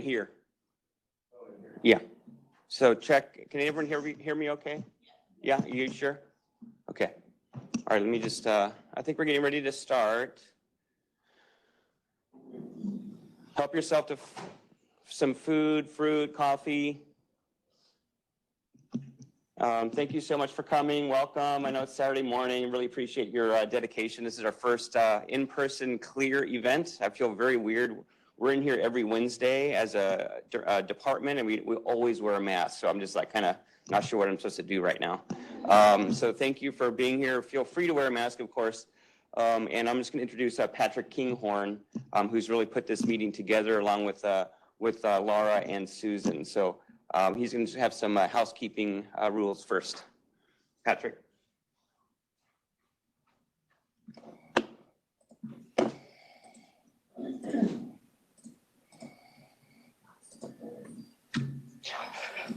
Here. Yeah. So check. Can everyone hear me okay? Yeah, you sure? Okay. All right, let me just, I think we're getting ready to start. Help yourself to some food, fruit, coffee. Thank you so much for coming. Welcome. I know it's Saturday morning. Really appreciate your dedication. This is our first in-person clear event. I feel very weird. We're in here every Wednesday as a department, and we always wear a mask. So I'm just like kind of not sure what I'm supposed to do right now. So thank you for being here. Feel free to wear a mask, of course. And I'm just going to introduce Patrick Kinghorn, who's really put this meeting together along with Laura and Susan. So he's going to have some housekeeping rules first. Patrick.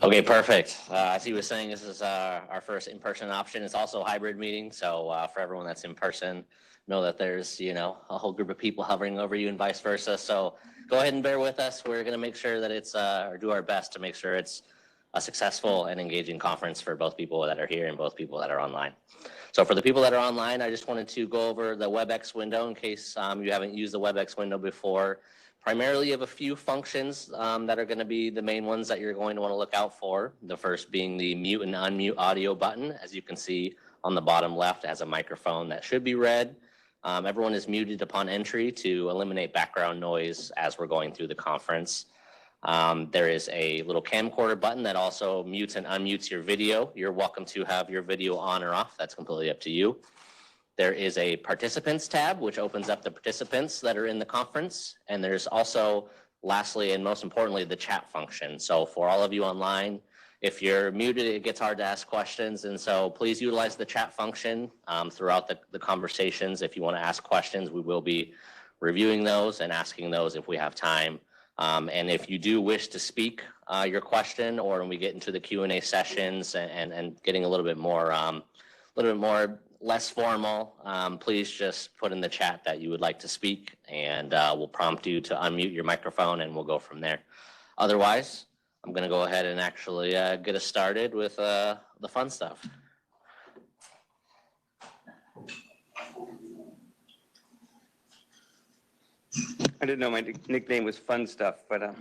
Okay, perfect. As he was saying, this is our first in-person option. It's also a hybrid meeting, so for everyone that's in person, know that there's, a whole group of people hovering over you and vice versa. So go ahead and bear with us. We're going to make sure that it's, or do our best to make sure it's a successful and engaging conference for both people that are here and both people that are online. So for the people that are online, I just wanted to go over the WebEx window in case you haven't used the WebEx window before. Primarily, you have a few functions that are going to be the main ones that you're going to want to look out for. The first being the mute and unmute audio button. As you can see on the bottom left, it has a microphone that should be red. Everyone is muted upon entry to eliminate background noise as we're going through the conference. There is a little camcorder button that also mutes and unmutes your video. You're welcome to have your video on or off. That's completely up to you. There is a participants tab, which opens up the participants that are in the conference. And there's also, lastly, and most importantly, the chat function. So for all of you online, if you're muted, it gets hard to ask questions. And so please utilize the chat function throughout the conversations. If you want to ask questions, we will be reviewing those and asking those if we have time. And if you do wish to speak your question, or when we get into the Q&A sessions and getting a little bit more less formal, please just put in the chat that you would like to speak, and we'll prompt you to unmute your microphone, and we'll go from there. Otherwise, I'm going to go ahead and actually get us started with the fun stuff. I didn't know my nickname was Fun Stuff, but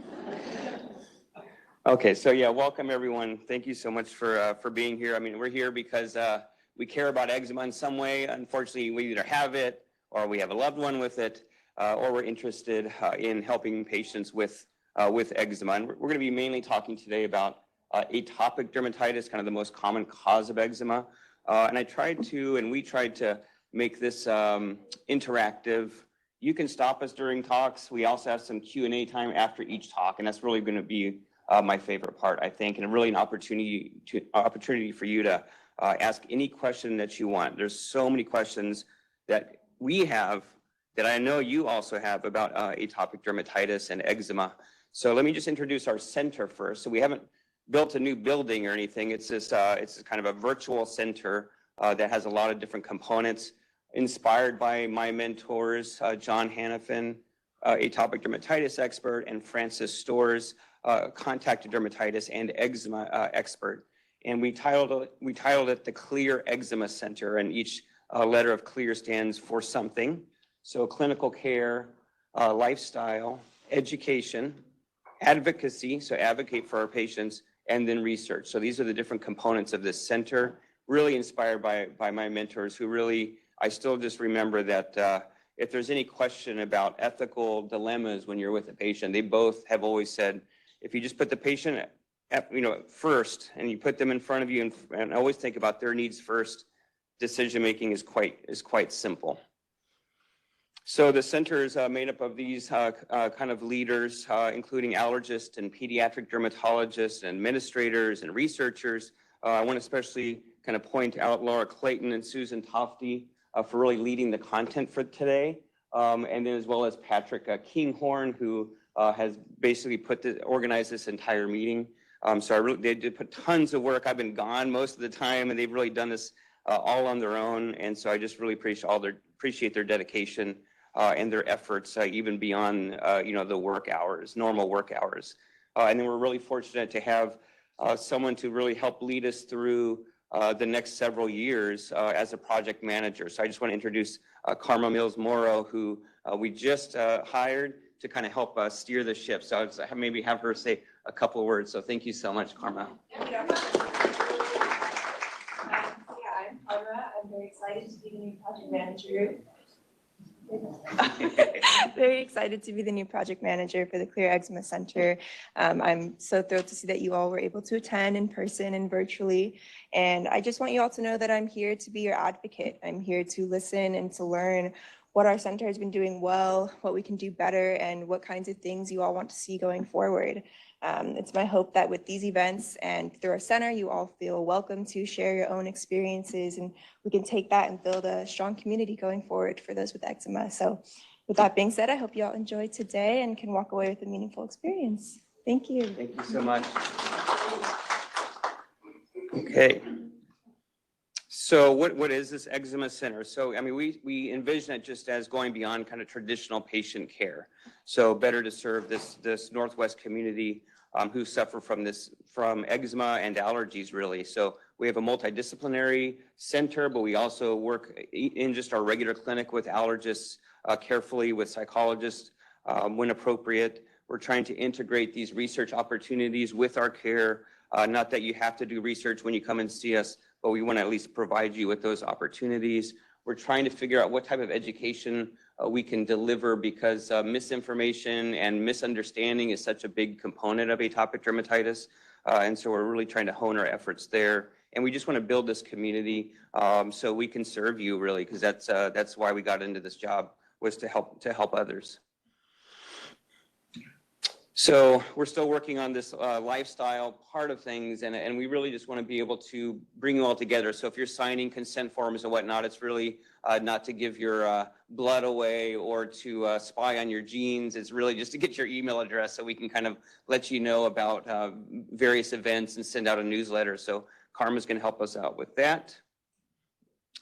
okay. So yeah, welcome everyone. Thank you so much for being here. I mean, we're here because we care about eczema in some way. Unfortunately, we either have it, or we have a loved one with it, or we're interested in helping patients with eczema. And we're going to be mainly talking today about atopic dermatitis, kind of the most common cause of eczema. And we tried to make this interactive. You can stop us during talks. We also have some Q&A time after each talk, and that's really going to be my favorite part, I think, and really an opportunity for you to ask any question that you want. There's so many questions that we have that I know you also have about atopic dermatitis and eczema. So let me just introduce our center first. So we haven't built a new building or anything. It's this it's kind of a virtual center that has a lot of different components, inspired by my mentors, John Hannafin, atopic dermatitis expert, and Francis Storrs, contact dermatitis and eczema expert. And we titled it the Clear Eczema Center, and each letter of clear stands for something. So clinical care, lifestyle, education, advocacy, so advocate for our patients, and then research. So these are the different components of this center, really inspired by my mentors who really, I still just remember that if there's any question about ethical dilemmas when you're with a patient, they both have always said, if you just put the patient first, and you put them in front of you, and always think about their needs first, decision making is quite simple. So the center is made up of these kind of leaders, including allergists and pediatric dermatologists, and administrators and researchers. I want to especially kind of point out Laura Clayton and Susan Tofty for really leading the content for today, and then as well as Patrick Kinghorn, who has basically organized this entire meeting. So they did put tons of work. I've been gone most of the time, and they've really done this all on their own. And so I just really appreciate their dedication and their efforts even beyond, the work hours, normal work hours. And then we're really fortunate to have someone to really help lead us through the next several years as a project manager. So I just want to introduce Karma Mills Morrow, who we just hired to kind of help steer the ship. So I'll maybe have her say a couple of words. So thank you so much, Karma. Yeah, I'm Karma. I'm very excited to be the new project manager. Very excited to be the new project manager for the Clear Eczema Center. I'm so thrilled to see that you all were able to attend in person and virtually. And I just want you all to know that I'm here to be your advocate. I'm here to listen and to learn what our center has been doing well, what we can do better, and what kinds of things you all want to see going forward. It's my hope that with these events and through our center, you all feel welcome to share your own experiences, and we can take that and build a strong community going forward for those with eczema. So with that being said, I hope you all enjoy today and can walk away with a meaningful experience. Thank you. Thank you so much. Okay. So what is this eczema center? So, I mean, we envision it just as going beyond kind of traditional patient care. So better to serve this Northwest community who suffer from eczema and allergies, really. So we have a multidisciplinary center, but we also work in just our regular clinic with allergists, carefully with psychologists when appropriate. We're trying to integrate these research opportunities with our care. Not that you have to do research when you come and see us, but we want to at least provide you with those opportunities. We're trying to figure out what type of education we can deliver, because misinformation and misunderstanding is such a big component of atopic dermatitis. And so we're really trying to hone our efforts there. And we just want to build this community so we can serve you, really, because that's why we got into this job, was to help others. So we're still working on this lifestyle part of things, and we really just want to be able to bring you all together. So if you're signing consent forms and whatnot, it's really not to give your blood away or to spy on your genes. It's really just to get your email address so we can kind of let you know about various events and send out a newsletter. So Karma's going to help us out with that.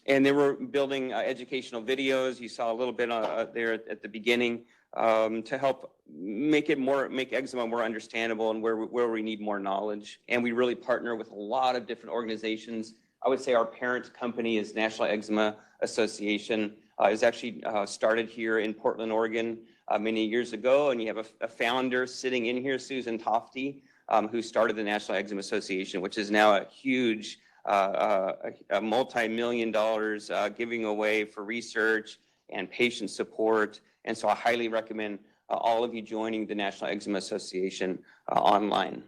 And then we're building educational videos. You saw a little bit there at the beginning. To help make eczema more understandable and where we need more knowledge. And we really partner with a lot of different organizations. I would say our parent company is National Eczema Association. It was actually started here in Portland, Oregon many years ago. And you have a founder sitting in here, Susan Tofty, who started the National Eczema Association, which is now a huge, a multi-million dollars giving away for research and patient support. And so I highly recommend all of you joining the National Eczema Association online.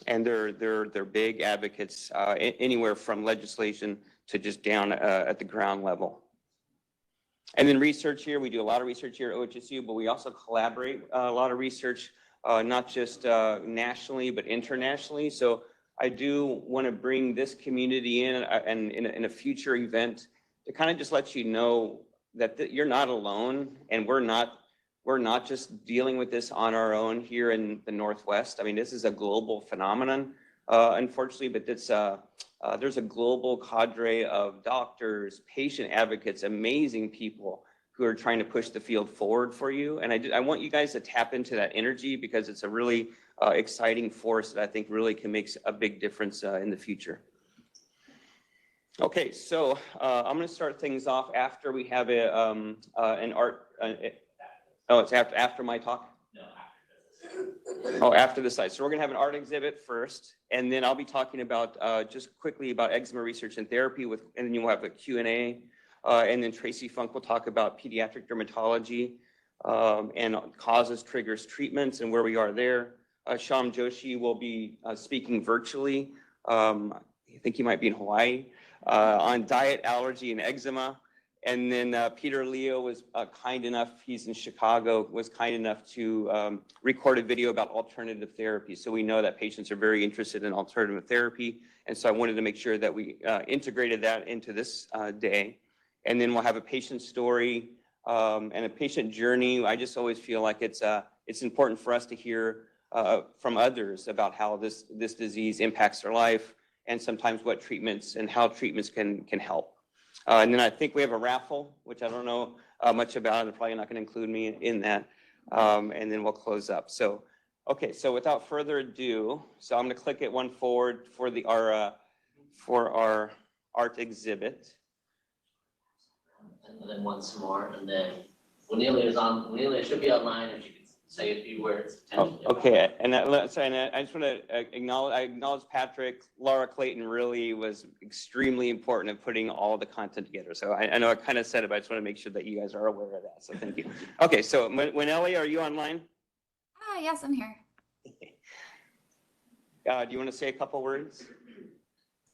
And they're big advocates anywhere from legislation to just down at the ground level. And then research here, we do a lot of research here at OHSU, but we also collaborate a lot of research, not just nationally, but internationally. So I do want to bring this community in and in a future event to kind of just let you know that you're not alone, and we're not just dealing with this on our own here in the Northwest. I mean, this is a global phenomenon, unfortunately, but there's a global cadre of doctors, patient advocates, amazing people who are trying to push the field forward for you. And I want you guys to tap into that energy, because it's a really exciting force that I think really can make a big difference in the future. Okay, so I'm going to start things off after we have an art. Oh, it's after my talk? No, after this. Oh, after the site. So we're going to have an art exhibit first, and then I'll be talking about just quickly about eczema research and therapy, and then you'll have a Q&A, and then Tracy Funk will talk about pediatric dermatology and causes, triggers, treatments, and where we are there. Sham Joshi will be speaking virtually. I think he might be in Hawaii. On diet, allergy, and eczema. And then Peter Leo was kind enough, he's in Chicago, was kind enough to record a video about alternative therapy. So we know that patients are very interested in alternative therapy. And so I wanted to make sure that we integrated that into this day. And then we'll have a patient story and a patient journey. I just always feel like it's important for us to hear from others about how this disease impacts their life, and sometimes what treatments and how treatments can help. And then I think we have a raffle, which I don't know much about. They're probably not going to include me in that. And then we'll close up. So, okay, so without further ado, so I'm going to click it one forward for our art exhibit. And then once more, and then Cornelia should be online if you could say a few words. Okay, and sorry, and I just want to acknowledge Patrick. Laura Clayton really was extremely important in putting all the content together. So I know I kind of said it, but I just want to make sure that you guys are aware of that. So thank you. Okay, so Winelia, are you online? Yes, I'm here. Do you want to say a couple words?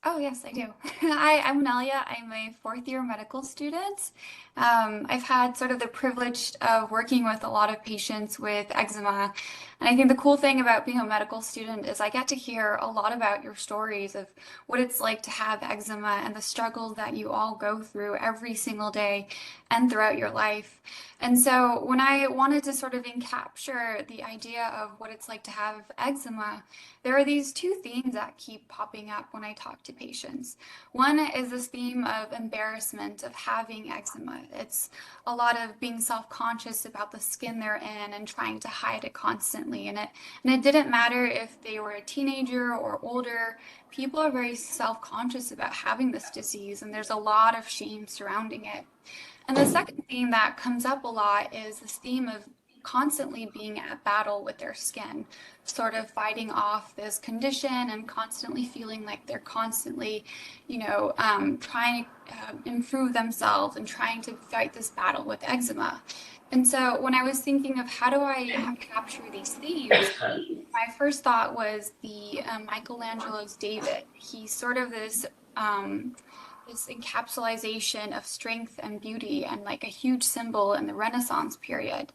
Oh, yes, I do. Hi, I'm Nelia. I'm a fourth-year medical student. I've had sort of the privilege of working with a lot of patients with eczema. And I think the cool thing about being a medical student is I get to hear a lot about your stories of what it's like to have eczema and the struggles that you all go through every single day and throughout your life. And so when I wanted to sort of encapture the idea of what it's like to have eczema, there are these two themes that keep popping up when I talk to patients. One is this theme of embarrassment of having eczema. It's a lot of being self-conscious about the skin they're in and trying to hide it constantly. And it didn't matter if they were a teenager or older, people are very self-conscious about having this disease, and there's a lot of shame surrounding it. And the second theme that comes up a lot is this theme of constantly being at battle with their skin, sort of fighting off this condition and constantly feeling like they're constantly, trying to improve themselves and trying to fight this battle with eczema. And so when I was thinking of how do I capture these themes, my first thought was the Michelangelo's David. He's sort of this encapsulation of strength and beauty and like a huge symbol in the Renaissance period.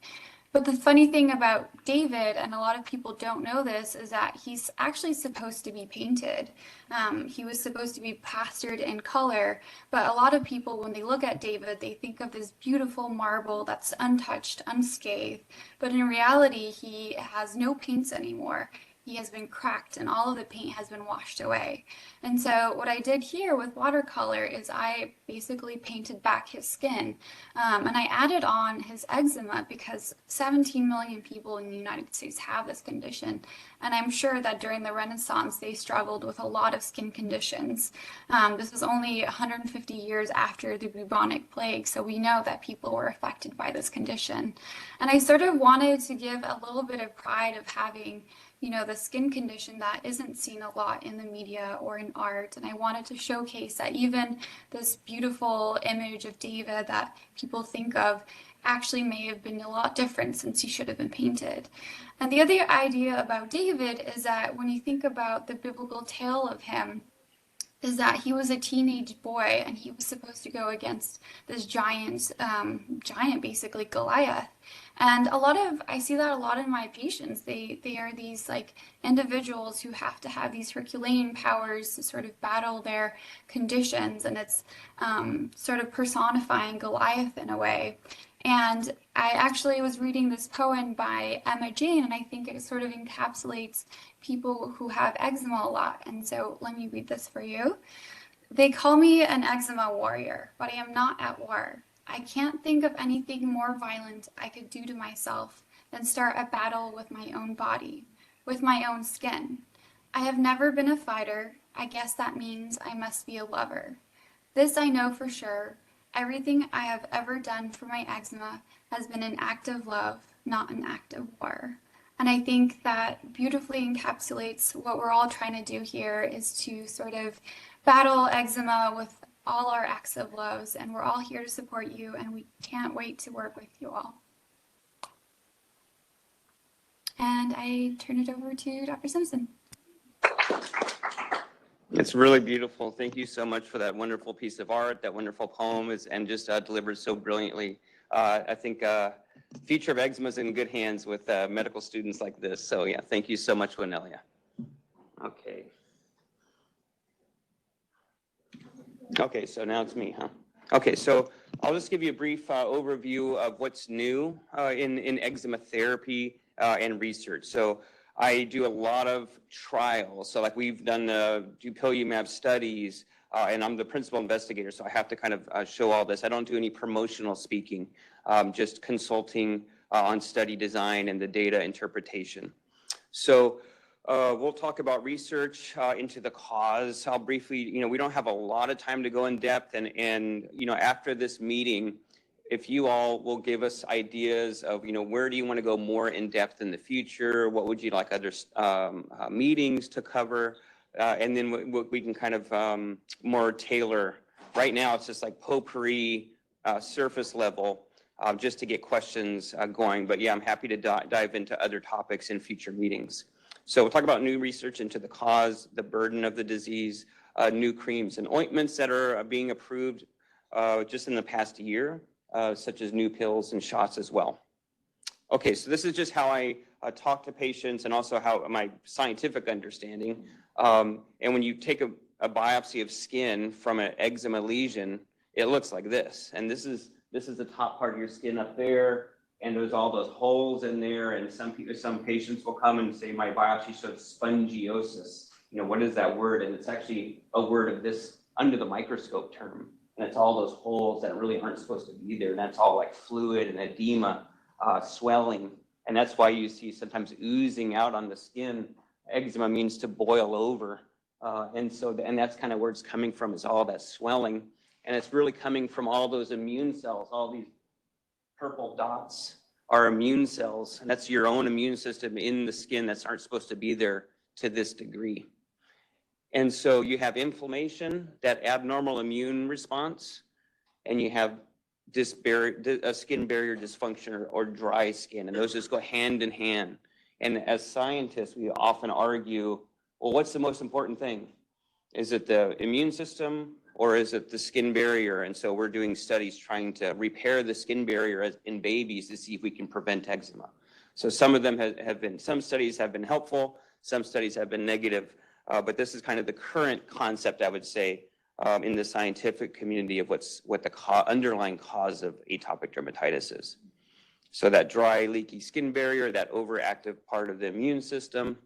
But the funny thing about David, and a lot of people don't know this, is that he's actually supposed to be painted. He was supposed to be plastered in color, but a lot of people, when they look at David, they think of this beautiful marble that's untouched, unscathed. But in reality, he has no paints anymore. He has been cracked and all of the paint has been washed away. And so what I did here with watercolor is I basically painted back his skin. And I added on his eczema because 17 million people in the United States have this condition. And I'm sure that during the Renaissance, they struggled with a lot of skin conditions. This was only 150 years after the bubonic plague, so we know that people were affected by this condition. And I sort of wanted to give a little bit of pride of having the skin condition that isn't seen a lot in the media or in art. And I wanted to showcase that even this beautiful image of David that people think of actually may have been a lot different since he should have been painted. And the other idea about David is that when you think about the biblical tale of him, is that he was a teenage boy and he was supposed to go against this giant basically Goliath. And I see that a lot in my patients. They are these like individuals who have to have these Herculean powers to sort of battle their conditions, and it's sort of personifying Goliath in a way. And I actually was reading this poem by Emma Jane, and I think it sort of encapsulates people who have eczema a lot. And so let me read this for you. They call me an eczema warrior, but I am not at war. I can't think of anything more violent I could do to myself than start a battle with my own body, with my own skin. I have never been a fighter. I guess that means I must be a lover. This I know for sure. Everything I have ever done for my eczema has been an act of love, not an act of war. And I think that beautifully encapsulates what we're all trying to do here is to sort of battle eczema with all our acts of loves, and we're all here to support you, and we can't wait to work with you all. And I turn it over to Dr. Simpson. It's really beautiful. Thank you so much for that wonderful piece of art, that wonderful poem, and just delivered so brilliantly. I think future of eczema is in good hands with medical students like this. So yeah, thank you so much, Winelia. Okay. Okay, so now it's me, huh? Okay, so I'll just give you a brief overview of what's new in eczema therapy and research. So I do a lot of trials. So like we've done dupilumab studies, and I'm the principal investigator, so I have to kind of show all this. I don't do any promotional speaking. just consulting on study design and the data interpretation. So we'll talk about research into the cause. I'll briefly, we don't have a lot of time to go in depth, and after this meeting, if you all will give us ideas of, where do you want to go more in depth in the future? What would you like other meetings to cover? And then we can kind of more tailor. Right now, it's just like potpourri, surface level, just to get questions going. But yeah, I'm happy to dive into other topics in future meetings. So we'll talk about new research into the cause, the burden of the disease, new creams and ointments that are being approved just in the past year, such as new pills and shots as well. Okay, so this is just how I talk to patients and also how my scientific understanding. And when you take a biopsy of skin from an eczema lesion, it looks like this. And this is the top part of your skin up there, and there's all those holes in there. And some patients will come and say, my biopsy showed spongiosis. What is that word? And it's actually a word of this under the microscope term. And it's all those holes that really aren't supposed to be there. And that's all like fluid and edema, swelling. And that's why you see sometimes oozing out on the skin. Eczema means to boil over. And that's kind of where it's coming from, is all that swelling. And it's really coming from all those immune cells. All these purple dots are immune cells. And that's your own immune system in the skin that aren't supposed to be there to this degree. And so you have inflammation, that abnormal immune response, and you have a skin barrier dysfunction or dry skin. And those just go hand in hand. And as scientists, we often argue, well, what's the most important thing? Is it the immune system or is it the skin barrier? And so we're doing studies trying to repair the skin barrier in babies to see if we can prevent eczema. So some of them some studies have been helpful, some studies have been negative, but this is kind of the current concept, I would say, in the scientific community of what the underlying cause of atopic dermatitis is. So that dry, leaky skin barrier, that overactive part of the immune system.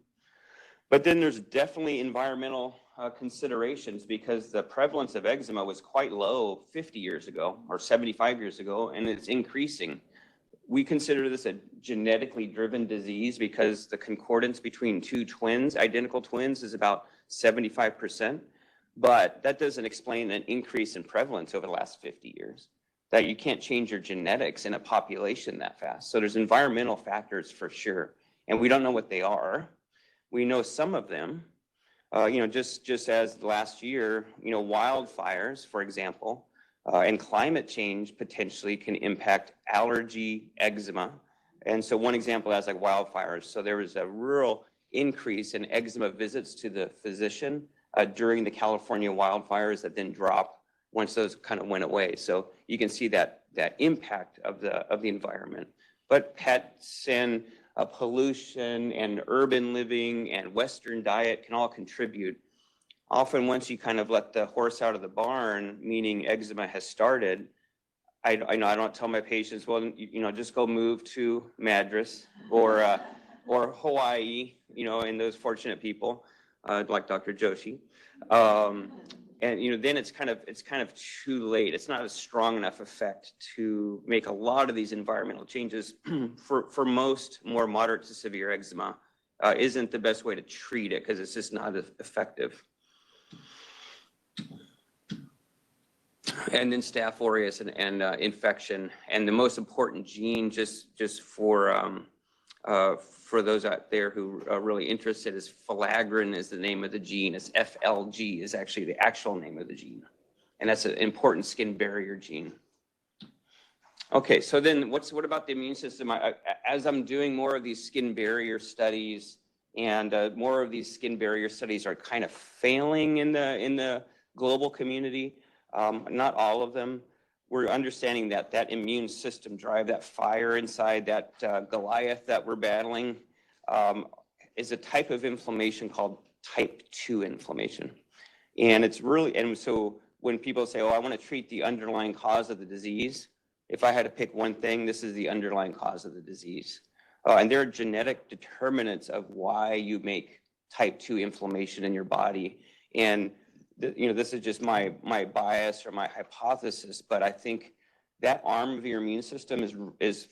But then there's definitely environmental considerations, because the prevalence of eczema was quite low 50 years ago or 75 years ago, and it's increasing. We consider this a genetically driven disease because the concordance between two twins, identical twins, is about 75%. But that doesn't explain an increase in prevalence over the last 50 years. That you can't change your genetics in a population that fast. So there's environmental factors for sure. And we don't know what they are. We know some of them, just as last year, wildfires, for example, and climate change potentially can impact allergy, eczema. And so one example is like wildfires. So there was a real increase in eczema visits to the physician during the California wildfires that then dropped once those kind of went away. So you can see that impact of the environment. But pets and pollution and urban living and Western diet can all contribute. Often once you kind of let the horse out of the barn, meaning eczema has started, I don't tell my patients, well, just go move to Madras or Hawaii, and those fortunate people like Dr. Joshi. And then it's kind of too late. It's not a strong enough effect to make a lot of these environmental changes for most more moderate to severe eczema. Isn't the best way to treat it because it's just not effective. And then Staph aureus and infection, and the most important gene, just for those out there who are really interested, is filaggrin is the name of the gene. It's FLG is actually the actual name of the gene. And that's an important skin barrier gene. Okay, so then what about the immune system? As I'm doing more of these skin barrier studies, and more of these skin barrier studies are kind of failing in the global community, not all of them. We're understanding that immune system drive, that fire inside that Goliath that we're battling, is a type of inflammation called type 2 inflammation. And so when people say, oh, I want to treat the underlying cause of the disease, if I had to pick one thing, this is the underlying cause of the disease. And there are genetic determinants of why you make type 2 inflammation in your body. And this is just my bias or my hypothesis, but I think that arm of your immune system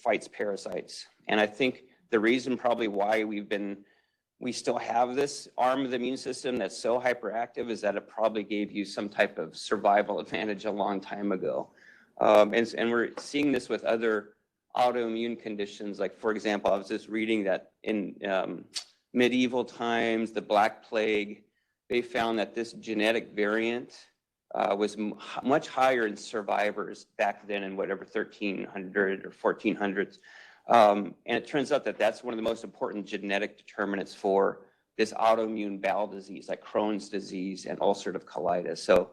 fights parasites. And I think the reason probably why we still have this arm of the immune system that's so hyperactive is that it probably gave you some type of survival advantage a long time ago. And we're seeing this with other autoimmune conditions. Like, for example, I was just reading that in medieval times, the Black Plague, they found that this genetic variant was much higher in survivors back then in whatever 1300 or 1400s. And it turns out that that's one of the most important genetic determinants for this autoimmune bowel disease, like Crohn's disease and ulcerative colitis. So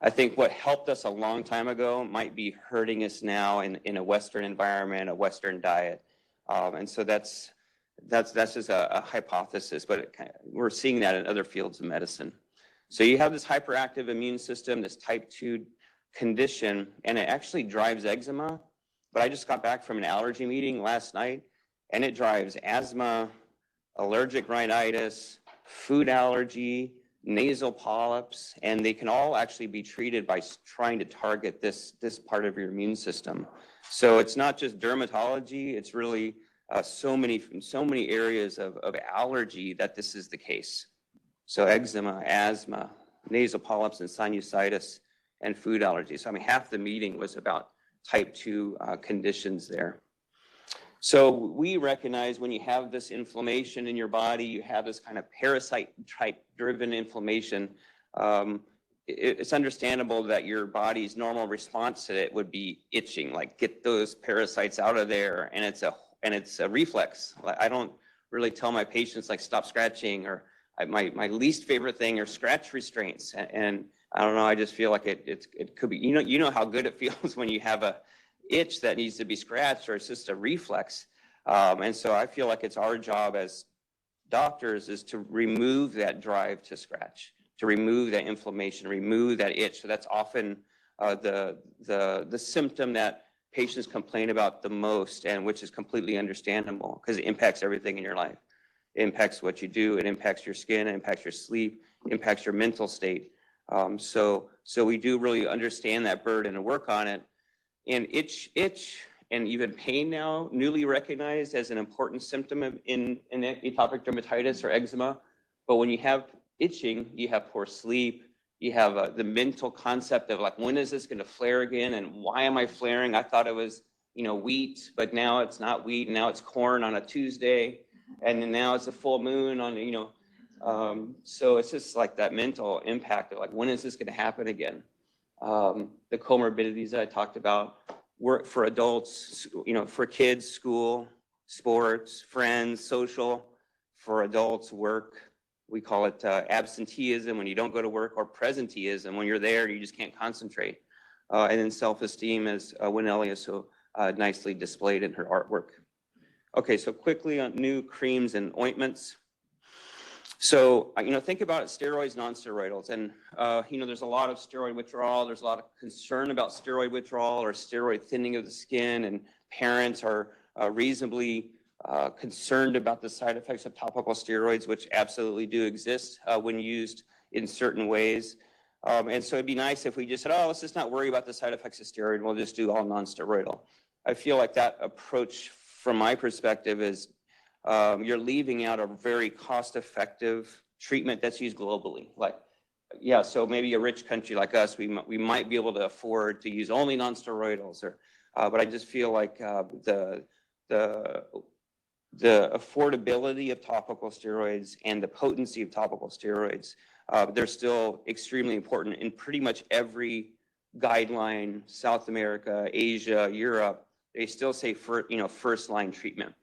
I think what helped us a long time ago might be hurting us now in a Western environment, a Western diet. And so that's just a hypothesis, but we're seeing that in other fields of medicine. So you have this hyperactive immune system, this type 2 condition, and it actually drives eczema. But I just got back from an allergy meeting last night, and it drives asthma, allergic rhinitis, food allergy, nasal polyps, and they can all actually be treated by trying to target this part of your immune system. So it's not just dermatology, it's really so many areas of allergy that this is the case. So eczema, asthma, nasal polyps, and sinusitis, and food allergy. So I mean, half the meeting was about type 2 conditions there. So we recognize when you have this inflammation in your body, you have this kind of parasite type driven inflammation, it's understandable that your body's normal response to it would be itching, like get those parasites out of there, and it's a reflex. I don't really tell my patients like stop scratching, or my least favorite thing are scratch restraints, and I don't know, I just feel like it could be, you know how good it feels when you have a itch that needs to be scratched, or it's just a reflex. And so I feel like it's our job as doctors is to remove that drive to scratch, to remove that inflammation, remove that itch. So that's often the symptom that patients complain about the most, and which is completely understandable because it impacts everything in your life. It impacts what you do, it impacts your skin, it impacts your sleep, it impacts your mental state. So we do really understand that burden and work on it. And itch, and even pain now, newly recognized as an important symptom in atopic dermatitis or eczema. But when you have itching, you have poor sleep, you have the mental concept of like, when is this going to flare again? And why am I flaring? I thought it was, wheat, but now it's not wheat. Now it's corn on a Tuesday. And then now it's a full moon on, so it's just like that mental impact of like, when is this going to happen again? The comorbidities that I talked about, work for adults, for kids, school, sports, friends, social, for adults, work. We call it absenteeism when you don't go to work, or presenteeism when you're there and you just can't concentrate. And then self-esteem, as Winnelia so nicely displayed in her artwork. Okay, so quickly on new creams and ointments. So, think about it, steroids, non-steroidals. And, there's a lot of steroid withdrawal. There's a lot of concern about steroid withdrawal or steroid thinning of the skin. And parents are reasonably concerned about the side effects of topical steroids, which absolutely do exist when used in certain ways. And so it'd be nice if we just said, let's just not worry about the side effects of steroid. We'll just do all non-steroidal. I feel like that approach, from my perspective, is you're leaving out a very cost-effective treatment that's used globally. So maybe a rich country like us, we might be able to afford to use only non-steroidals, but I just feel like the affordability of topical steroids and the potency of topical steroids, they're still extremely important in pretty much every guideline. South America, Asia, Europe, they still say first-line treatment.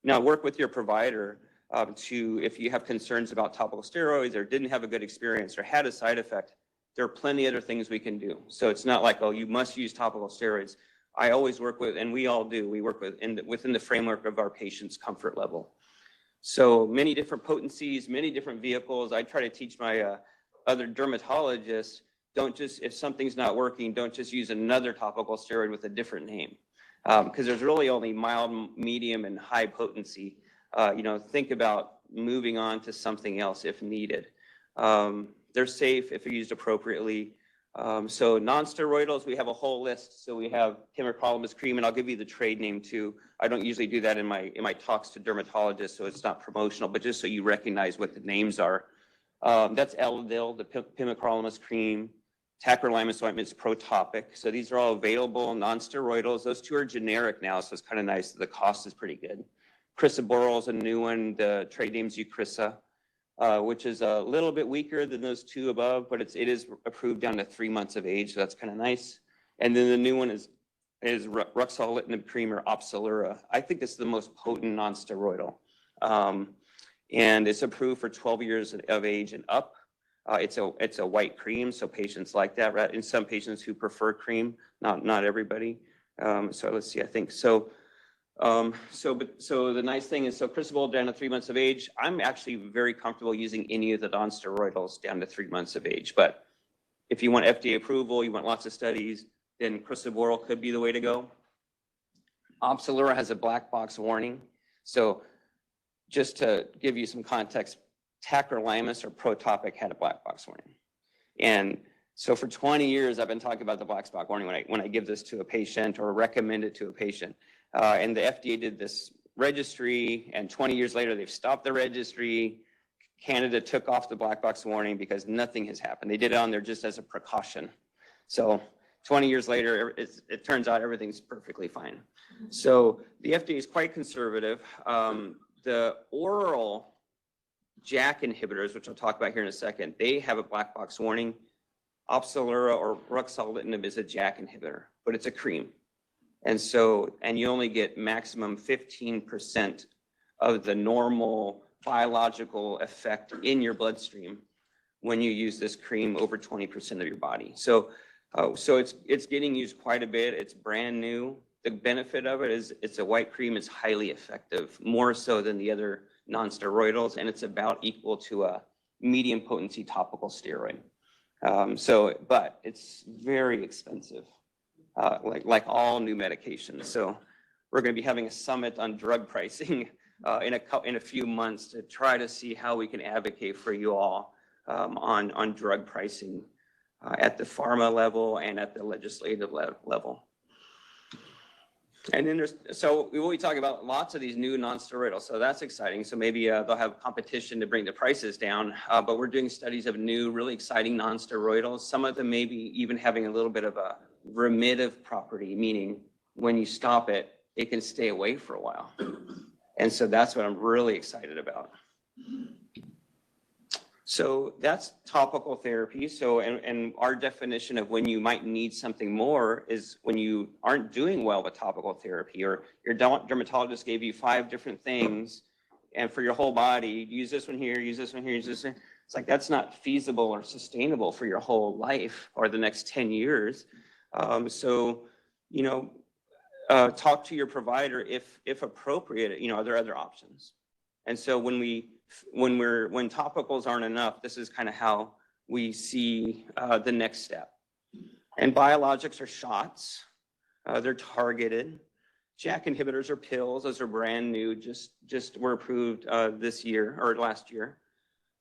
Now, work with your provider if you have concerns about topical steroids or didn't have a good experience or had a side effect, there are plenty other things we can do. So it's not like, you must use topical steroids. I always work with, and we all do, we work within the framework of our patient's comfort level. So many different potencies, many different vehicles. I try to teach my other dermatologists, if something's not working, don't just use another topical steroid with a different name. Because there's really only mild, medium, and high potency. Think about moving on to something else if needed. They're safe if used appropriately. So non-steroidals, we have a whole list. So we have pimecrolimus cream, and I'll give you the trade name too. I don't usually do that in my talks to dermatologists, so it's not promotional, but just so you recognize what the names are. That's Eladil, the pimecrolimus cream, tacrolimus ointments, Protopic. So these are all available, non-steroidals. Those two are generic now, so it's kind of nice. The cost is pretty good. Crisaborol is a new one. The trade name's Eucrisa, which is a little bit weaker than those two above, but it is approved down to 3 months of age, so that's kind of nice. And then the new one is ruxolitinib cream, or Opzelura. I think it's the most potent non-steroidal. And it's approved for 12 years of age and up. It's a white cream, so patients like that. Right? In some patients who prefer cream, not everybody. So let's see. I think so. So the nice thing is, so Crisaborol down to 3 months of age. I'm actually very comfortable using any of the non-steroidals down to 3 months of age. But if you want FDA approval, you want lots of studies, then Crisaborol could be the way to go. Opzelura has a black box warning. So just to give you some context, tacrolimus or Protopic had a black box warning. And so for 20 years, I've been talking about the black box warning when I give this to a patient or recommend it to a patient. And the FDA did this registry, and 20 years later, they've stopped the registry. Canada took off the black box warning because nothing has happened. They did it on there just as a precaution. So 20 years later, it turns out everything's perfectly fine. So the FDA is quite conservative. The oral JAK inhibitors, which I'll talk about here in a second, they have a black box warning. Opzelura or ruxolitinib is a JAK inhibitor, but it's a cream. And you only get maximum 15% of the normal biological effect in your bloodstream when you use this cream over 20% of your body. So it's getting used quite a bit. It's brand new. The benefit of it is it's a white cream. It's highly effective, more so than the other non-steroidals, and it's about equal to a medium potency topical steroid. But it's very expensive, like all new medications. So we're going to be having a summit on drug pricing in a few months to try to see how we can advocate for you all on drug pricing at the pharma level and at the legislative level. And then we'll be talking about lots of these new non-steroidals, so that's exciting. So maybe they'll have competition to bring the prices down, but we're doing studies of new, really exciting non-steroidals. Some of them maybe even having a little bit of a remittive property, meaning when you stop it, it can stay away for a while. And so that's what I'm really excited about. So that's topical therapy. So, and our definition of when you might need something more is when you aren't doing well with topical therapy, or your dermatologist gave you 5 different things, and for your whole body, use this one here, use this one here, use this one. It's like, that's not feasible or sustainable for your whole life or the next 10 years. Talk to your provider if appropriate, are there other options? And so when topicals aren't enough, this is kind of how we see the next step. And biologics are shots. They're targeted. JAK inhibitors are pills. Those are brand new, just were approved this year or last year.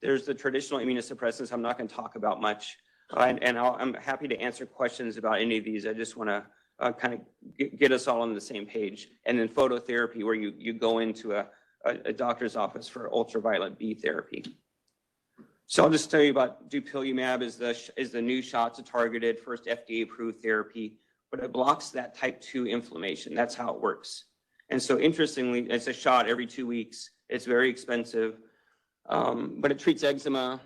There's the traditional immunosuppressants I'm not going to talk about much. I'm happy to answer questions about any of these. I just want to kind of get us all on the same page. And then phototherapy, where you go into a doctor's office for ultraviolet B therapy. So I'll just tell you about dupilumab is the new shots, a targeted first FDA approved therapy, but it blocks that type 2 inflammation. That's how it works. And so interestingly, it's a shot every 2 weeks. It's very expensive, but it treats eczema,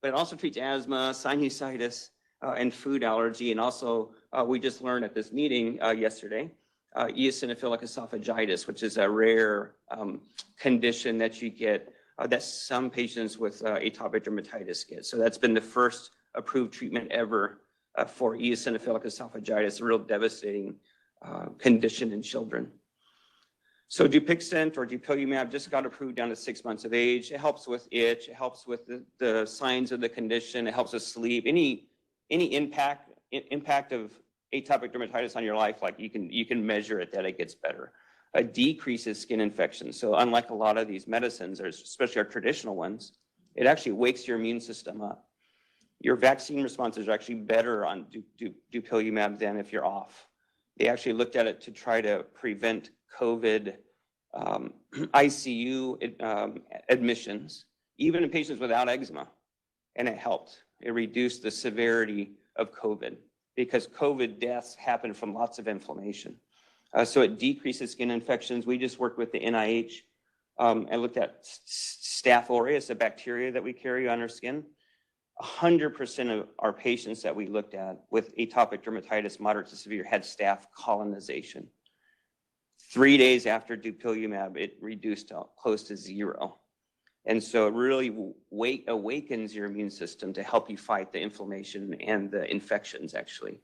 but it also treats asthma, sinusitis, and food allergy. And also, we just learned at this meeting yesterday, eosinophilic esophagitis, which is a rare condition that you get, that some patients with atopic dermatitis get. So that's been the first approved treatment ever for eosinophilic esophagitis, a real devastating condition in children. So Dupixent or dupilumab just got approved down to 6 months of age. It helps with itch. It helps with the signs of the condition. It helps with sleep. Any impact of atopic dermatitis on your life, like you can measure it, that it gets better. It decreases skin infections. So unlike a lot of these medicines, especially our traditional ones, it actually wakes your immune system up. your vaccine responses are actually better on dupilumab than if you're off. They actually looked at it to try to prevent COVID ICU admissions, even in patients without eczema, and it helped. It reduced the severity of COVID because COVID deaths happen from lots of inflammation. So it decreases skin infections. We just worked with the NIH and looked at Staph aureus, a bacteria that we carry on our skin. 100% of our patients that we looked at with atopic dermatitis, moderate to severe, had staph colonization. 3 days after dupilumab, it reduced to close to 0. And so it really awakens your immune system to help you fight the inflammation and the infections, actually.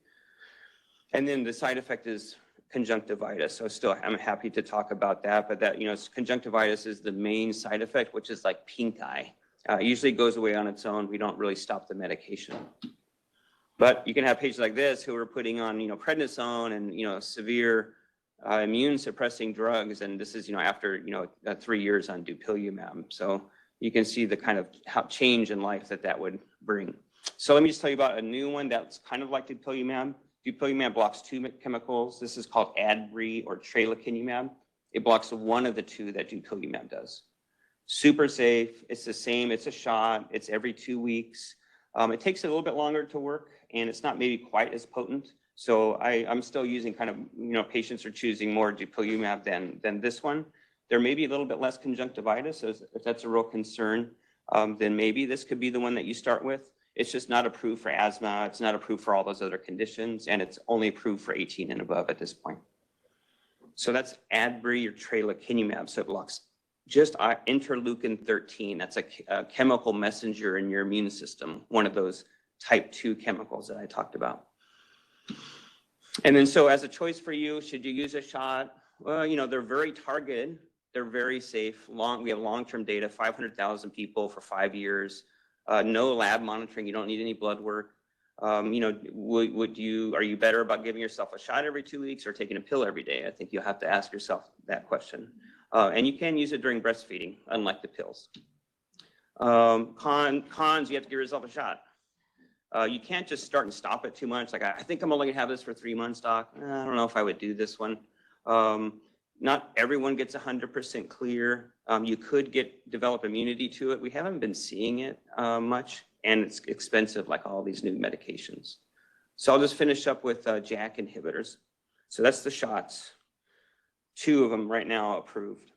And then the side effect is conjunctivitis. So still, I'm happy to talk about that, but that, conjunctivitis is the main side effect, which is like pink eye. It usually goes away on its own. We don't really stop the medication. But you can have patients like this who are putting on, prednisone and, severe immune suppressing drugs. And this is, after, 3 years on dupilumab. So you can see the kind of change in life that would bring. So let me just tell you about a new one that's kind of like dupilumab. Dupilumab blocks 2 chemicals. This is called Adbry or tralokinumab. It blocks one of the 2 that dupilumab does. Super safe. It's the same. It's a shot. It's every 2 weeks. It takes a little bit longer to work, and it's not maybe quite as potent. So I'm still using kind of, patients are choosing more dupilumab than this one. There may be a little bit less conjunctivitis, so if that's a real concern, then maybe this could be the one that you start with. It's just not approved for asthma. It's not approved for all those other conditions, and it's only approved for 18 and above at this point. So that's Adbry or tralokinumab. So it blocks just interleukin-13. That's a chemical messenger in your immune system, one of those type 2 chemicals that I talked about. And then so as a choice for you, should you use a shot? Well, they're very targeted. They're very safe. We have long-term data, 500,000 people for 5 years. No lab monitoring. You don't need any blood work. Are you better about giving yourself a shot every 2 weeks or taking a pill every day? I think you'll have to ask yourself that question. And you can use it during breastfeeding, unlike the pills. Cons, you have to give yourself a shot. You can't just start and stop it too much. Like, I think I'm only gonna have this for 3 months, doc. I don't know if I would do this one. Not everyone gets 100% clear. You could develop immunity to it. We haven't been seeing it much, and it's expensive like all these new medications. So I'll just finish up with JAK inhibitors. So that's the shots. 2 of them right now approved.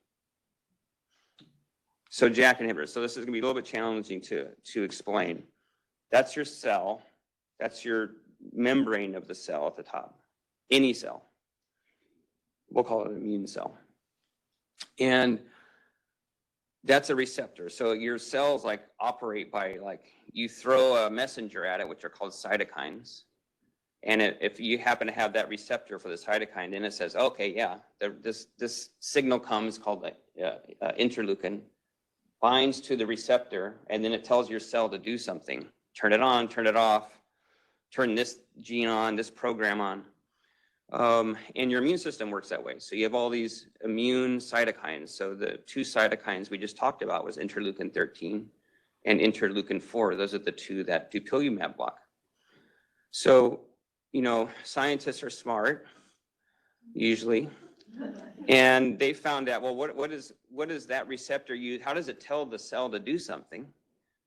So JAK inhibitors. So this is gonna be a little bit challenging to explain. That's your cell. That's your membrane of the cell at the top. Any cell. We'll call it an immune cell. And that's a receptor. So your cells operate by you throw a messenger at it, which are called cytokines. And if you happen to have that receptor for the cytokine, then it says, okay, yeah, this signal comes called interleukin, binds to the receptor, and then it tells your cell to do something. Turn it on, turn it off, turn this gene on, this program on. And your immune system works that way. So you have all these immune cytokines. So the 2 cytokines we just talked about was interleukin-13 and interleukin-4. Those are the 2 that dupilumab block. So, scientists are smart, usually. And they found out, well, what is that receptor use? How does it tell the cell to do something?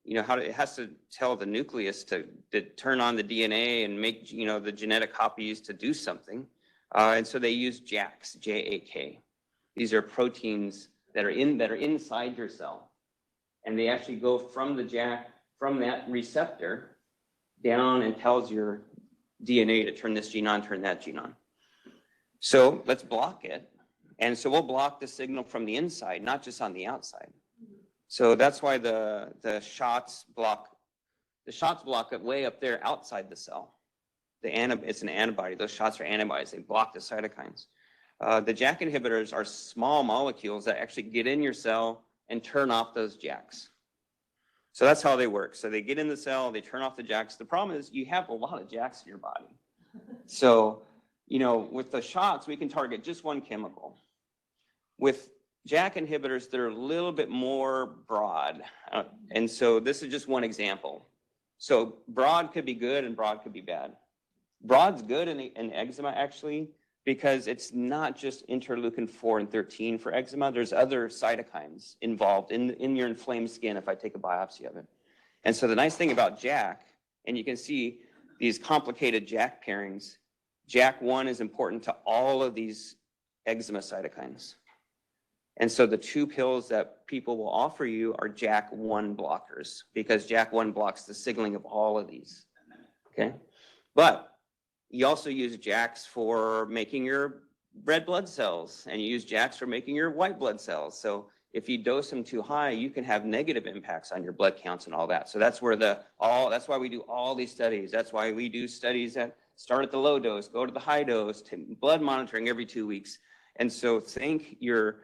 It has to tell the nucleus to turn on the DNA and make, the genetic copies to do something. And so they use JAKs, J-A-K. These are proteins that are inside your cell. And they actually go from the JAK, from that receptor down and tells your DNA to turn this gene on, turn that gene on. So let's block it. And so we'll block the signal from the inside, not just on the outside. So that's why the shots block it way up there outside the cell. It's an antibody. Those shots are antibodies. They block the cytokines. The JAK inhibitors are small molecules that actually get in your cell and turn off those JAKs. So that's how they work. So they get in the cell, they turn off the JAKs. The problem is you have a lot of JAKs in your body. So, with the shots, we can target just one chemical. With JAK inhibitors, they're a little bit more broad. And so this is just one example. So broad could be good and broad could be bad. Broad's good in eczema actually, because it's not just interleukin 4 and 13 for eczema. There's other cytokines involved in your inflamed skin if I take a biopsy of it. And so the nice thing about JAK, and you can see these complicated JAK pairings, JAK1 is important to all of these eczema cytokines. And so the 2 pills that people will offer you are JAK1 blockers, because JAK1 blocks the signaling of all of these, okay? But you also use JAKs for making your red blood cells, and you use JAKs for making your white blood cells. So if you dose them too high, you can have negative impacts on your blood counts and all that. So that's where that's why we do all these studies. That's why we do studies that start at the low dose, go to the high dose, to blood monitoring every 2 weeks. And so thank your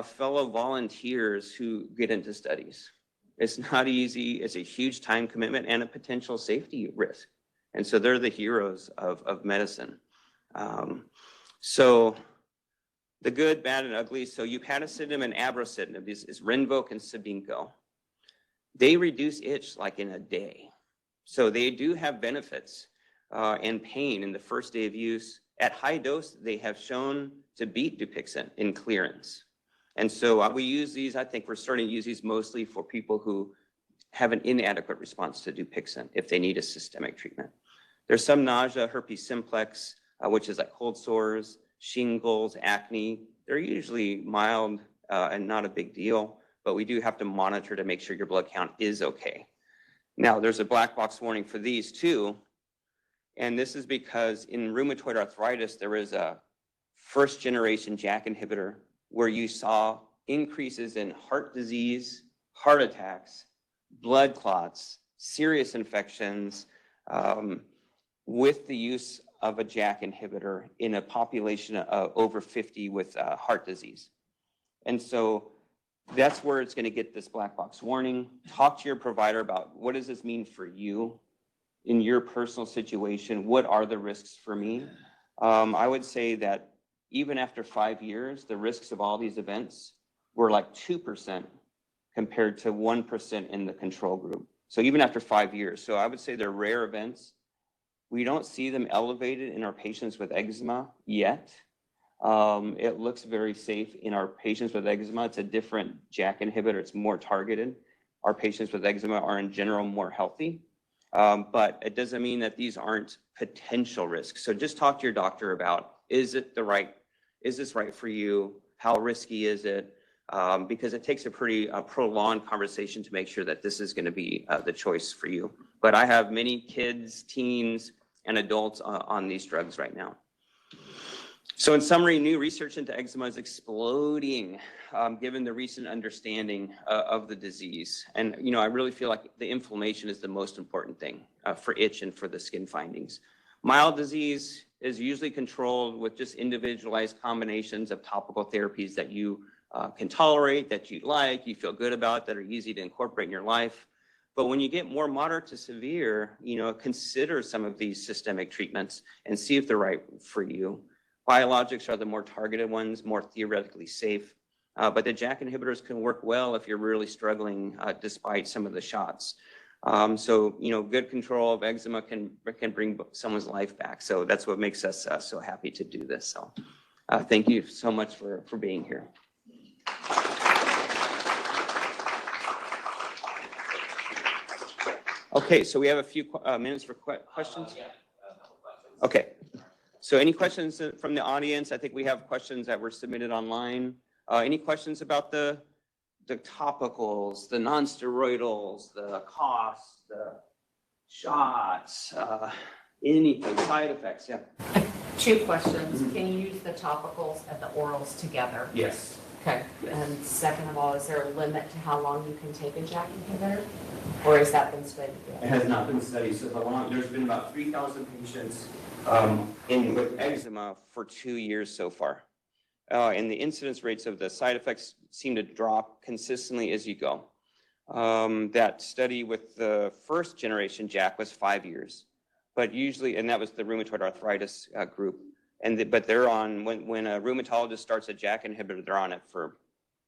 fellow volunteers who get into studies. It's not easy. It's a huge time commitment and a potential safety risk. And so they're the heroes of medicine. So the good, bad, and ugly. So upadacitinib and abrocitinib is Rinvoq and Cibinqo. They reduce itch like in a day. So they do have benefits and pain in the first day of use. At high dose, they have shown to beat Dupixent in clearance. And so we use these, I think we're starting to use these mostly for people who have an inadequate response to Dupixent if they need a systemic treatment. There's some nausea, herpes simplex, which is like cold sores, shingles, acne. They're usually mild and not a big deal, but we do have to monitor to make sure your blood count is okay. Now, there's a black box warning for these too, and this is because in rheumatoid arthritis, there is a first generation JAK inhibitor where you saw increases in heart disease, heart attacks, blood clots, serious infections, with the use of a JAK inhibitor in a population of over 50 with heart disease. And so that's where it's going to get this black box warning. Talk to your provider about what does this mean for you in your personal situation? What are the risks for me? I would say that even after 5 years, the risks of all these events were like 2% compared to 1% in the control group. So even after 5 years. So I would say they're rare events. We don't see them elevated in our patients with eczema yet. It looks very safe in our patients with eczema. It's a different JAK inhibitor. It's more targeted. Our patients with eczema are in general more healthy, but it doesn't mean that these aren't potential risks. So just talk to your doctor about, is this right for you? How risky is it? Because it takes a pretty prolonged conversation to make sure that this is going to be the choice for you. But I have many kids, teens, and adults on these drugs right now. So in summary, new research into eczema is exploding given the recent understanding of the disease. And, you know, I really feel like the inflammation is the most important thing for itch and for the skin findings. Mild disease is usually controlled with just individualized combinations of topical therapies that you can tolerate, that you like, you feel good about, that are easy to incorporate in your life. But when you get more moderate to severe, you know, consider some of these systemic treatments and see if they're right for you. Biologics are the more targeted ones, more theoretically safe. But the JAK inhibitors can work well if you're really struggling despite some of the shots. So, you know, good control of eczema can bring someone's life back. So that's what makes us so happy to do this. So thank you so much for being here. Okay, so we have a few minutes for questions. Okay, so any questions from the audience? I think we have questions that were submitted online. Any questions about the topicals, the non-steroidals, the costs, the shots, anything, side effects? Yeah. 2 questions. Can you use the topicals and the orals together? Yes. Okay. And second of all, is there a limit to how long you can take a JAK inhibitor? Or has that been studied yet? It has not been studied. So there's been about 3,000 patients with eczema for 2 years so far. And the incidence rates of the side effects seem to drop consistently as you go. That study with the first generation JAK was 5 years, but usually, and that was the rheumatoid arthritis group. But they're on, when a rheumatologist starts a JAK inhibitor, they're on it for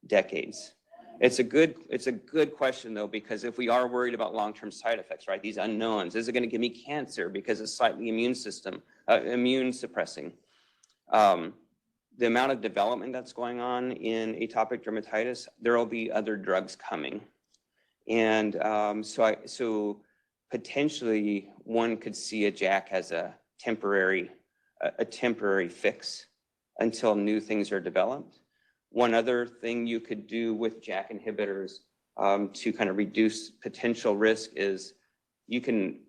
decades. It's a good question though, because if we are worried about long-term side effects, right? These unknowns, is it going to give me cancer because it's slightly immune suppressing? The amount of development that's going on in atopic dermatitis, there will be other drugs coming. And so potentially one could see a JAK as a temporary fix until new things are developed. One other thing you could do with JAK inhibitors to kind of reduce potential risk is you can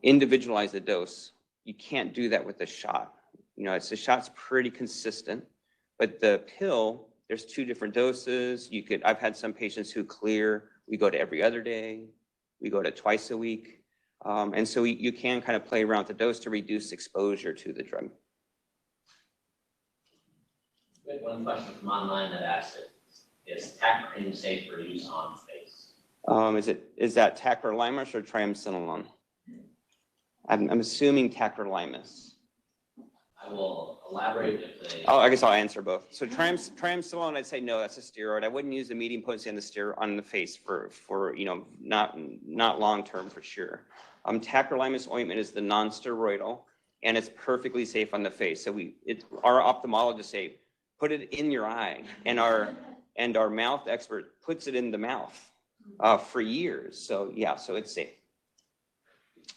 individualize the dose. You can't do that with a shot. You know, the shot's pretty consistent, but the pill, there's 2 different doses. I've had some patients who clear, we go to every other day, we go to twice a week. And so you can kind of play around with the dose to reduce exposure to the drug. We had one question from online that asked it, is tack cream safe for use on face? Is that tacrolimus or triamcinolone? I'm assuming tacrolimus. I will elaborate if they. Oh, I guess I'll answer both. So triamcinolone, I'd say no, that's a steroid. I wouldn't use the medium potency on the face for you know, not long term for sure. Tacrolimus ointment is the non-steroidal, and it's perfectly safe on the face. So our ophthalmologists say, put it in your eye, and our mouth expert puts it in the mouth for years. So yeah, so it's safe.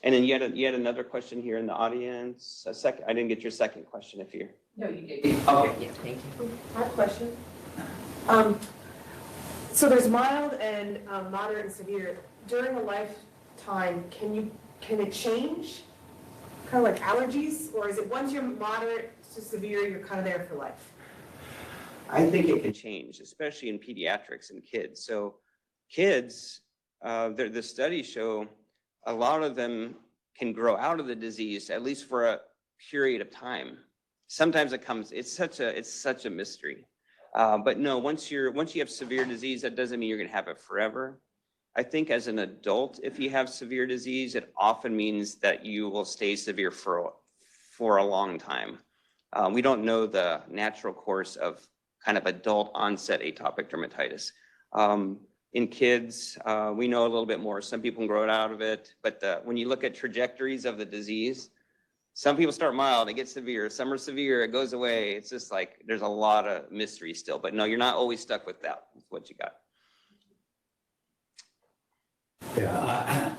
And then you had another question here in the audience. I didn't get your second question if you're. No, you did. Okay. Yeah, thank you. I have a question. So there's mild and moderate and severe. During a lifetime, can it change? Kind of like allergies? Or is it once you're moderate to severe, you're kind of there for life? I think it can change, especially in pediatrics and kids. So kids, the studies show a lot of them can grow out of the disease, at least for a period of time. Sometimes it's such a mystery. But no, once you have severe disease, that doesn't mean you're gonna have it forever. I think as an adult, if you have severe disease, it often means that you will stay severe for a long time. We don't know the natural course of kind of adult onset atopic dermatitis. In kids, we know a little bit more. Some people can grow out of it, but when you look at trajectories of the disease, some people start mild, it gets severe. Some are severe, it goes away. It's just like there's a lot of mystery still. But no, you're not always stuck with that, with what you got. Yeah,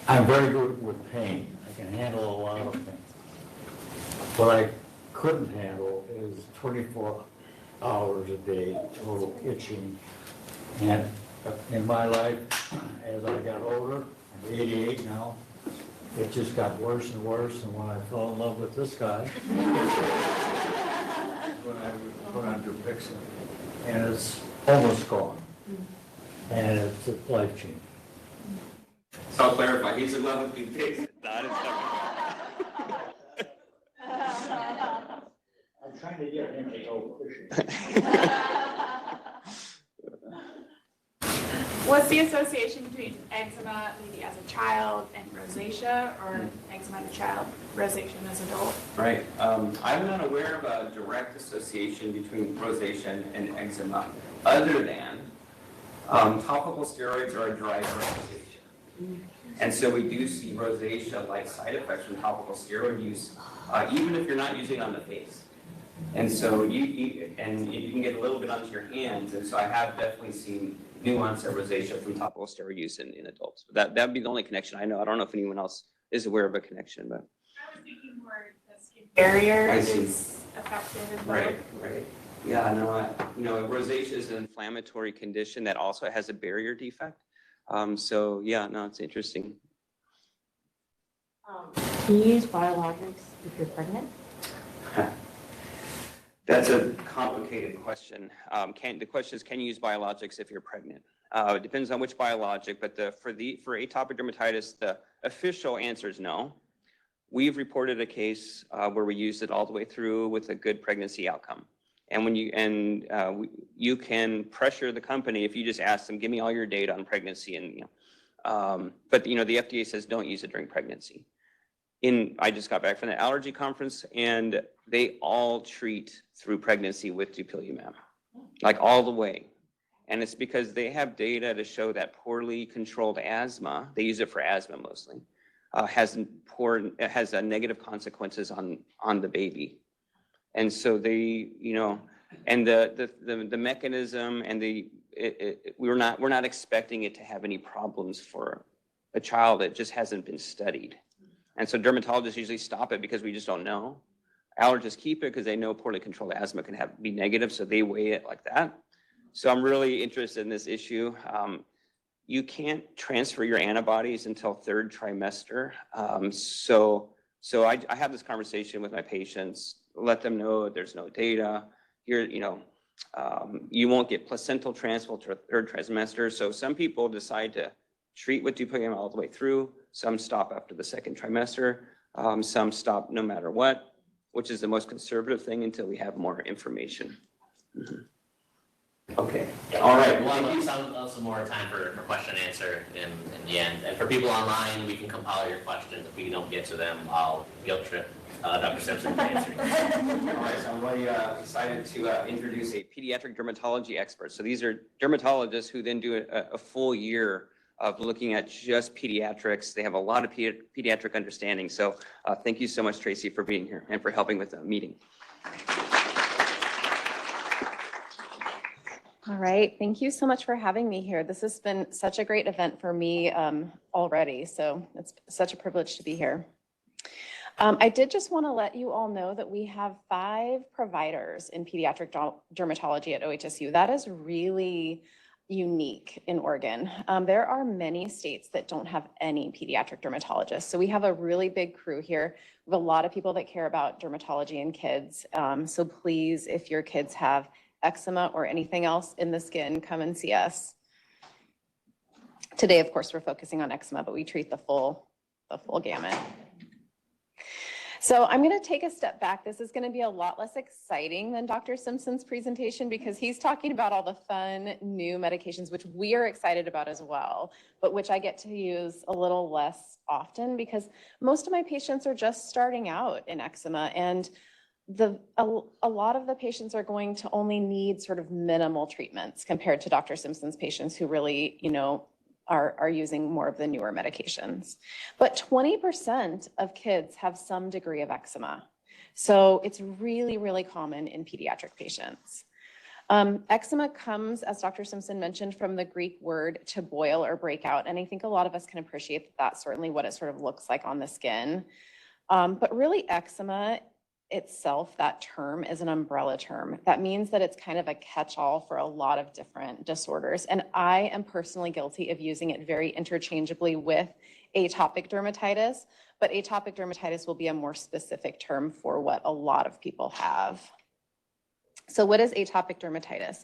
I'm very good with pain. I can handle a lot of things. What I couldn't handle is 24 hours a day, total itching. And in my life, as I got older, I'm 88 now, it just got worse and worse. And when I fell in love with this guy, when I put on Dupixent, and it's almost gone. And it's life-changing. So I'll clarify, he's in love with Dupixent, not his I'm trying to get him to go fishing. What's the association between eczema maybe as a child and rosacea, or eczema as a child, rosacea as an adult? Right. I'm not aware of a direct association between rosacea and eczema, other than topical steroids are a driver of rosacea. And so we do see rosacea-like side effects from topical steroid use, even if you're not using it on the face. And so you can get a little bit onto your hands. And so I have definitely seen nuance of rosacea from topical steroid use in adults. But that'd be the only connection I know. I don't know if anyone else is aware of a connection, but. I was thinking more the skin barrier I see. is affected as well. Right. Yeah, no, rosacea is an inflammatory condition that also has a barrier defect. So yeah, no, it's interesting. Can you use biologics if you're pregnant? That's a complicated question. The question is, can you use biologics if you're pregnant? It depends on which biologic, but for atopic dermatitis, the official answer is no. We've reported a case where we used it all the way through with a good pregnancy outcome. And you can pressure the company if you just ask them, give me all your data on pregnancy, and but the FDA says don't use it during pregnancy. I just got back from the allergy conference, and they all treat through pregnancy with dupilumab. like all the way. And it's because they have data to show that poorly controlled asthma, they use it for asthma mostly, has negative consequences on the baby. And so they, and the mechanism and we're not expecting it to have any problems for a child. It just hasn't been studied. And so dermatologists usually stop it because we just don't know. Allergists keep it because they know poorly controlled asthma can be negative, so they weigh it like that. So I'm really interested in this issue. You can't transfer your antibodies until third trimester. So I have this conversation with my patients, let them know there's no data. Here, you won't get placental transfer to third trimester. So some people decide to treat with dupilumab all the way through. Some stop after the second trimester. Some stop no matter what, which is the most conservative thing until we have more information. Okay. All right. We'll have some more time for question and answer in the end. And for people online, we can compile your questions. If we don't get to them, I'll guilt trip Dr. Simpson to answer. All right, so I'm really excited to introduce a pediatric dermatology expert. So these are dermatologists who then do a full year of looking at just pediatrics. They have a lot of pediatric understanding. So thank you so much, Tracy, for being here and for helping with the meeting. All right, thank you so much for having me here. This has been such a great event for me already, so it's such a privilege to be here. I did just want to let you all know that we have 5 providers in pediatric dermatology at OHSU. That is really unique in Oregon. There are many states that don't have any pediatric dermatologists, so we have a really big crew here. We have a lot of people that care about dermatology in kids, so please, if your kids have eczema or anything else in the skin, come and see us. Today, of course, we're focusing on eczema, but we treat the full gamut. So I'm going to take a step back. This is going to be a lot less exciting than Dr. Simpson's presentation because he's talking about all the fun new medications, which we are excited about as well, but which I get to use a little less often because most of my patients are just starting out in eczema, and a lot of the patients are going to only need sort of minimal treatments compared to Dr. Simpson's patients who really, are using more of the newer medications. But 20% of kids have some degree of eczema. So it's really, really common in pediatric patients. Eczema comes, as Dr. Simpson mentioned, from the Greek word to boil or break out. And I think a lot of us can appreciate that that's certainly what it sort of looks like on the skin. But really eczema itself, that term, is an umbrella term. That means that it's kind of a catch-all for a lot of different disorders. And I am personally guilty of using it very interchangeably with atopic dermatitis, but atopic dermatitis will be a more specific term for what a lot of people have. So what is atopic dermatitis?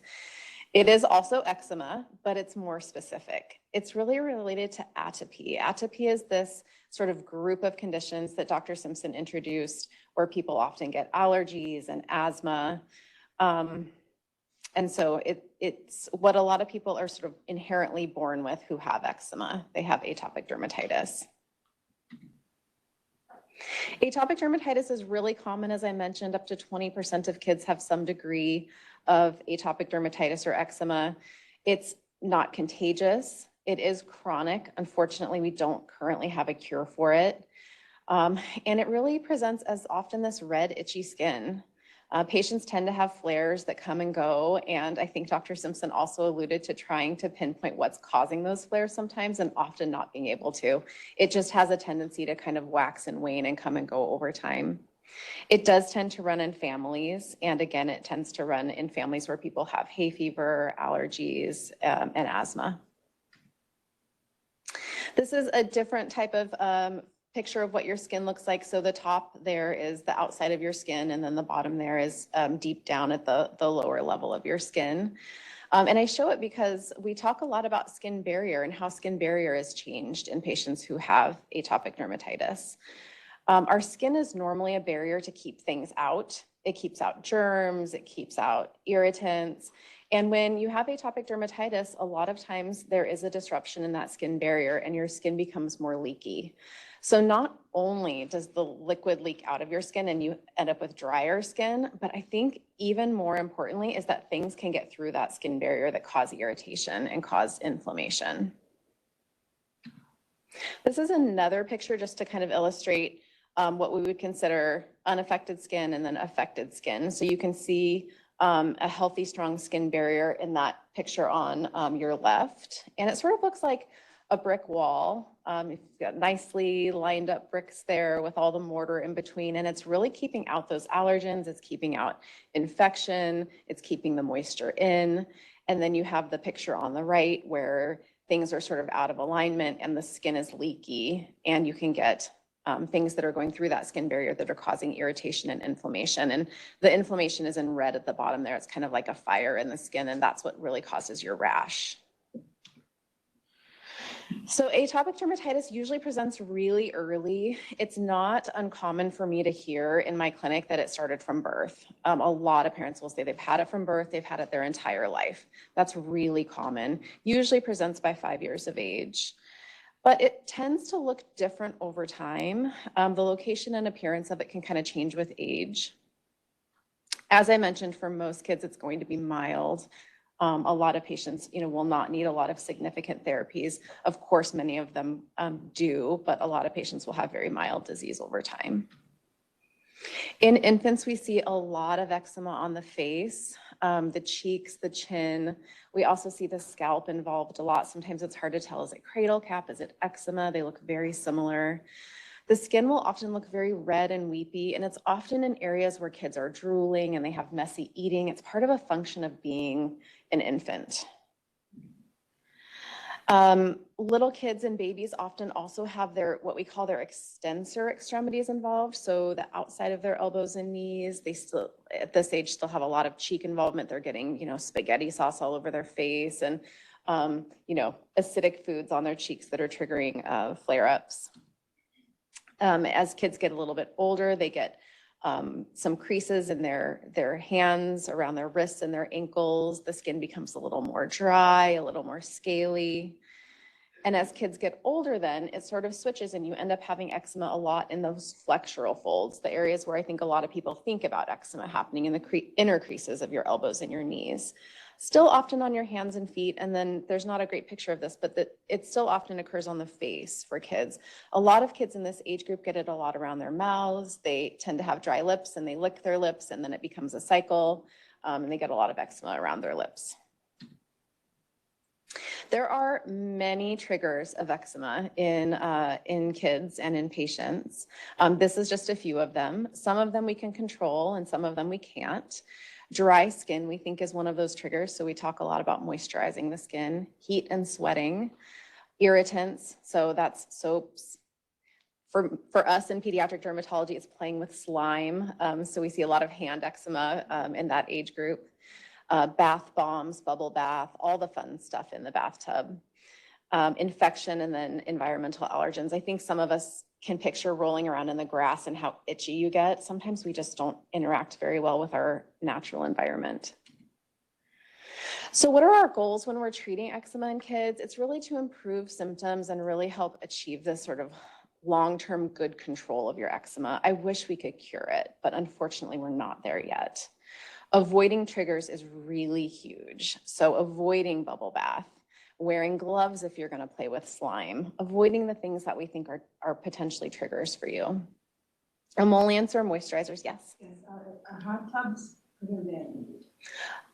It is also eczema, but it's more specific. It's really related to atopy. Atopy is this sort of group of conditions that Dr. Simpson introduced where people often get allergies and asthma. And so it's what a lot of people are sort of inherently born with who have eczema. They have atopic dermatitis. Atopic dermatitis is really common, as I mentioned. Up to 20% of kids have some degree of atopic dermatitis or eczema. It's not contagious. It is chronic. Unfortunately, we don't currently have a cure for it. And it really presents as often this red, itchy skin. Patients tend to have flares that come and go. And I think Dr. Simpson also alluded to trying to pinpoint what's causing those flares sometimes and often not being able to. It just has a tendency to kind of wax and wane and come and go over time. It does tend to run in families. And again, it tends to run in families where people have hay fever, allergies, and asthma. This is a different type of picture of what your skin looks like. So the top there is the outside of your skin, and then the bottom there is deep down at the lower level of your skin. And I show it because we talk a lot about skin barrier and how skin barrier is changed in patients who have atopic dermatitis. Our skin is normally a barrier to keep things out. It keeps out germs, it keeps out irritants. And when you have atopic dermatitis, a lot of times there is a disruption in that skin barrier and your skin becomes more leaky. So not only does the liquid leak out of your skin and you end up with drier skin, but I think even more importantly is that things can get through that skin barrier that cause irritation and cause inflammation. This is another picture just to kind of illustrate what we would consider unaffected skin and then affected skin. So you can see a healthy, strong skin barrier in that picture on your left. And it sort of looks like a brick wall. You've got nicely lined up bricks there with all the mortar in between, and it's really keeping out those allergens, it's keeping out infection, it's keeping the moisture in. And then you have the picture on the right where things are sort of out of alignment and the skin is leaky, and you can get things that are going through that skin barrier that are causing irritation and inflammation. And the inflammation is in red at the bottom there. It's kind of like a fire in the skin, and that's what really causes your rash. So atopic dermatitis usually presents really early. It's not uncommon for me to hear in my clinic that it started from birth. A lot of parents will say they've had it from birth, they've had it their entire life. That's really common. Usually presents by 5 years of age. But it tends to look different over time. The location and appearance of it can kind of change with age. As I mentioned, for most kids, it's going to be mild. A lot of patients, will not need a lot of significant therapies. Of course, many of them do, but a lot of patients will have very mild disease over time. In infants, we see a lot of eczema on the face, the cheeks, the chin. We also see the scalp involved a lot. Sometimes it's hard to tell, is it cradle cap, is it eczema? They look very similar. The skin will often look very red and weepy, and it's often in areas where kids are drooling and they have messy eating. It's part of a function of being an infant. Little kids and babies often also have what we call their extensor extremities involved. So the outside of their elbows and knees, they still, at this age, still have a lot of cheek involvement. They're getting, spaghetti sauce all over their face and, acidic foods on their cheeks that are triggering flare-ups. As kids get a little bit older, they get some creases in their hands, around their wrists and their ankles. The skin becomes a little more dry, a little more scaly. And as kids get older, then it sort of switches and you end up having eczema a lot in those flexural folds, the areas where I think a lot of people think about eczema happening in the inner creases of your elbows and your knees. Still often on your hands and feet, and then there's not a great picture of this, but it still often occurs on the face for kids. A lot of kids in this age group get it a lot around their mouths. They tend to have dry lips and they lick their lips, and then it becomes a cycle, and they get a lot of eczema around their lips. There are many triggers of eczema in kids and in patients. This is just a few of them. Some of them we can control and some of them we can't. Dry skin, we think, is one of those triggers. So we talk a lot about moisturizing the skin, heat and sweating, irritants. So that's soaps. For us in pediatric dermatology, it's playing with slime. So we see a lot of hand eczema in that age group. Bath bombs, bubble bath, all the fun stuff in the bathtub. Infection and then environmental allergens. I think some of us can picture rolling around in the grass and how itchy you get. Sometimes we just don't interact very well with our natural environment. So what are our goals when we're treating eczema in kids? It's really to improve symptoms and really help achieve this sort of long-term good control of your eczema. I wish we could cure it, but unfortunately we're not there yet. Avoiding triggers is really huge. So avoiding bubble bath, wearing gloves if you're going to play with slime, avoiding the things that we think are potentially triggers for you. Emollients or moisturizers, yes? Are hot tubs needed?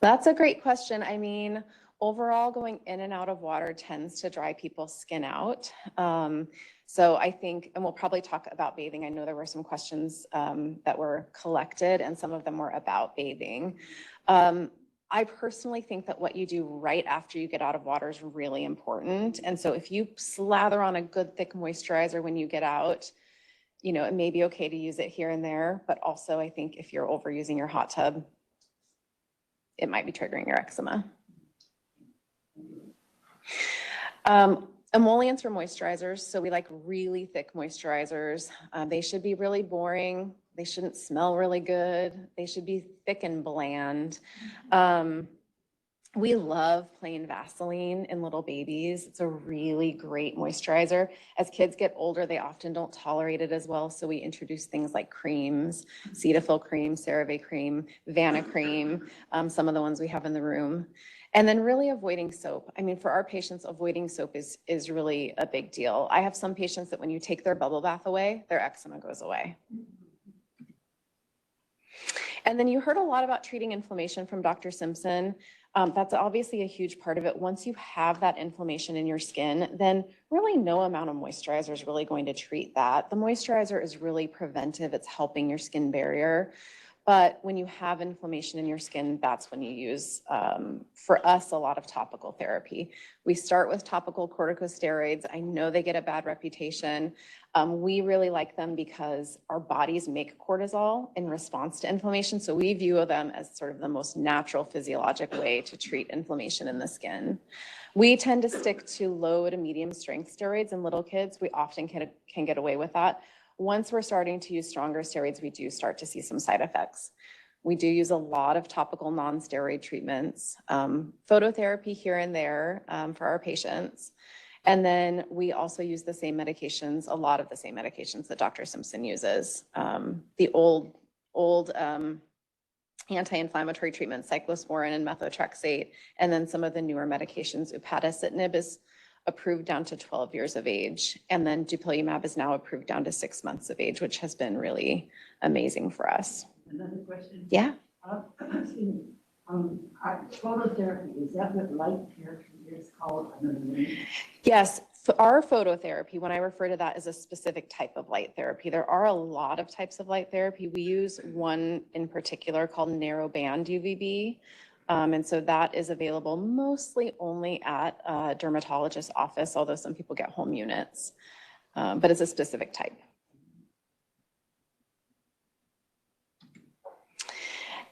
That's a great question. I mean, overall, going in and out of water tends to dry people's skin out. So I think, and we'll probably talk about bathing. I know there were some questions that were collected and some of them were about bathing. I personally think that what you do right after you get out of water is really important. And so if you slather on a good thick moisturizer when you get out, it may be okay to use it here and there, but also I think if you're overusing your hot tub, it might be triggering your eczema. Emollients or moisturizers. So we like really thick moisturizers. They should be really boring. They shouldn't smell really good. They should be thick and bland. We love plain Vaseline in little babies. It's a really great moisturizer. As kids get older, they often don't tolerate it as well. So we introduce things like creams, Cetaphil cream, CeraVe cream, Vana cream, some of the ones we have in the room. And then really avoiding soap. I mean, for our patients, avoiding soap is really a big deal. I have some patients that when you take their bubble bath away, their eczema goes away. And then you heard a lot about treating inflammation from Dr. Simpson. That's obviously a huge part of it. Once you have that inflammation in your skin, then really no amount of moisturizer is really going to treat that. The moisturizer is really preventive. It's helping your skin barrier. But when you have inflammation in your skin, that's when you use, for us, a lot of topical therapy. We start with topical corticosteroids. I know they get a bad reputation. We really like them because our bodies make cortisol in response to inflammation. So we view them as sort of the most natural physiologic way to treat inflammation in the skin. We tend to stick to low to medium strength steroids in little kids. We often can get away with that. Once we're starting to use stronger steroids, we do start to see some side effects. We do use a lot of topical non-steroid treatments, phototherapy here and there for our patients. And then we also use the same medications, a lot of the same medications that Dr. Simpson uses. The old anti-inflammatory treatments, cyclosporin and methotrexate, and then some of the newer medications. Upadacitinib is approved down to 12 years of age. And then dupilumab is now approved down to 6 months of age, which has been really amazing for us. Another question. Yeah. Excuse me. Phototherapy, is that what light therapy is called? I don't know. Yes, our phototherapy, when I refer to that, is a specific type of light therapy. There are a lot of types of light therapy. We use one in particular called narrowband UVB. And so that is available mostly only at a dermatologist's office, although some people get home units, but it's a specific type.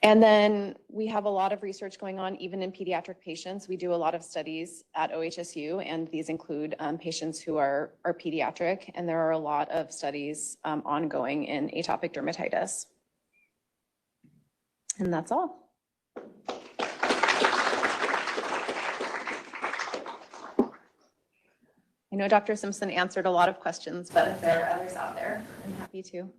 And then we have a lot of research going on, even in pediatric patients. We do a lot of studies at OHSU, and these include patients who are pediatric, and there are a lot of studies ongoing in atopic dermatitis. And that's all. I know Dr. Simpson answered a lot of questions, but if there are others out there, I'm happy to.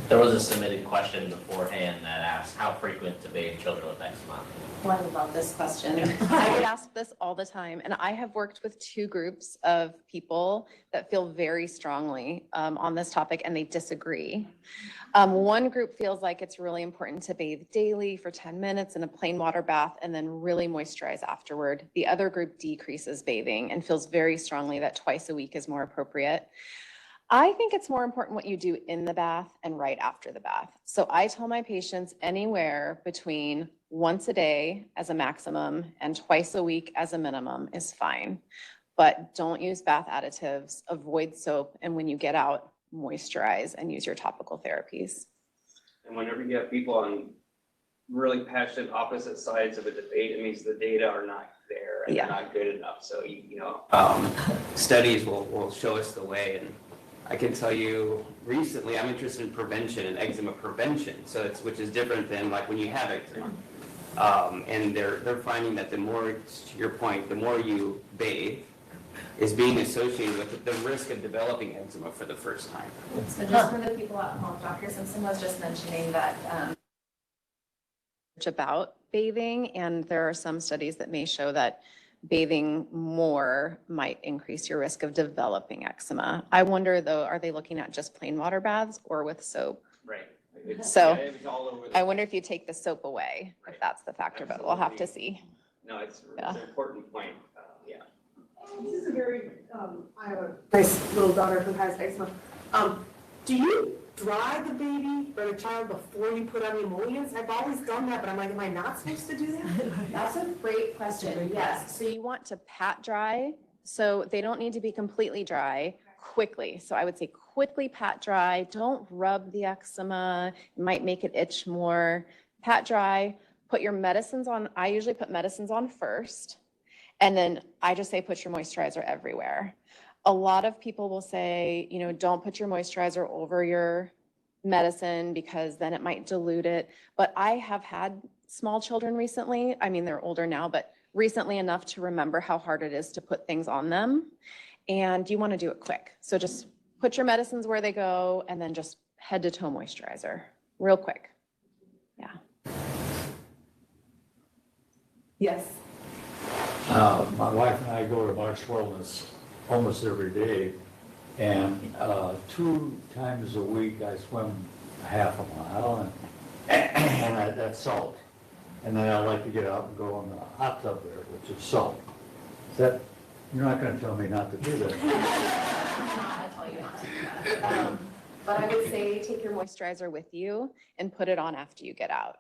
There was a submitted question beforehand that asked how frequent to bathe children with eczema. Well, I love this question. I get asked this all the time, and I have worked with two groups of people that feel very strongly on this topic, and they disagree. One group feels like it's really important to bathe daily for 10 minutes in a plain water bath and then really moisturize afterward. The other group decreases bathing and feels very strongly that twice a week is more appropriate. I think it's more important what you do in the bath and right after the bath. So I tell my patients anywhere between once a day as a maximum and twice a week as a minimum is fine. But don't use bath additives, avoid soap, and when you get out, moisturize and use your topical therapies. And whenever you have people on really passionate opposite sides of a debate, it means the data are not there and Yeah. they're not good enough. So, studies will show us the way. And I can tell you recently, I'm interested in prevention and eczema prevention. So which is different than like when you have eczema. And they're finding that the more, to your point, the more you bathe is being associated with the risk of developing eczema for the first time. So just for the people at home, Dr. Simpson was just mentioning that about bathing, and there are some studies that may show that bathing more might increase your risk of developing eczema. I wonder though, are they looking at just plain water baths or with soap? Right. So It's all over I wonder if you take the soap away, if that's the factor, but we'll have to see. No, it's an important point. Yeah. This is a very, I have a nice little daughter who has eczema. Do you dry the baby or the child before you put on emollients? I've always done that, but I'm like, am I not supposed to do that? That's a great question. Yes. So you want to pat dry. So they don't need to be completely dry quickly. So I would say quickly pat dry. Don't rub the eczema. It might make it itch more. Pat dry. Put your medicines on. I usually put medicines on first. And then I just say put your moisturizer everywhere. A lot of people will say, don't put your moisturizer over your medicine because then it might dilute it. But I have had small children recently. I mean, they're older now, but recently enough to remember how hard it is to put things on them. And you want to do it quick. So just put your medicines where they go and then just head to toe moisturizer real quick. Yeah. Yes. My wife and I go to March Wellness almost every day, and 2 times a week I swim half a mile, and that's salt. And then I like to get out and go in the hot tub there, which is salt. That, you're not going to tell me not to do that. But I would say take your moisturizer with you and put it on after you get out.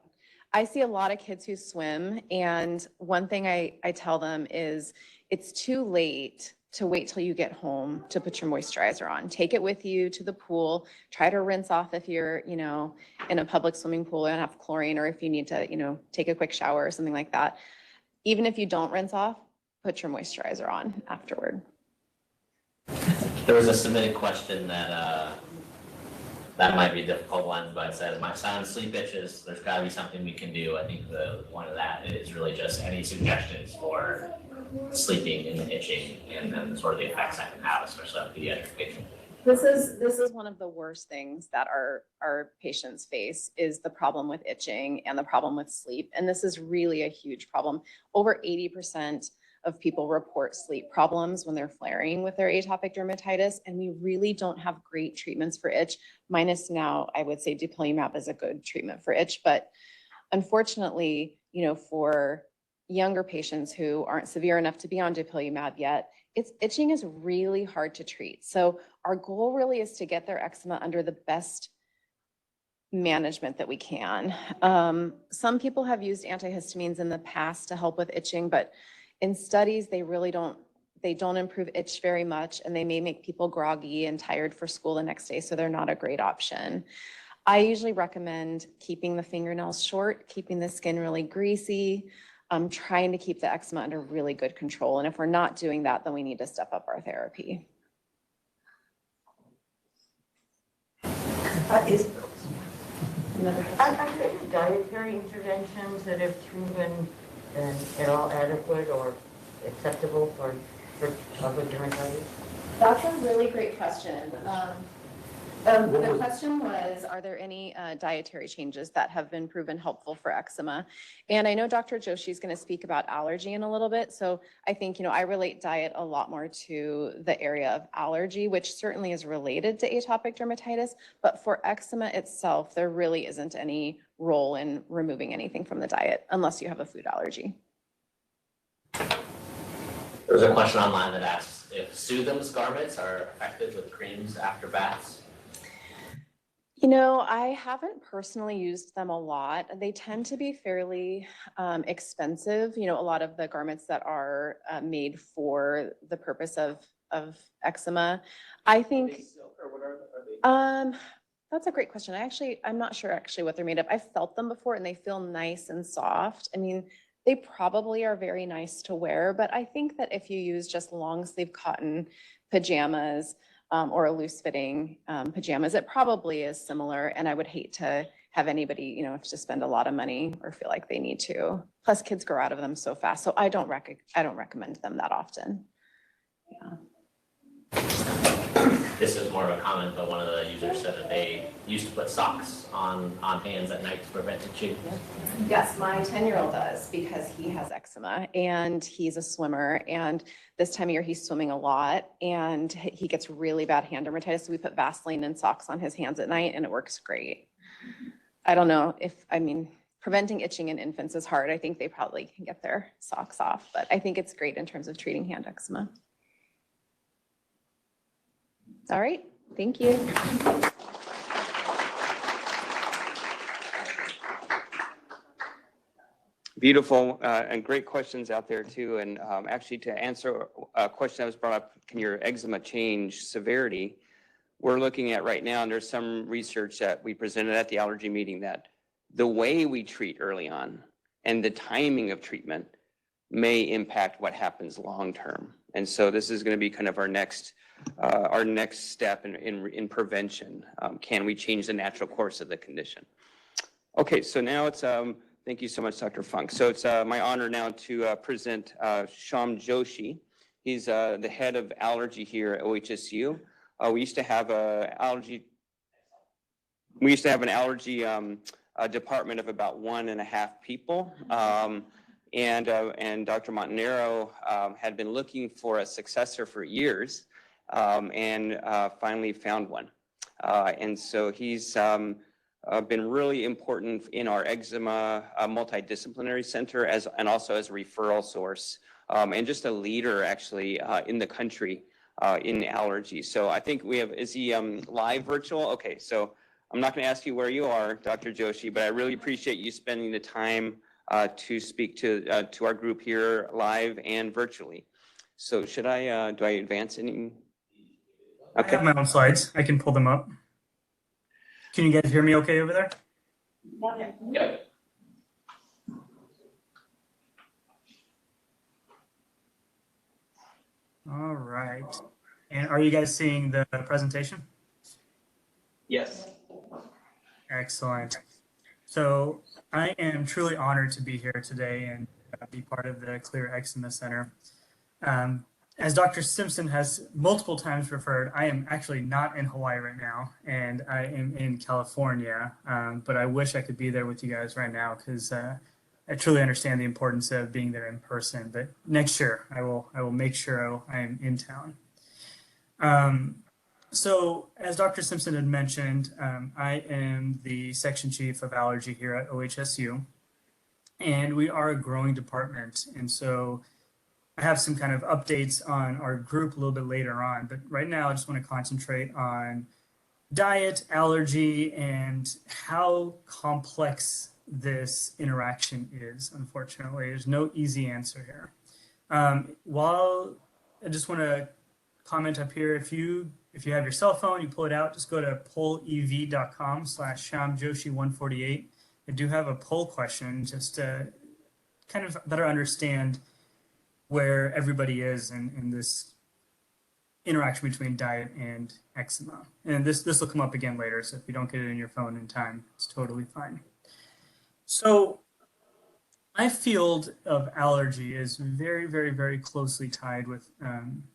I see a lot of kids who swim, and one thing I tell them is it's too late to wait till you get home to put your moisturizer on. Take it with you to the pool. Try to rinse off if you're, you know, in a public swimming pool and have chlorine, or if you need to, you know, take a quick shower or something like that. Even if you don't rinse off, put your moisturizer on afterward. There was a submitted question that might be a difficult one, but it says, my son sleep itches, there's gotta be something we can do. I think the one of that is really just any suggestions for sleeping and itching and then sort of the effects that can have, especially on pediatric patients. This is one of the worst things that our patients face, is the problem with itching and the problem with sleep. And this is really a huge problem. Over 80% of people report sleep problems when they're flaring with their atopic dermatitis, and we really don't have great treatments for itch, minus now, I would say dupilumab is a good treatment for itch. But unfortunately, you know, for younger patients who aren't severe enough to be on dupilumab yet, itching is really hard to treat. So our goal really is to get their eczema under the best management that we can. Some people have used antihistamines in the past to help with itching, but in studies, they don't improve itch very much, and they may make people groggy and tired for school the next day, so they're not a great option. I usually recommend keeping the fingernails short, keeping the skin really greasy, trying to keep the eczema under really good control. And if we're not doing that, then we need to step up our therapy. Are there dietary interventions that have proven at all adequate or acceptable for atopic dermatitis? That's a really great question. The question was, are there any dietary changes that have been proven helpful for eczema? And I know Dr. Joshi is going to speak about allergy in a little bit. So I think, you know, I relate diet a lot more to the area of allergy, which certainly is related to atopic dermatitis. But for eczema itself, there really isn't any role in removing anything from the diet unless you have a food allergy. There's a question online that asks if Soothum's garments are effective with creams after baths. You know, I haven't personally used them a lot. They tend to be fairly expensive. You know, a lot of the garments that are made for the purpose of eczema. I think. Are they silk or what are they? That's a great question. I'm not sure actually what they're made of. I've felt them before and they feel nice and soft. I mean, they probably are very nice to wear, but I think that if you use just long sleeve cotton pajamas, or a loose fitting pajamas, it probably is similar. And I would hate to have anybody, you know, to spend a lot of money or feel like they need to. Plus kids grow out of them so fast. So I don't recommend them that often. Yeah. This is more of a comment, but one of the users said that they used to put socks on hands at night to prevent itching. Yes, my 10-year-old does, because he has eczema and he's a swimmer. And this time of year, he's swimming a lot and he gets really bad hand dermatitis. So we put Vaseline and socks on his hands at night and it works great. I don't know preventing itching in infants is hard. I think they probably can get their socks off, but I think it's great in terms of treating hand eczema. All right, thank you. Beautiful and great questions out there too. And actually to answer a question that was brought up, can your eczema change severity? We're looking at right now, and there's some research that we presented at the allergy meeting, that the way we treat early on and the timing of treatment may impact what happens long-term. And so this is going to be kind of our next our next step in prevention. Can we change the natural course of the condition? Okay, so now it's, thank you so much, Dr. Funk. So it's my honor now to present Sham Joshi. He's the head of allergy here at OHSU. We used to have an allergy department of about 1.5 people. And Dr. Montanaro had been looking for a successor for years and finally found one. And so he's been really important in our eczema multidisciplinary center and also as a referral source and just a leader actually in the country in allergy. So I think we have, is he live virtual? Okay, so I'm not going to ask you where you are, Dr. Joshi, but I really appreciate you spending the time to speak to our group here live and virtually. So should I, do I advance any? I have my own slides. I can pull them up. Can you guys hear me okay over there? Yep. All right. And are you guys seeing the presentation? Yes. Excellent. So I am truly honored to be here today and be part of the Clear Eczema Center. As Dr. Simpson has multiple times referred, I am actually not in Hawaii right now, and I am in California, but I wish I could be there with you guys right now because I truly understand the importance of being there in person. But next year, I will make sure I am in town. So as Dr. Simpson had mentioned, I am the section chief of allergy here at OHSU, and we are a growing department. And so I have some kind of updates on our group a little bit later on, but right now I just want to concentrate on diet, allergy, and how complex this interaction is, unfortunately. There's no easy answer here. While I just want to comment up here, if you have your cell phone, you pull it out, just go to pollev.com/shamjoshi148. I do have a poll question just to kind of better understand where everybody is in this interaction between diet and eczema. And this will come up again later, so if you don't get it in your phone in time, it's totally fine. So my field of allergy is very, very, very closely tied with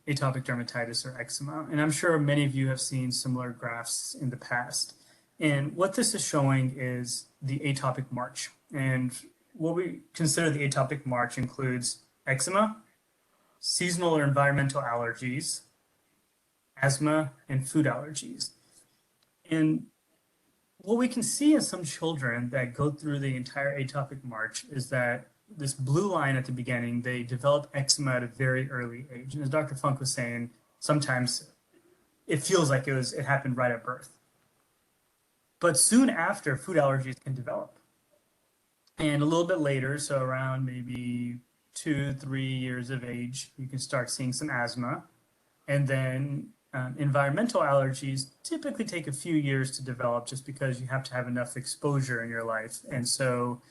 atopic dermatitis or eczema. And I'm sure many of you have seen similar graphs in the past. And what this is showing is the atopic march. And what we consider the atopic march includes eczema, seasonal or environmental allergies, asthma, and food allergies. And what we can see in some children that go through the entire atopic march is that this blue line at the beginning, they develop eczema at a very early age. And as Dr. Funk was saying, sometimes it feels like it happened right at birth. But soon after, food allergies can develop. And a little bit later, so around maybe 2-3 years of age, you can start seeing some asthma. And then environmental allergies typically take a few years to develop just because you have to have enough exposure in your life. And so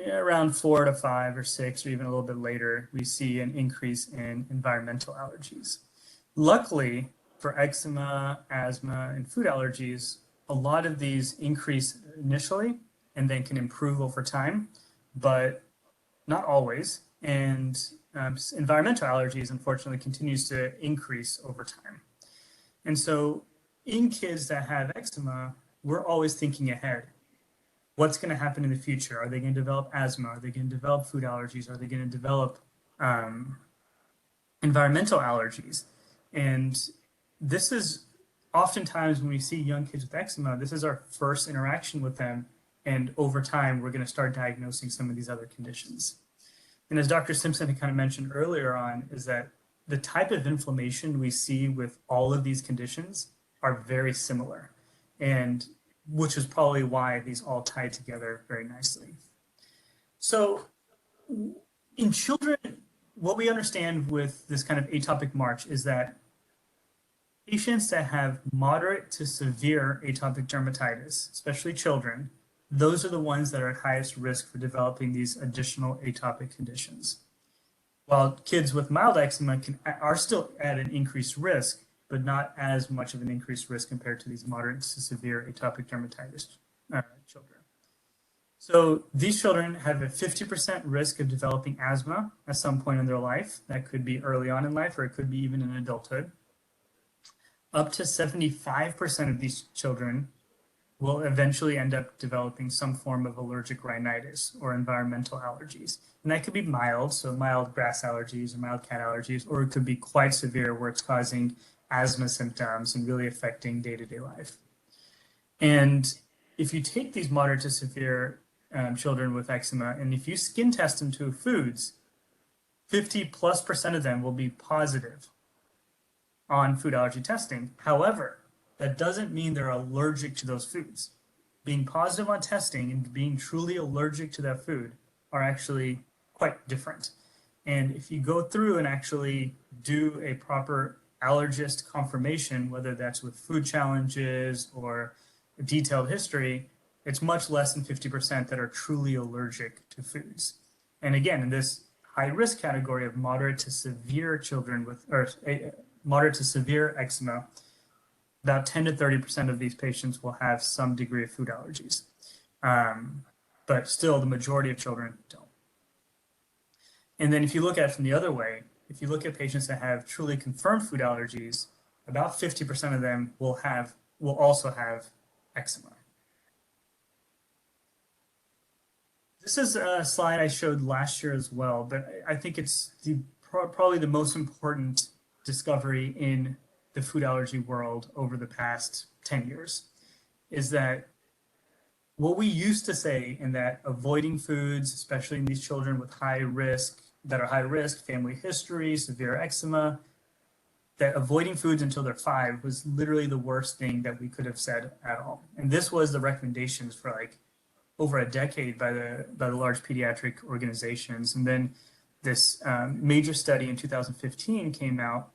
around 4 to 5 or 6, or even a little bit later, we see an increase in environmental allergies. Luckily for eczema, asthma, and food allergies, a lot of these increase initially and then can improve over time, but not always. And environmental allergies, unfortunately, continues to increase over time. And so in kids that have eczema, we're always thinking ahead. What's going to happen in the future? Are they going to develop asthma? Are they going to develop food allergies? Are they going to develop environmental allergies? And this is oftentimes when we see young kids with eczema, this is our first interaction with them. And over time, we're going to start diagnosing some of these other conditions. And as Dr. Simpson had kind of mentioned earlier on, is that the type of inflammation we see with all of these conditions are very similar, and which is probably why these all tie together very nicely. So in children, what we understand with this kind of atopic march is that patients that have moderate to severe atopic dermatitis, especially children, those are the ones that are at highest risk for developing these additional atopic conditions. While kids with mild eczema are still at an increased risk, but not as much of an increased risk compared to these moderate to severe atopic dermatitis children. So these children have a 50% risk of developing asthma at some point in their life. That could be early on in life, or it could be even in adulthood. Up to 75% of these children will eventually end up developing some form of allergic rhinitis or environmental allergies. And that could be mild, so mild grass allergies or mild cat allergies, or it could be quite severe where it's causing asthma symptoms and really affecting day-to-day life. And if you take these moderate to severe children with eczema, and if you skin test them to foods, 50+% of them will be positive on food allergy testing. However, that doesn't mean they're allergic to those foods. Being positive on testing and being truly allergic to that food are actually quite different. And if you go through and actually do a proper allergist confirmation, whether that's with food challenges or a detailed history, it's much less than 50% that are truly allergic to foods. And again, in this high risk category of moderate to severe children with, or moderate to severe eczema, about 10 to 30% of these patients will have some degree of food allergies. But still, the majority of children don't. And then if you look at it from the other way, if you look at patients that have truly confirmed food allergies, about 50% of them will also have eczema. This is a slide I showed last year as well, but I think it's probably the most important discovery in the food allergy world over the past 10 years, is that what we used to say in that avoiding foods, especially in these children with high risk, family history, severe eczema, that avoiding foods until they're 5 was literally the worst thing that we could have said at all. And this was the recommendations for like over a decade by the large pediatric organizations. And then this major study in 2015 came out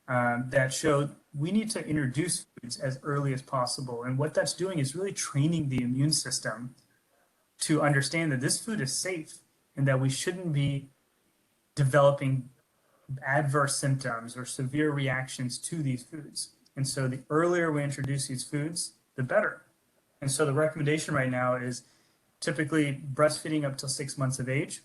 that showed we need to introduce foods as early as possible. And what that's doing is really training the immune system to understand that this food is safe and that we shouldn't be developing adverse symptoms or severe reactions to these foods. And so the earlier we introduce these foods, the better. And so the recommendation right now is typically breastfeeding up till 6 months of age,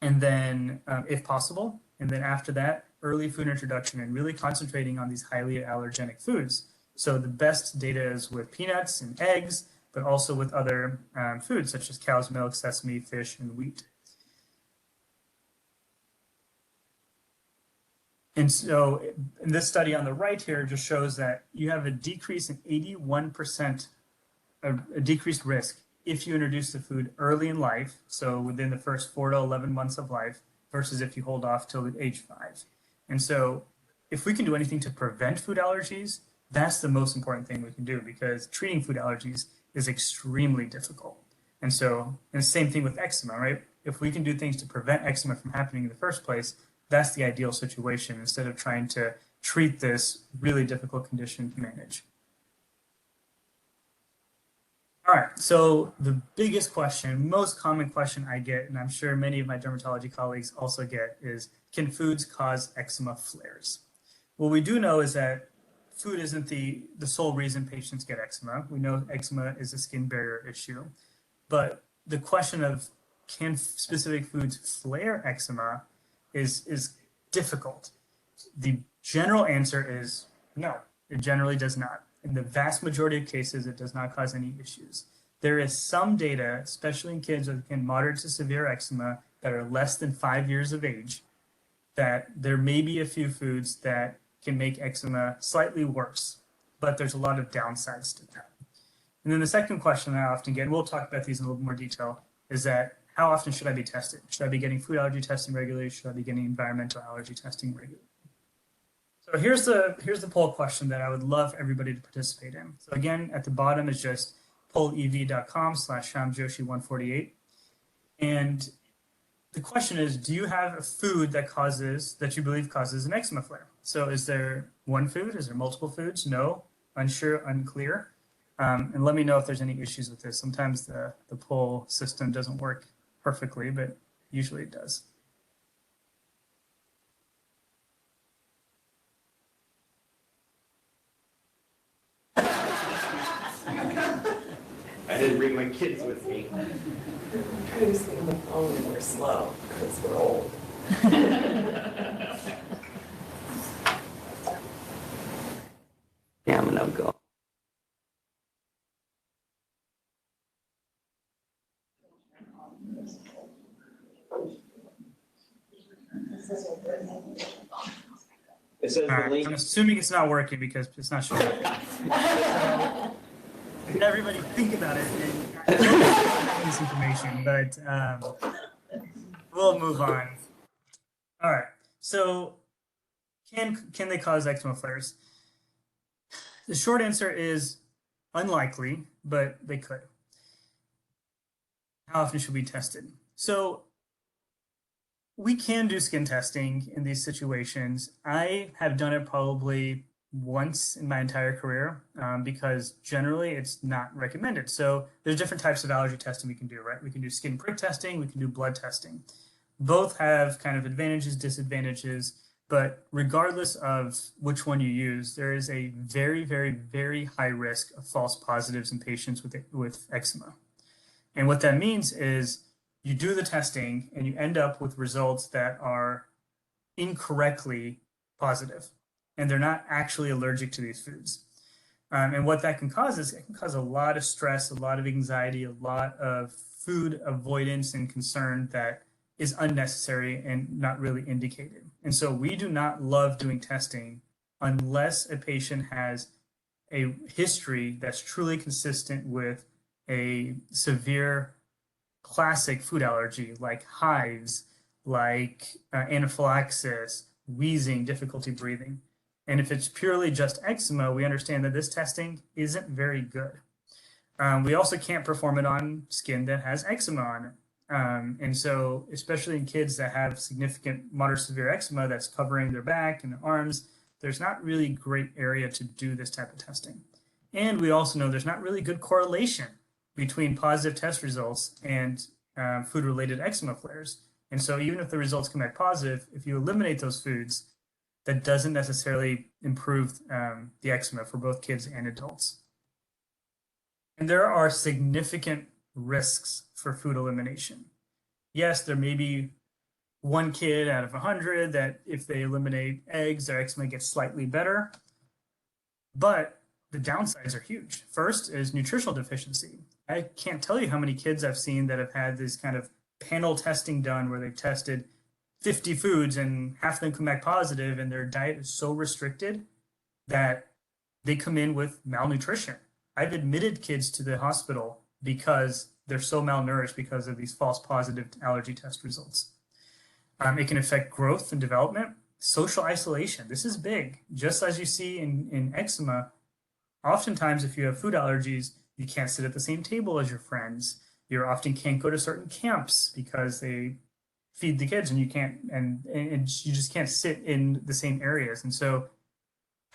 and then if possible, and then after that, early food introduction and really concentrating on these highly allergenic foods. So the best data is with peanuts and eggs, but also with other foods such as cow's milk, sesame, fish, and wheat. And so in this study on the right here just shows that you have a decrease in 81%, a decreased risk if you introduce the food early in life, so within the first 4 to 11 months of life, versus if you hold off till age 5. And so if we can do anything to prevent food allergies, that's the most important thing we can do, because treating food allergies is extremely difficult. And so, and the same thing with eczema, right? If we can do things to prevent eczema from happening in the first place, that's the ideal situation instead of trying to treat this really difficult condition to manage. All right, so the biggest question, most common question I get, and I'm sure many of my dermatology colleagues also get, is can foods cause eczema flares? What we do know is that food isn't the sole reason patients get eczema. We know eczema is a skin barrier issue, but the question of can specific foods flare eczema is difficult. The general answer is no, it generally does not. In the vast majority of cases, it does not cause any issues. There is some data, especially in kids with moderate to severe eczema that are less than 5 years of age, that there may be a few foods that can make eczema slightly worse, but there's a lot of downsides to that. And then the second question I often get, and we'll talk about these in a little more detail, is that how often should I be tested? Should I be getting food allergy testing regularly? Should I be getting environmental allergy testing regularly? So here's the poll question that I would love everybody to participate in. So again, at the bottom is just pollev.com/shamjoshi148. And the question is, do you have a food that you believe causes an eczema flare? So is there one food? Is there multiple foods? No, unsure, unclear. And let me know if there's any issues with this. Sometimes the poll system doesn't work perfectly, but usually it does. didn't bring my kids with me. I'm trying to stay on the phone and we're slow because we're old. Yeah, I'm gonna go. It says All the right, link. I'm assuming it's not working because it's not showing. So, everybody think about it and this information, but we'll move on. All right. So can they cause eczema flares? The short answer is unlikely, but they could. How often should we be tested? So we can do skin testing in these situations. I have done it probably once in my entire career because generally it's not recommended. So there's different types of allergy testing we can do, right? We can do skin prick testing, we can do blood testing. Both have kind of advantages, disadvantages, but regardless of which one you use, there is a very, very, very high risk of false positives in patients with eczema. And what that means is you do the testing and you end up with results that are incorrectly positive, and they're not actually allergic to these foods. And what that can cause is it can cause a lot of stress, a lot of anxiety, a lot of food avoidance and concern that is unnecessary and not really indicated. And so we do not love doing testing unless a patient has a history that's truly consistent with a severe classic food allergy like hives, like anaphylaxis, wheezing, difficulty breathing. And if it's purely just eczema, we understand that this testing isn't very good. We also can't perform it on skin that has eczema on it. And so, especially in kids that have significant moderate severe eczema that's covering their back and their arms, there's not really great area to do this type of testing. And we also know there's not really good correlation between positive test results and food-related eczema flares. And so even if the results come back positive, if you eliminate those foods, that doesn't necessarily improve the eczema for both kids and adults. And there are significant risks for food elimination. Yes, there may be one kid out of 100 that if they eliminate eggs, their eczema gets slightly better. But the downsides are huge. First is nutritional deficiency. I can't tell you how many kids I've seen that have had this kind of panel testing done where they've tested 50 foods and half of them come back positive and their diet is so restricted that they come in with malnutrition. I've admitted kids to the hospital because they're so malnourished because of these false positive allergy test results. It can affect growth and development, social isolation. This is big. Just as you see in eczema, oftentimes if you have food allergies, you can't sit at the same table as your friends. You often can't go to certain camps because they feed the kids and you can't, and you just can't sit in the same areas. And so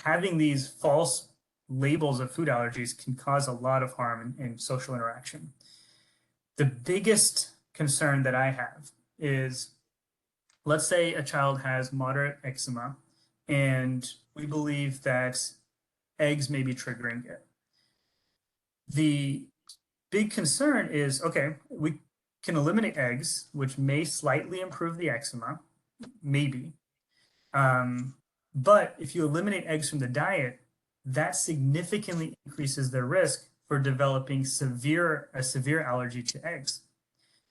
having these false labels of food allergies can cause a lot of harm in social interaction. The biggest concern that I have is, let's say a child has moderate eczema and we believe that eggs may be triggering it. The big concern is, okay, we can eliminate eggs, which may slightly improve the eczema, maybe. But if you eliminate eggs from the diet, that significantly increases the risk for developing a severe allergy to eggs.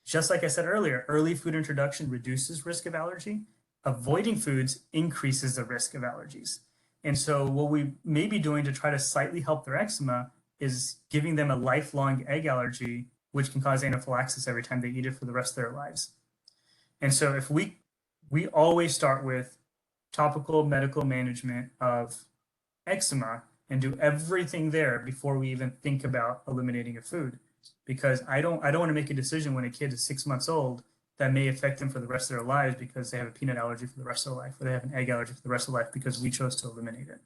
Just like I said earlier, early food introduction reduces risk of allergy. Avoiding foods increases the risk of allergies. And so what we may be doing to try to slightly help their eczema is giving them a lifelong egg allergy, which can cause anaphylaxis every time they eat it for the rest of their lives. And so if we always start with topical medical management of eczema and do everything there before we even think about eliminating a food, because I don't want to make a decision when a kid is 6 months old that may affect them for the rest of their lives because they have a peanut allergy for the rest of their life, or they have an egg allergy for the rest of their life because we chose to eliminate it.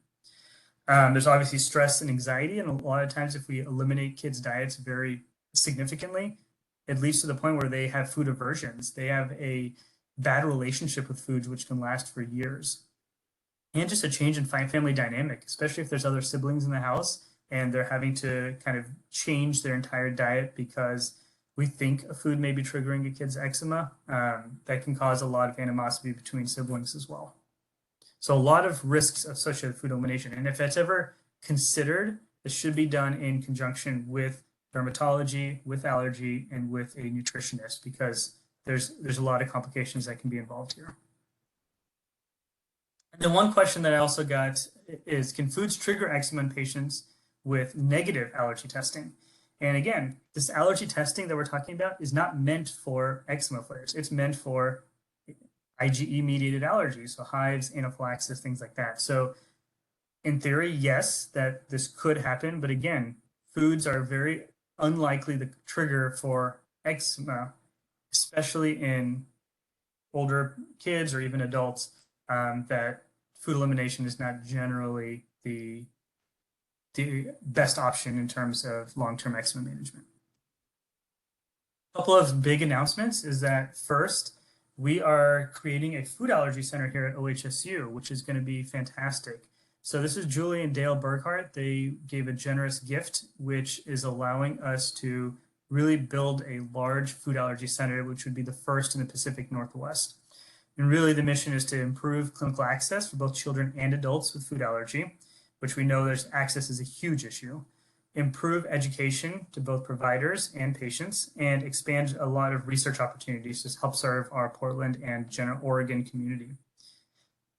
There's obviously stress and anxiety, and a lot of times if we eliminate kids' diets very significantly, it leads to the point where they have food aversions. They have a bad relationship with foods, which can last for years. And just a change in family dynamic, especially if there's other siblings in the house and they're having to kind of change their entire diet because we think a food may be triggering a kid's eczema. That can cause a lot of animosity between siblings as well. So a lot of risks associated with food elimination. And if that's ever considered, it should be done in conjunction with dermatology, with allergy, and with a nutritionist, because there's a lot of complications that can be involved here. And then one question that I also got is, can foods trigger eczema in patients with negative allergy testing? And again, this allergy testing that we're talking about is not meant for eczema flares. It's meant for IgE-mediated allergies, so hives, anaphylaxis, things like that. So in theory, yes, that this could happen. But again, foods are very unlikely the trigger for eczema, especially in older kids or even adults, that food elimination is not generally the best option in terms of long-term eczema management. A couple of big announcements is that first, we are creating a food allergy center here at OHSU, which is going to be fantastic. So this is Julie and Dale Burkhart. They gave a generous gift, which is allowing us to really build a large food allergy center, which would be the first in the Pacific Northwest. And really the mission is to improve clinical access for both children and adults with food allergy, which we know there's access is a huge issue, improve education to both providers and patients, and expand a lot of research opportunities to help serve our Portland and general Oregon community.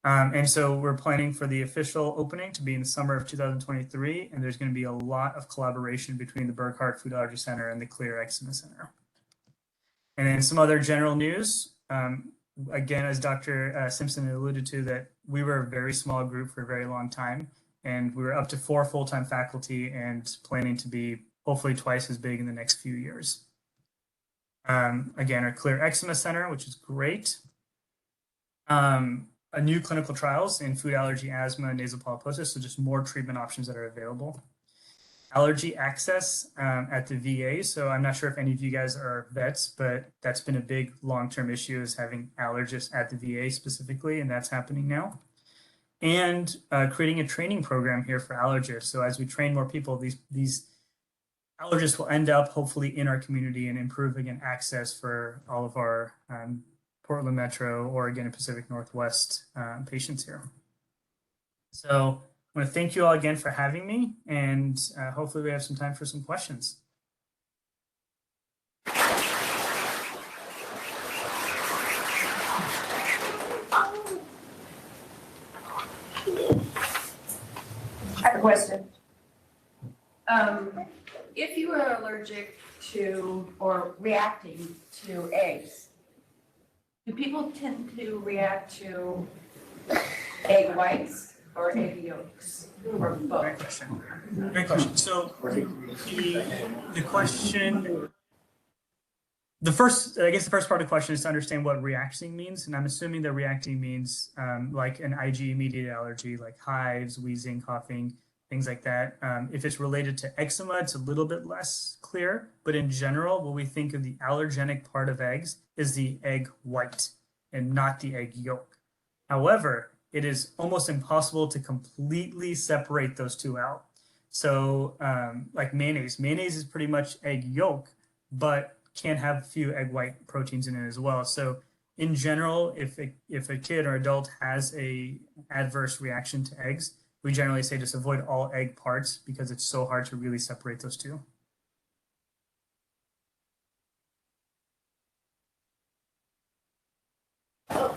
And so we're planning for the official opening to be in the summer of 2023, and there's going to be a lot of collaboration between the Burkhart Food Allergy Center and the Clear Eczema Center. And then some other general news. Again, as Dr. Simpson alluded to, that we were a very small group for a very long time, and we were up to 4 full-time faculty and planning to be hopefully twice as big in the next few years. Again, our Clear Eczema Center, which is great. A new clinical trials in food allergy, asthma, and nasal polyposis, so just more treatment options that are available. Allergy access at the VA. So I'm not sure if any of you guys are vets, but that's been a big long-term issue, is having allergists at the VA specifically, and that's happening now. And creating a training program here for allergists. So as we train more people, these allergists will end up hopefully in our community and improve, again, access for all of our Portland Metro, Oregon, and Pacific Northwest patients here. So I want to thank you all again for having me, and hopefully we have some time for some questions. I have a question. If you are allergic to or reacting to eggs, do people tend to react to egg whites or egg yolks or both? Great question. Great question. So the question, I guess the first part of the question is to understand what reacting means. And I'm assuming that reacting means like an IgE-mediated allergy, like hives, wheezing, coughing, things like that. If it's related to eczema, it's a little bit less clear. But in general, what we think of the allergenic part of eggs is the egg white and not the egg yolk. However, it is almost impossible to completely separate those two out. So like mayonnaise is pretty much egg yolk, but can have a few egg white proteins in it as well. So in general, if a kid or adult has a adverse reaction to eggs, we generally say just avoid all egg parts because it's so hard to really separate those two.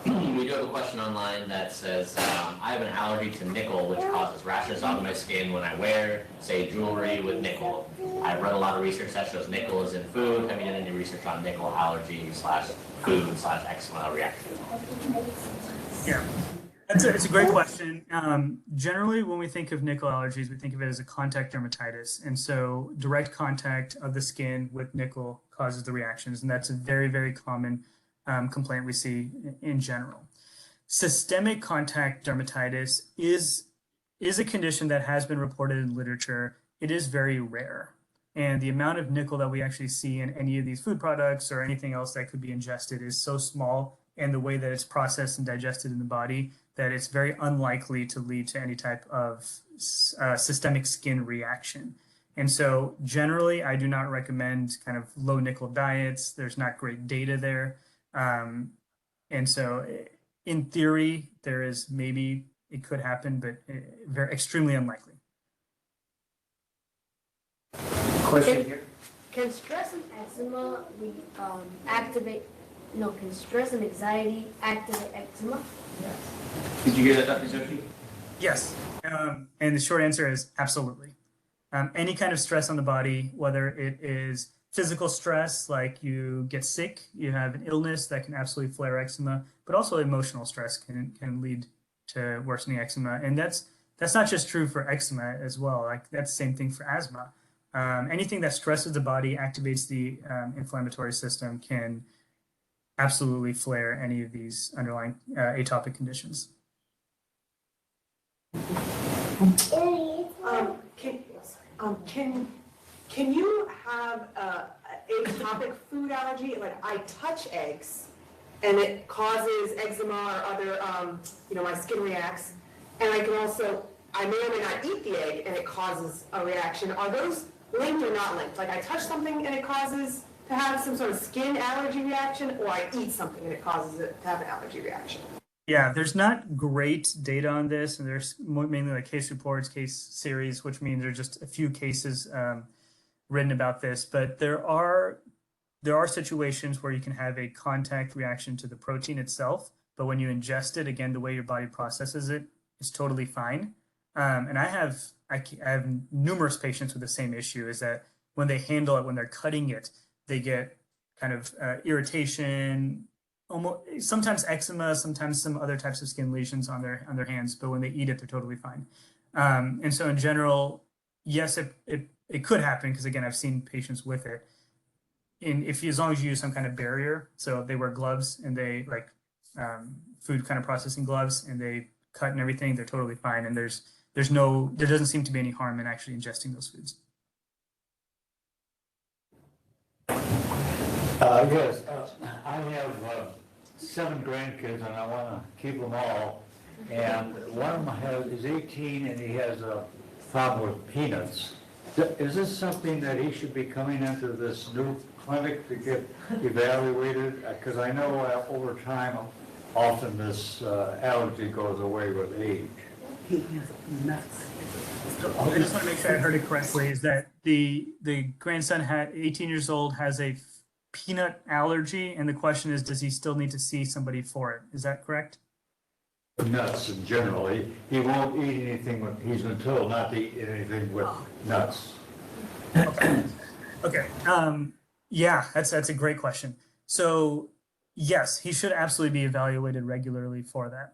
We do have a question online that says, I have an allergy to nickel, which causes rashes on my skin when I wear, say, jewelry with nickel. I've read a lot of research that shows nickel is in food. Have you done any research on nickel allergy / food / eczema reaction? Yeah, it's a great question. Generally, when we think of nickel allergies, we think of it as a contact dermatitis. And so direct contact of the skin with nickel causes the reactions. And that's a very, very common complaint we see in general. Systemic contact dermatitis is a condition that has been reported in literature. It is very rare. And the amount of nickel that we actually see in any of these food products or anything else that could be ingested is so small and the way that it's processed and digested in the body, that it's very unlikely to lead to any type of systemic skin reaction. And so generally, I do not recommend kind of low nickel diets. There's not great data there. And so in theory, there is maybe it could happen, but very extremely unlikely. Question here. Can stress and eczema activate, can stress and anxiety activate eczema? Did you hear that, Dr. Zoshi? Yes. And the short answer is absolutely. Any kind of stress on the body, whether it is physical stress, like you get sick, you have an illness that can absolutely flare eczema, but also emotional stress can lead to worsening eczema. And that's not just true for eczema as well. Like that's the same thing for asthma. Anything that stresses the body, activates the inflammatory system, can absolutely flare any of these underlying atopic conditions. Can you have atopic food allergy? Like I touch eggs and it causes eczema or other, my skin reacts. And I may or may not eat the egg and it causes a reaction. Are those linked or not linked? Like I touch something and it causes to have some sort of skin allergy reaction, or I eat something and it causes it to have an allergy reaction? Yeah, there's not great data on this, and there's mainly like case reports, case series, which means there's just a few cases written about this. But there are situations where you can have a contact reaction to the protein itself, but when you ingest it, again, the way your body processes it is totally fine. And I have numerous patients with the same issue, is that when they handle it, when they're cutting it, they get kind of irritation, sometimes eczema, sometimes some other types of skin lesions on their hands, but when they eat it, they're totally fine. And so in general, yes, it could happen, because again, I've seen patients with it. And as long as you use some kind of barrier, so they wear gloves and they like food kind of processing gloves, and they cut and everything, they're totally fine. And there doesn't seem to be any harm in actually ingesting those foods. Yes, I have 7 grandkids and I want to keep them all. And one of them is 18 and he has a problem with peanuts. Is this something that he should be coming into this new clinic to get evaluated? Because I know over time, often this allergy goes away with age. I just want to make sure I heard it correctly, is that the grandson 18 years old, has a peanut allergy, and the question is, does he still need to see somebody for it? Is that correct? Nuts in general. He won't eat anything he's been told not to eat anything with nuts. Okay. Yeah, that's a great question. So yes, he should absolutely be evaluated regularly for that.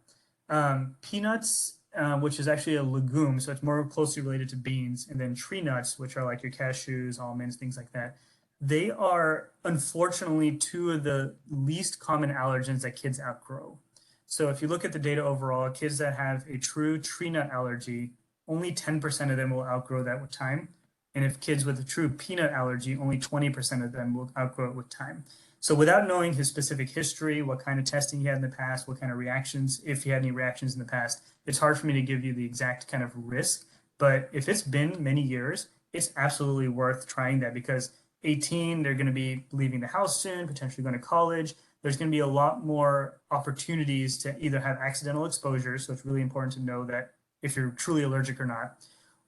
Peanuts, which is actually a legume, so it's more closely related to beans, and then tree nuts, which are like your cashews, almonds, things like that. They are unfortunately 2 of the least common allergens that kids outgrow. So if you look at the data overall, kids that have a true tree nut allergy, only 10% of them will outgrow that with time. And if kids with a true peanut allergy, only 20% of them will outgrow it with time. So without knowing his specific history, what kind of testing he had in the past, what kind of reactions, if he had any reactions in the past, it's hard for me to give you the exact kind of risk. But if it's been many years, it's absolutely worth trying that, because 18, they're going to be leaving the house soon, potentially going to college. There's going to be a lot more opportunities to either have accidental exposure, so it's really important to know that if you're truly allergic or not,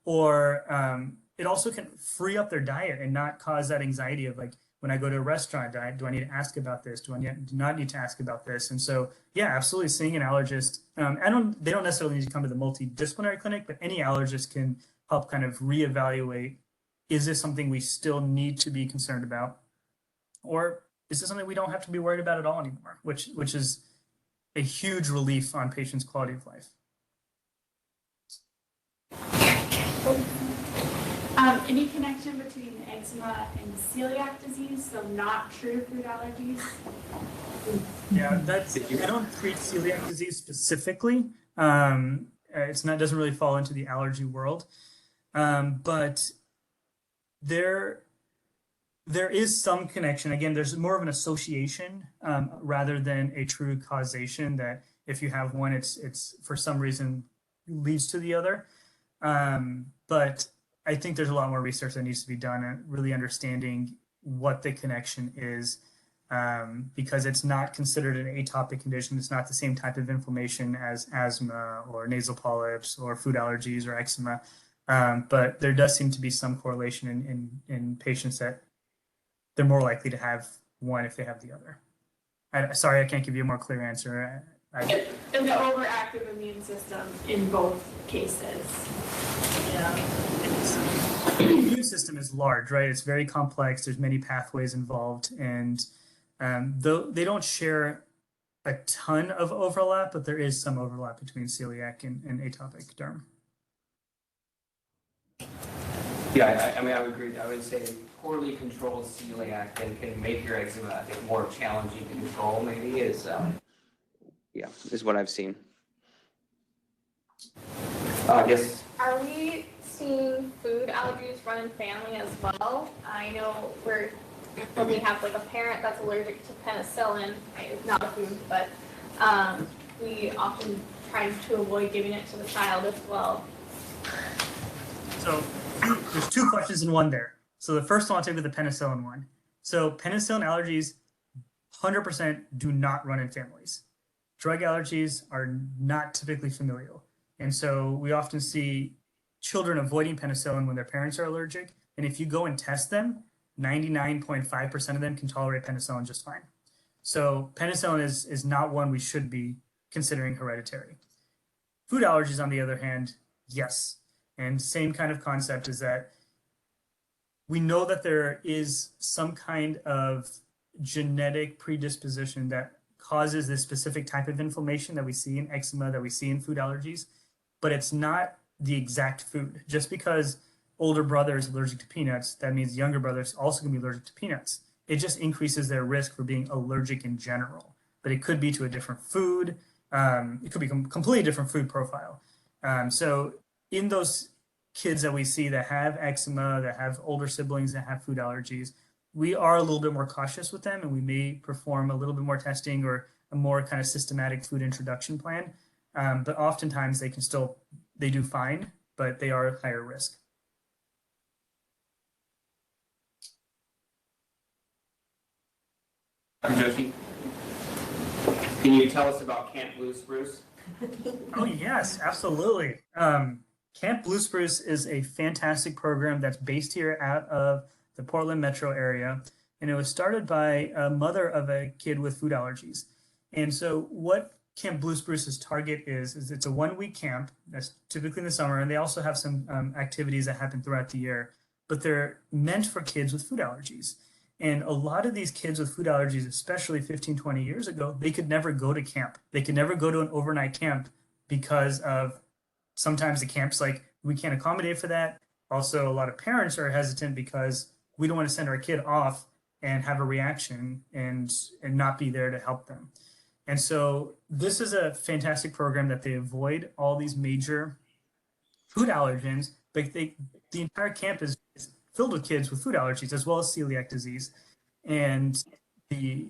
or it also can free up their diet and not cause that anxiety of like, when I go to a restaurant, do I need to ask about this? Do not need to ask about this? And so, yeah, absolutely, seeing an allergist. They don't necessarily need to come to the multidisciplinary clinic, but any allergist can help kind of reevaluate, is this something we still need to be concerned about? Or is this something we don't have to be worried about at all anymore, which is a huge relief on patients' quality of life. Any connection between eczema and celiac disease, so not true food allergies? Yeah, I don't treat celiac disease specifically. Doesn't really fall into the allergy world, but there is some connection. Again, there's more of an association rather than a true causation that if you have one, it's for some reason leads to the other. But I think there's a lot more research that needs to be done at really understanding what the connection is, because it's not considered an atopic condition. It's not the same type of inflammation as asthma or nasal polyps or food allergies or eczema. But there does seem to be some correlation in patients that they're more likely to have one if they have the other. Sorry, I can't give you a more clear answer. And the overactive immune system in both cases. Yeah. The immune system is large, right? It's very complex. There's many pathways involved, and though they don't share a ton of overlap, but there is some overlap between celiac and atopic derm. Yeah, I mean, I would agree. I would say poorly controlled celiac can make your eczema, I think, more challenging to control. Maybe is is what I've seen. Yes. Are we seeing food allergies run in family as well? I know when we have like a parent that's allergic to penicillin, it's not a food, but we often try to avoid giving it to the child as well. So there's two questions in one there. So the first one I'll take with the penicillin one. So penicillin allergies 100% do not run in families. Drug allergies are not typically familial. And so we often see children avoiding penicillin when their parents are allergic. And if you go and test them, 99.5% of them can tolerate penicillin just fine. So penicillin is not one we should be considering hereditary. Food allergies, on the other hand, yes. And same kind of concept is that we know that there is some kind of genetic predisposition that causes this specific type of inflammation that we see in eczema, that we see in food allergies, but it's not the exact food. Just because older brother is allergic to peanuts, that means younger brother is also going to be allergic to peanuts. It just increases their risk for being allergic in general, but it could be to a different food. It could be completely different food profile. So in those kids that we see that have eczema, that have older siblings that have food allergies, we are a little bit more cautious with them, and we may perform a little bit more testing or a more kind of systematic food introduction plan. But oftentimes they do fine, but they are at higher risk. Dr. Joshi, can you tell us about Camp Blue Spruce? Oh, yes, absolutely. Camp Blue Spruce is a fantastic program that's based here out of the Portland metro area. And it was started by a mother of a kid with food allergies. And so what Camp Blue Spruce's target is it's a 1-week camp that's typically in the summer. And they also have some activities that happen throughout the year, but they're meant for kids with food allergies. And a lot of these kids with food allergies, especially 15, 20 years ago, they could never go to camp. They could never go to an overnight camp because of sometimes the camp's like, we can't accommodate for that. Also, a lot of parents are hesitant because we don't want to send our kid off and have a reaction and not be there to help them. And so this is a fantastic program that they avoid all these major food allergens, but the entire camp is filled with kids with food allergies as well as celiac disease. And the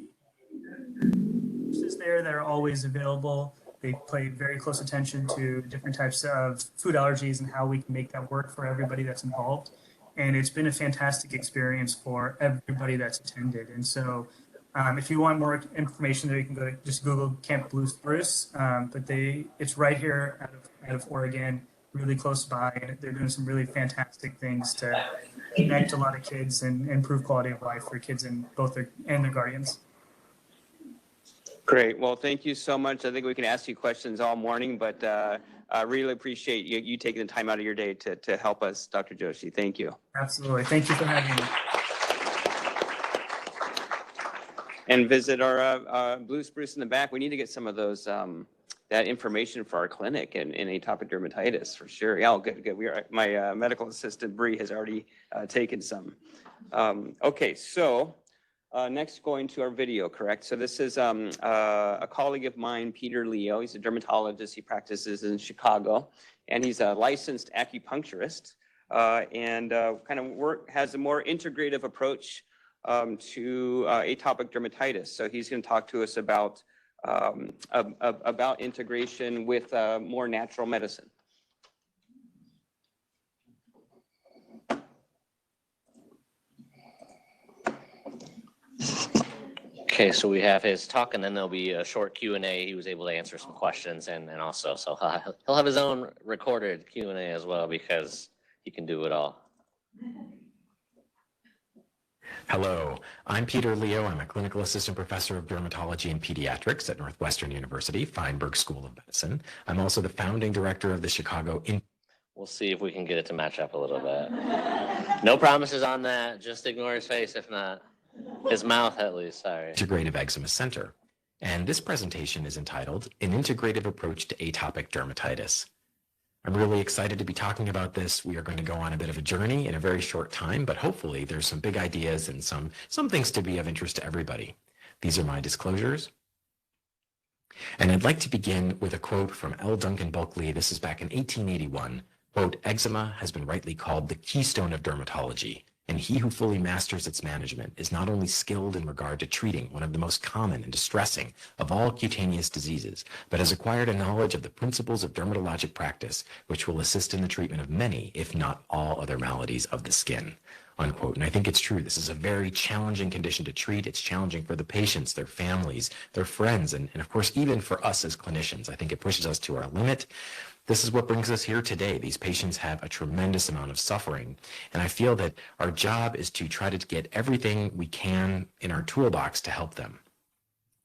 nurses there that are always available, they pay very close attention to different types of food allergies and how we can make that work for everybody that's involved. And it's been a fantastic experience for everybody that's attended. And so if you want more information there, you can go to just Google Camp Blue Spruce. But it's right here out of Oregon, really close by. And they're doing some really fantastic things to connect a lot of kids and improve quality of life for kids and both their guardians. Great. Well, thank you so much. I think we can ask you questions all morning, but I really appreciate you taking the time out of your day to help us, Dr. Joshi. Thank you. Absolutely. Thank you for having me. And visit our Blue Spruce in the back. We need to get some of those that information for our clinic in atopic dermatitis for sure. Yeah, good. My medical assistant Bree has already taken some. Okay, so next going to our video, correct? So this is a colleague of mine, Peter Leo. He's a dermatologist. He practices in Chicago, and he's a licensed acupuncturist and kind of has a more integrative approach to atopic dermatitis. So he's going to talk to us about integration with more natural medicine. Okay, so we have his talk, and then there'll be a short Q&A. He was able to answer some questions, and also, so he'll have his own recorded Q&A as well, because he can do it all. Hello, I'm Peter Leo. I'm a clinical assistant professor of dermatology and pediatrics at Northwestern University, Feinberg School of Medicine. I'm also the founding director of the Chicago. We'll see if we can get it to match up a little bit. No promises on that. Just ignore his face, if not. His mouth, at least, sorry. Integrative Eczema Center. And this presentation is entitled An Integrative Approach to Atopic Dermatitis. I'm really excited to be talking about this. We are going to go on a bit of a journey in a very short time, but hopefully there's some big ideas and some things to be of interest to everybody. These are my disclosures. And I'd like to begin with a quote from L. Duncan Bulkley. This is back in 1881. Quote, "Eczema has been rightly called the keystone of dermatology, and he who fully masters its management is not only skilled in regard to treating one of the most common and distressing of all cutaneous diseases, but has acquired a knowledge of the principles of dermatologic practice, which will assist in the treatment of many, if not all, other maladies of the skin." Unquote. And I think it's true. This is a very challenging condition to treat. It's challenging for the patients, their families, their friends, and of course, even for us as clinicians. I think it pushes us to our limit. This is what brings us here today. These patients have a tremendous amount of suffering, and I feel that our job is to try to get everything we can in our toolbox to help them.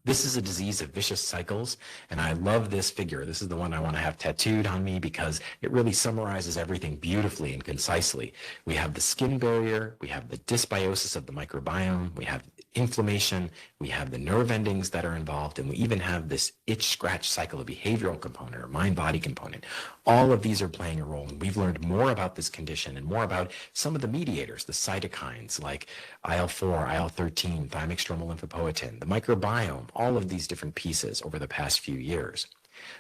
This is a disease of vicious cycles, and I love this figure. This is the one I want to have tattooed on me because it really summarizes everything beautifully and concisely. We have the skin barrier, we have the dysbiosis of the microbiome, we have inflammation, we have the nerve endings that are involved, and we even have this itch-scratch cycle, a behavioral component or mind-body component. All of these are playing a role, and we've learned more about this condition and more about some of the mediators, the cytokines like IL-4, IL-13, thymic stromal lymphopoietin, the microbiome, all of these different pieces over the past few years.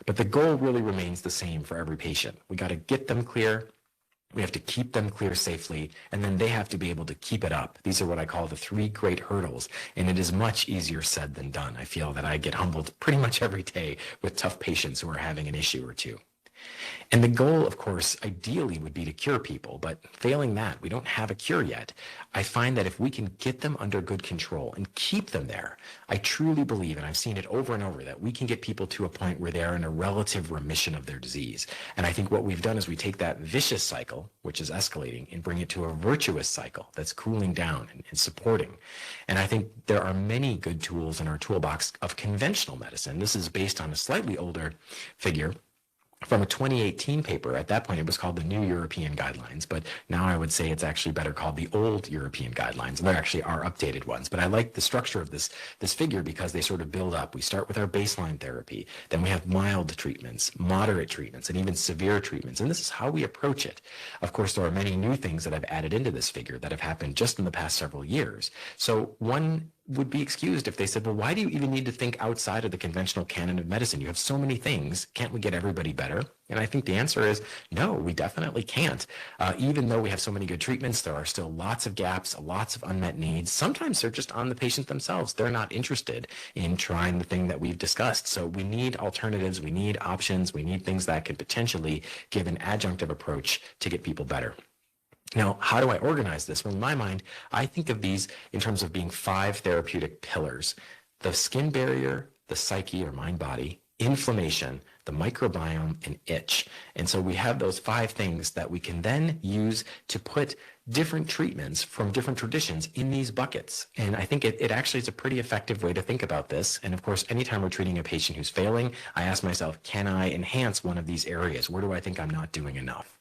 But the goal really remains the same for every patient. We got to get them clear. We have to keep them clear safely, and then they have to be able to keep it up. These are what I call the 3 great hurdles, and it is much easier said than done. I feel that I get humbled pretty much every day with tough patients who are having an issue or two. And the goal, of course, ideally would be to cure people, but failing that, we don't have a cure yet. I find that if we can get them under good control and keep them there, I truly believe, and I've seen it over and over, that we can get people to a point where they are in a relative remission of their disease. And I think what we've done is we take that vicious cycle, which is escalating, and bring it to a virtuous cycle that's cooling down and supporting. And I think there are many good tools in our toolbox of conventional medicine. This is based on a slightly older figure from a 2018 paper. At that point, it was called the New European Guidelines, but now I would say it's actually better called the Old European Guidelines, and there actually are updated ones. But I like the structure of this figure because they sort of build up. We start with our baseline therapy, then we have mild treatments, moderate treatments, and even severe treatments, and this is how we approach it. Of course, there are many new things that I've added into this figure that have happened just in the past several years. So one would be excused if they said, well, why do you even need to think outside of the conventional canon of medicine? You have so many things. Can't we get everybody better? And I think the answer is no, we definitely can't. Even though we have so many good treatments, there are still lots of gaps, lots of unmet needs. Sometimes they're just on the patient themselves. They're not interested in trying the thing that we've discussed. So we need alternatives. We need options. We need things that could potentially give an adjunctive approach to get people better. Now, how do I organize this? Well, in my mind, I think of these in terms of being 5 therapeutic pillars: the skin barrier, the psyche or mind-body, inflammation, the microbiome, and itch. And so we have those 5 things that we can then use to put different treatments from different traditions in these buckets. And I think it actually is a pretty effective way to think about this. And of course, anytime we're treating a patient who's failing, I ask myself, can I enhance one of these areas? Where do I think I'm not doing enough?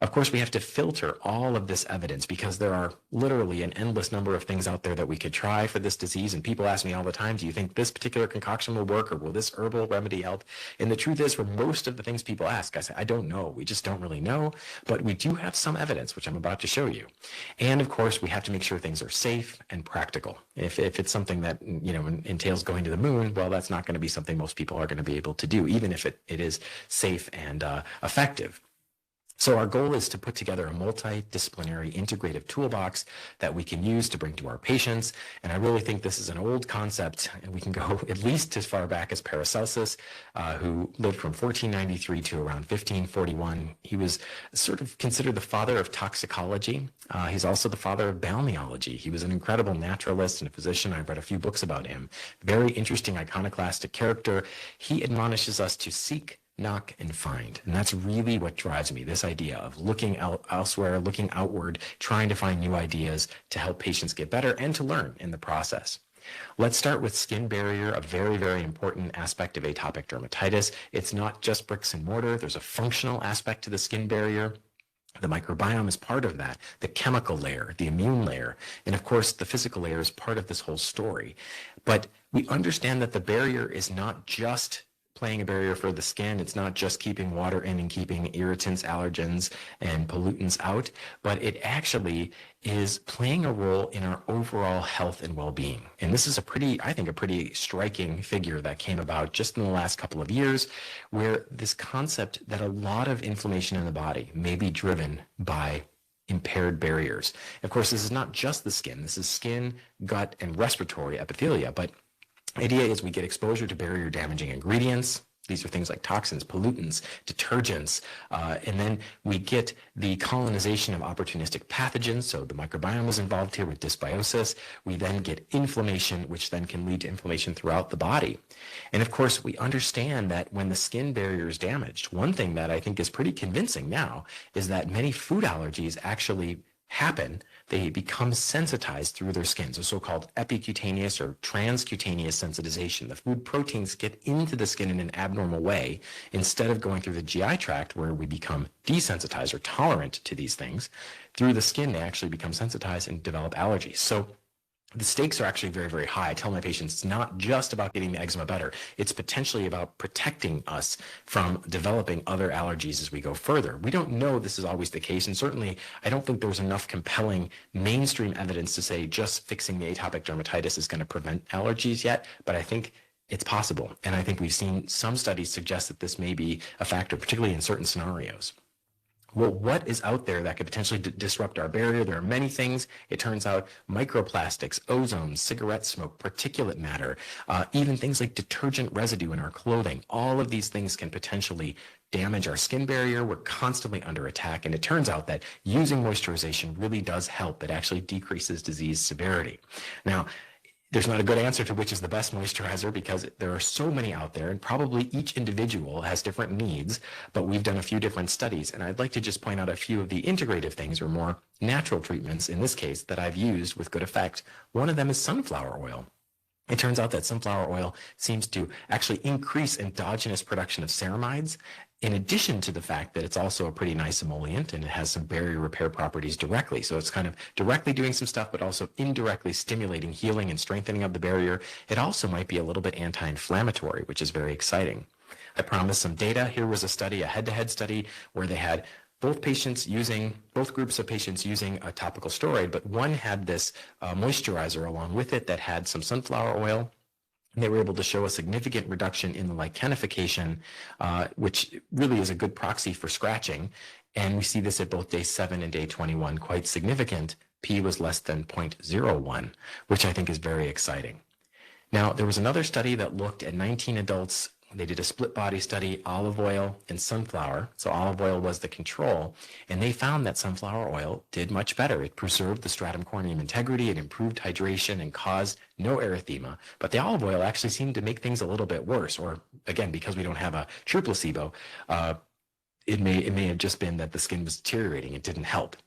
Of course, we have to filter all of this evidence because there are literally an endless number of things out there that we could try for this disease. And people ask me all the time, do you think this particular concoction will work, or will this herbal remedy help? And the truth is, for most of the things people ask, I say, I don't know. We just don't really know. But we do have some evidence, which I'm about to show you. And of course, we have to make sure things are safe and practical. If it's something that, entails going to the moon, well, that's not going to be something most people are going to be able to do, even if it is safe and effective. So our goal is to put together a multidisciplinary integrative toolbox that we can use to bring to our patients. And I really think this is an old concept, and we can go at least as far back as Paracelsus, who lived from 1493 to around 1541. He was sort of considered the father of toxicology. He's also the father of balneology. He was an incredible naturalist and a physician. I've read a few books about him. Very interesting iconoclastic character. He admonishes us to seek, knock, and find. And that's really what drives me, this idea of looking out elsewhere, looking outward, trying to find new ideas to help patients get better and to learn in the process. Let's start with skin barrier, a very, very important aspect of atopic dermatitis. It's not just bricks and mortar. There's a functional aspect to the skin barrier. The microbiome is part of that, the chemical layer, the immune layer, and of course the physical layer is part of this whole story. But we understand that the barrier is not just playing a barrier for the skin. It's not just keeping water in and keeping irritants, allergens, and pollutants out, but it actually is playing a role in our overall health and well-being. And this is I think a pretty striking figure that came about just in the last couple of years, where this concept that a lot of inflammation in the body may be driven by impaired barriers. Of course, this is not just the skin. This is skin, gut, and respiratory epithelia, but the idea is we get exposure to barrier damaging ingredients. These are things like toxins, pollutants, detergents, and then we get the colonization of opportunistic pathogens. So the microbiome is involved here with dysbiosis. We then get inflammation, which then can lead to inflammation throughout the body. And of course, we understand that when the skin barrier is damaged, one thing that I think is pretty convincing now is that many food allergies actually happen. They become sensitized through their skin, so so-called epicutaneous or transcutaneous sensitization. The food proteins get into the skin in an abnormal way instead of going through the GI tract where we become desensitized or tolerant to these things. Through the skin, they actually become sensitized and develop allergies. So the stakes are actually very, very high. I tell my patients it's not just about getting the eczema better. It's potentially about protecting us from developing other allergies as we go further. We don't know this is always the case, and certainly I don't think there's enough compelling mainstream evidence to say just fixing the atopic dermatitis is going to prevent allergies yet, but I think it's possible. And I think we've seen some studies suggest that this may be a factor, particularly in certain scenarios. Well, what is out there that could potentially disrupt our barrier? There are many things. It turns out microplastics, ozone, cigarette smoke, particulate matter, even things like detergent residue in our clothing. All of these things can potentially damage our skin barrier. We're constantly under attack. And it turns out that using moisturization really does help. It actually decreases disease severity. Now, there's not a good answer to which is the best moisturizer because there are so many out there and probably each individual has different needs, but we've done a few different studies. And I'd like to just point out a few of the integrative things or more natural treatments in this case that I've used with good effect. One of them is sunflower oil. It turns out that sunflower oil seems to actually increase endogenous production of ceramides, in addition to the fact that it's also a pretty nice emollient and it has some barrier repair properties directly. So it's kind of directly doing some stuff, but also indirectly stimulating healing and strengthening of the barrier. It also might be a little bit anti-inflammatory, which is very exciting. I promised some data. Here was a study, a head-to-head study, where they had both groups of patients using a topical steroid, but one had this moisturizer along with it that had some sunflower oil. And they were able to show a significant reduction in the lichenification, which really is a good proxy for scratching. And we see this at both day 7 and day 21, quite significant. P was less than 0.01, which I think is very exciting. Now, there was another study that looked at 19 adults. They did a split body study, olive oil and sunflower. So olive oil was the control. And they found that sunflower oil did much better. It preserved the stratum corneum integrity. It improved hydration and caused no erythema. But the olive oil actually seemed to make things a little bit worse. Or again, because we don't have a true placebo, it may have just been that the skin was deteriorating. It didn't help.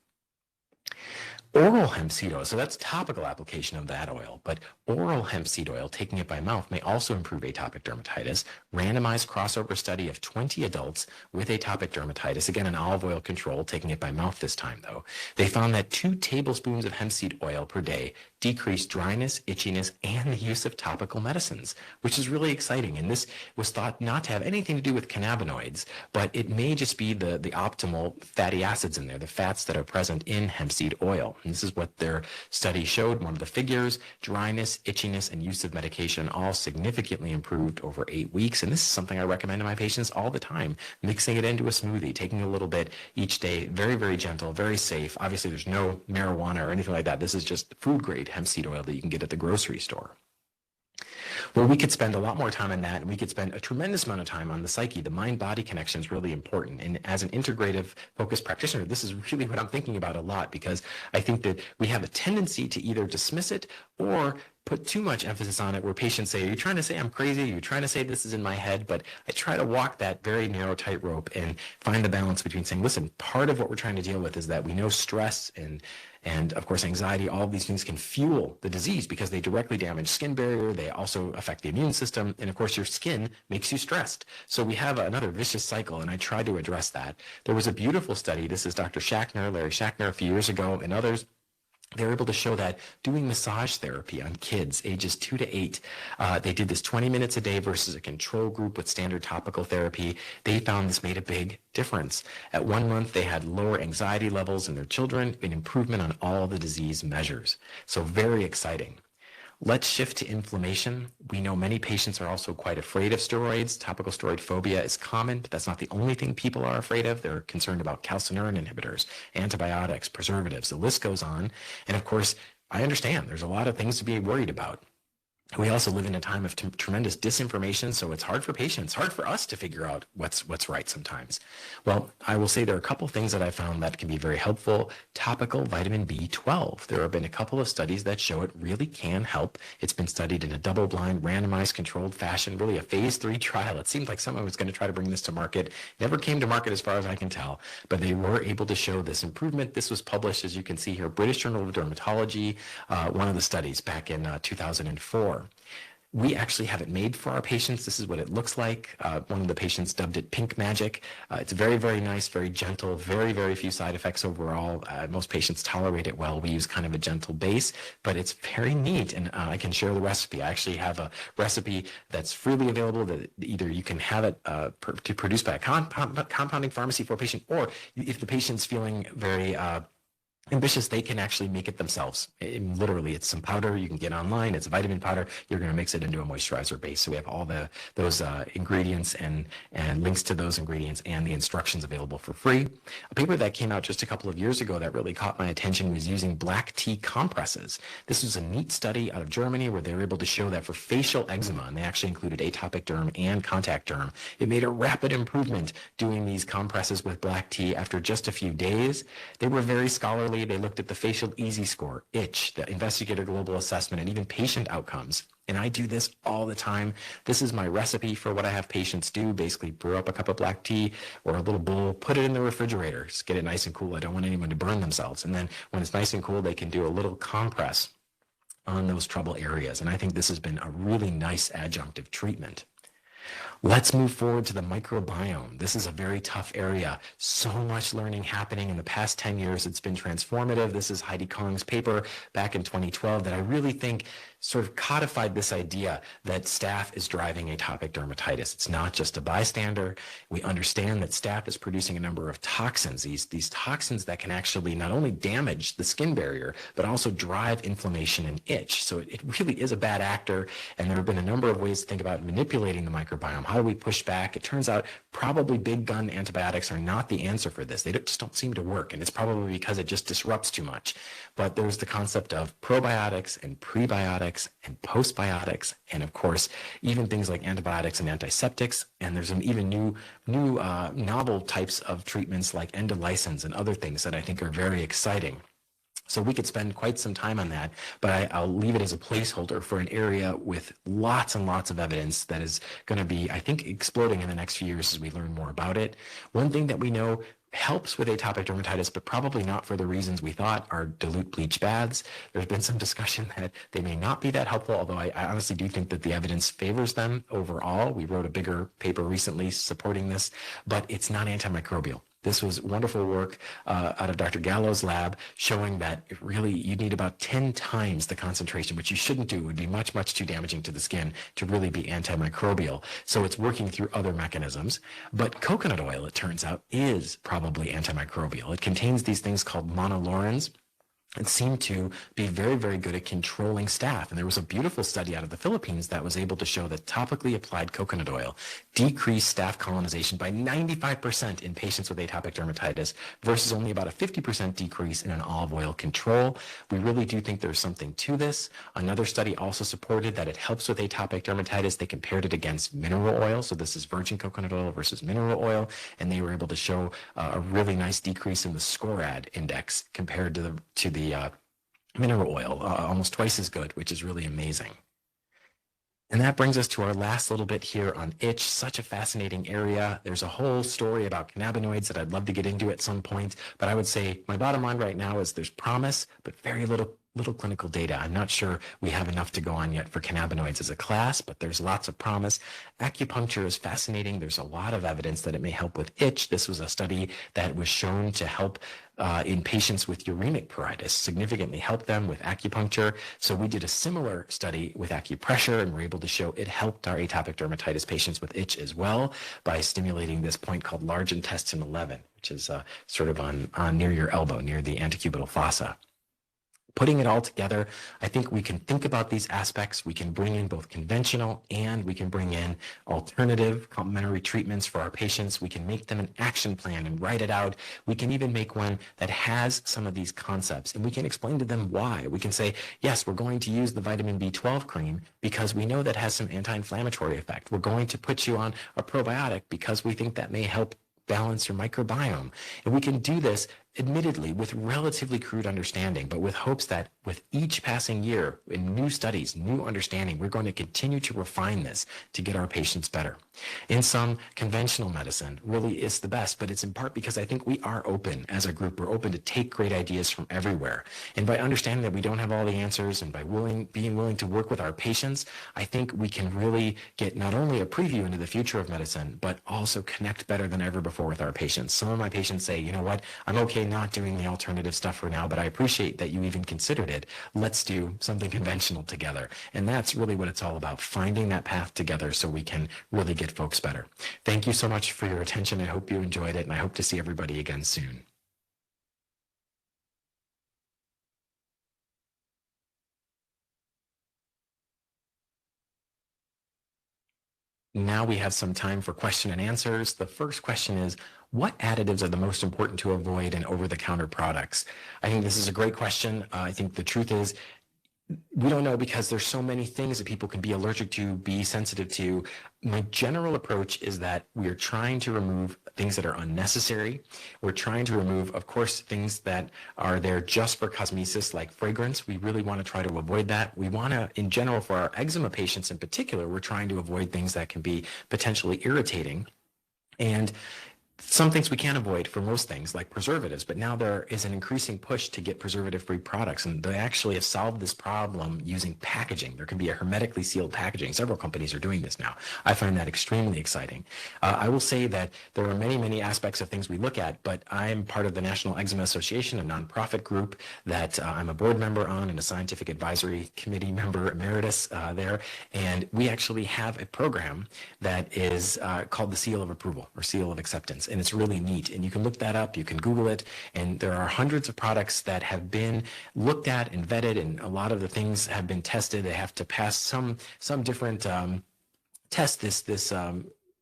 Oral hemp seed oil, so that's topical application of that oil, but oral hemp seed oil, taking it by mouth, may also improve atopic dermatitis. Randomized crossover study of 20 adults with atopic dermatitis, again an olive oil control, taking it by mouth this time though. They found that 2 tablespoons of hemp seed oil per day decreased dryness, itchiness, and the use of topical medicines, which is really exciting. And this was thought not to have anything to do with cannabinoids, but it may just be the optimal fatty acids in there, the fats that are present in hemp seed oil. And this is what their study showed. One of the figures, dryness, itchiness, and use of medication all significantly improved over 8 weeks. And this is something I recommend to my patients all the time, mixing it into a smoothie, taking a little bit each day, very, very gentle, very safe. Obviously, there's no marijuana or anything like that. This is just food grade hemp seed oil that you can get at the grocery store. Well, we could spend a lot more time on that, and we could spend a tremendous amount of time on the psyche. The mind-body connection is really important. And as an integrative focused practitioner, this is really what I'm thinking about a lot, because I think that we have a tendency to either dismiss it or put too much emphasis on it, where patients say, are you trying to say I'm crazy? Are you trying to say this is in my head? But I try to walk that very narrow tightrope and find the balance between saying, listen, part of what we're trying to deal with is that we know stress and of course, anxiety, all of these things can fuel the disease because they directly damage skin barrier. They also affect the immune system. And of course, your skin makes you stressed. So we have another vicious cycle, and I try to address that. There was a beautiful study. This is Dr. Schachner, Larry Schachner, a few years ago, and others. They were able to show that doing massage therapy on kids ages 2 to 8, they did this 20 minutes a day versus a control group with standard topical therapy. They found this made a big difference. At 1 month, they had lower anxiety levels in their children, an improvement on all the disease measures. So very exciting. Let's shift to inflammation. We know many patients are also quite afraid of steroids. Topical steroid phobia is common, but that's not the only thing people are afraid of. They're concerned about calcineurin inhibitors, antibiotics, preservatives. The list goes on. And of course, I understand there's a lot of things to be worried about. We also live in a time of tremendous disinformation, so it's hard for patients, hard for us to figure out what's right sometimes. Well, I will say there are a couple things that I found that can be very helpful. Topical vitamin B12. There have been a couple of studies that show it really can help. It's been studied in a double-blind, randomized, controlled fashion, really a phase 3 trial. It seemed like someone was going to try to bring this to market. Never came to market as far as I can tell, but they were able to show this improvement. This was published, as you can see here, British Journal of Dermatology, one of the studies back in 2004. We actually have it made for our patients. This is what it looks like. One of the patients dubbed it pink magic. It's very, very nice, very gentle, very, very few side effects overall. Most patients tolerate it well. We use kind of a gentle base, but it's very neat, and I can share the recipe. I actually have a recipe that's freely available that either you can have it produced by a compounding pharmacy for a patient, or if the patient's feeling very ambitious, they can actually make it themselves. Literally, it's some powder you can get online. It's a vitamin powder. You're going to mix it into a moisturizer base. So we have all those ingredients and links to those ingredients and the instructions available for free. A paper that came out just a couple of years ago that really caught my attention was using black tea compresses. This was a neat study out of Germany where they were able to show that for facial eczema, and they actually included atopic derm and contact derm, it made a rapid improvement doing these compresses with black tea after just a few days. They were very scholarly. They looked at the facial EASY score, itch, the investigator global assessment, and even patient outcomes. And I do this all the time. This is my recipe for what I have patients do. Basically, brew up a cup of black tea or a little bowl, put it in the refrigerator, just get it nice and cool. I don't want anyone to burn themselves. And then when it's nice and cool, they can do a little compress on those trouble areas. And I think this has been a really nice adjunctive treatment. Let's move forward to the microbiome. This is a very tough area. So much learning happening in the past 10 years. It's been transformative. This is Heidi Kong's paper back in 2012 that I really think sort of codified this idea that staph is driving atopic dermatitis. It's not just a bystander. We understand that staph is producing a number of toxins, these toxins that can actually not only damage the skin barrier, but also drive inflammation and itch. So it really is a bad actor. And there have been a number of ways to think about manipulating the microbiome. How do we push back? It turns out probably big gun antibiotics are not the answer for this. They just don't seem to work. And it's probably because it just disrupts too much. But there's the concept of probiotics and prebiotics and postbiotics, and of course, even things like antibiotics and antiseptics. And there's even new novel types of treatments like endolysins and other things that I think are very exciting. So we could spend quite some time on that, but I'll leave it as a placeholder for an area with lots and lots of evidence that is going to be, I think, exploding in the next few years as we learn more about it. One thing that we know helps with atopic dermatitis, but probably not for the reasons we thought, are dilute bleach baths. There's been some discussion that they may not be that helpful, although I honestly do think that the evidence favors them overall. We wrote a bigger paper recently supporting this, but it's not antimicrobial. This was wonderful work out of Dr. Gallo's lab showing that you need about 10 times the concentration, which you shouldn't do. It would be much, much too damaging to the skin to really be antimicrobial. So it's working through other mechanisms. But coconut oil, it turns out, is probably antimicrobial. It contains these things called monolaurins. and seemed to be very, very good at controlling staph. And there was a beautiful study out of the Philippines that was able to show that topically applied coconut oil decreased staph colonization by 95% in patients with atopic dermatitis versus only about a 50% decrease in an olive oil control. We really do think there's something to this. Another study also supported that it helps with atopic dermatitis. They compared it against mineral oil. So this is virgin coconut oil versus mineral oil. And they were able to show a really nice decrease in the SCORAD index compared to the mineral oil, almost twice as good, which is really amazing. And that brings us to our last little bit here on itch, such a fascinating area. There's a whole story about cannabinoids that I'd love to get into at some point, but I would say my bottom line right now is there's promise, but very little clinical data. I'm not sure we have enough to go on yet for cannabinoids as a class, but there's lots of promise. Acupuncture is fascinating. There's a lot of evidence that it may help with itch. This was a study that was shown to help in patients with uremic pruritus, significantly help them with acupuncture. So we did a similar study with acupressure and were able to show it helped our atopic dermatitis patients with itch as well by stimulating this point called large intestine 11, which is sort of on near your elbow, near the antecubital fossa. Putting it all together, I think we can think about these aspects. We can bring in both conventional and we can bring in alternative complementary treatments for our patients. We can make them an action plan and write it out. We can even make one that has some of these concepts and we can explain to them why. We can say, yes, we're going to use the vitamin B12 cream because we know that has some anti-inflammatory effect. We're going to put you on a probiotic because we think that may help balance your microbiome. And we can do this admittedly with relatively crude understanding, but with hopes that with each passing year in new studies, new understanding, we're going to continue to refine this to get our patients better. In some, conventional medicine really is the best, but it's in part because I think we are open as a group. We're open to take great ideas from everywhere. And by understanding that we don't have all the answers and by being willing to work with our patients, I think we can really get not only a preview into the future of medicine, but also connect better than ever before with our patients. Some of my patients say, you know what, I'm okay not doing the alternative stuff for now, but I appreciate that you even considered it. Let's do something conventional together. And that's really what it's all about, finding that path together so we can really get folks better. Thank you so much for your attention. I hope you enjoyed it, and I hope to see everybody again soon. Now we have some time for question and answers. The first question is, what additives are the most important to avoid in over-the-counter products? I think this is a great question. I think the truth is, we don't know because there's so many things that people can be allergic to, be sensitive to. My general approach is that we are trying to remove things that are unnecessary. We're trying to remove, of course, things that are there just for cosmesis, like fragrance. We really want to try to avoid that. We want to, in general, for our eczema patients in particular, we're trying to avoid things that can be potentially irritating. And some things we can avoid for most things, like preservatives, but now there is an increasing push to get preservative-free products, and they actually have solved this problem using packaging. There can be a hermetically sealed packaging. Several companies are doing this now. I find that extremely exciting. I will say that there are many, many aspects of things we look at, but I'm part of the National Eczema Association, a nonprofit group that I'm a board member on and a scientific advisory committee member emeritus there, and we actually have a program that is called the Seal of Approval or Seal of Acceptance. And it's really neat. And you can look that up, you can Google it, and there are hundreds of products that have been looked at and vetted, and a lot of the things have been tested. They have to pass some different test. This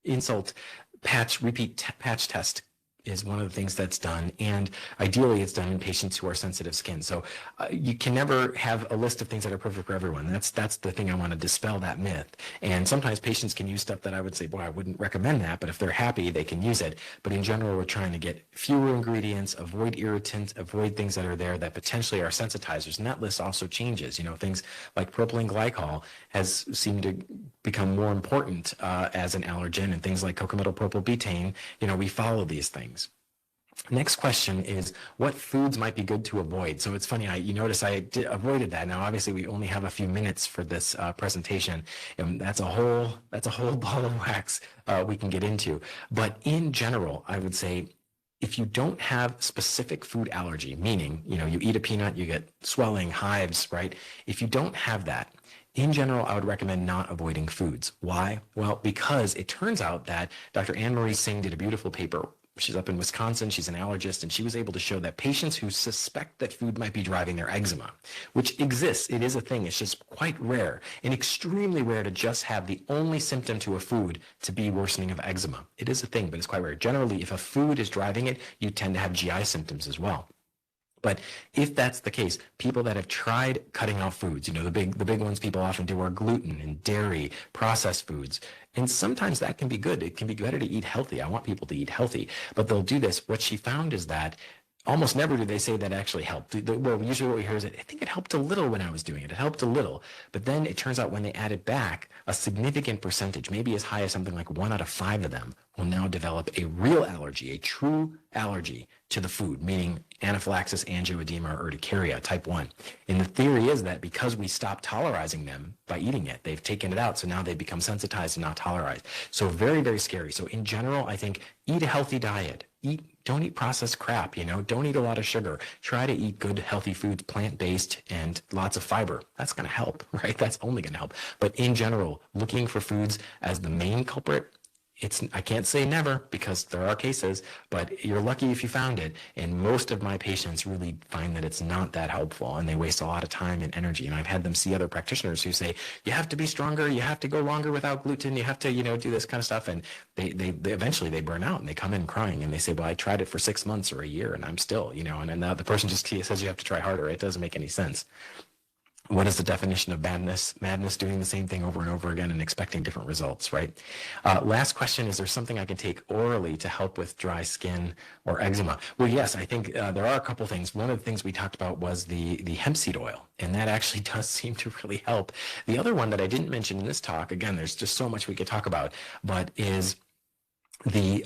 insult patch, repeat patch test is one of the things that's done, and ideally it's done in patients who are sensitive skin. So you can never have a list of things that are perfect for everyone. That's the thing. I want to dispel that myth. And sometimes patients can use stuff that I would say, boy, I wouldn't recommend that, but if they're happy, they can use it. But in general, we're trying to get fewer ingredients, avoid irritants, avoid things that are there that potentially are sensitizers. And that list also changes. You know, things like propylene glycol has seemed to become more important as an allergen, and things like cocometyl propylbutane, you know, we follow these things. Next question is, what foods might be good to avoid? So it's funny, you notice I avoided that. Now, obviously, we only have a few minutes for this presentation, and that's a whole ball of wax we can get into. But in general, I would say, if you don't have specific food allergy, meaning, you know, you eat a peanut, you get swelling, hives, right? If you don't have that, in general, I would recommend not avoiding foods. Why? Well, because it turns out that Dr. Anne-Marie Singh did a beautiful paper. She's up in Wisconsin. She's an allergist, and she was able to show that patients who suspect that food might be driving their eczema, which exists, it is a thing, it's just quite rare and extremely rare to just have the only symptom to a food to be worsening of eczema. It is a thing, but it's quite rare. Generally, if a food is driving it, you tend to have GI symptoms as well. But if that's the case, people that have tried cutting off foods, the big ones people often do are gluten and dairy, processed foods. And sometimes that can be good. It can be better to eat healthy. I want people to eat healthy, but they'll do this. What she found is that almost never do they say that actually helped. Well, usually what we hear is that I think it helped a little when I was doing it. It helped a little. But then it turns out when they add it back, a significant percentage, maybe as high as something like 1 out of 5 of them, will now develop a real allergy, a true allergy to the food, meaning anaphylaxis, angioedema, or urticaria, type 1. And the theory is that because we stopped tolerizing them by eating it, they've taken it out, so now they become sensitized and not tolerized. So very, very scary. So in general, I think eat a healthy diet. Don't eat processed crap, don't eat a lot of sugar. Try to eat good, healthy foods, plant-based, and lots of fiber. That's going to help, right? That's only going to help. But in general, looking for foods as the main culprit, I can't say never because there are cases, but you're lucky if you found it. And most of my patients really find that it's not that helpful and they waste a lot of time and energy. And I've had them see other practitioners who say, you have to be stronger, you have to go longer without gluten, you have to, do this kind of stuff. And they eventually they burn out and they come in crying and they say, well, I tried it for 6 months or a year and I'm still, and then the person just says you have to try harder. It doesn't make any sense. What is the definition of madness? Madness doing the same thing over and over again and expecting different results, right? Last question, is there something I can take orally to help with dry skin or eczema? Well, yes, I think there are a couple things. One of the things we talked about was the hemp seed oil, and that actually does seem to really help. The other one that I didn't mention in this talk, again, there's just so much we could talk about, but is the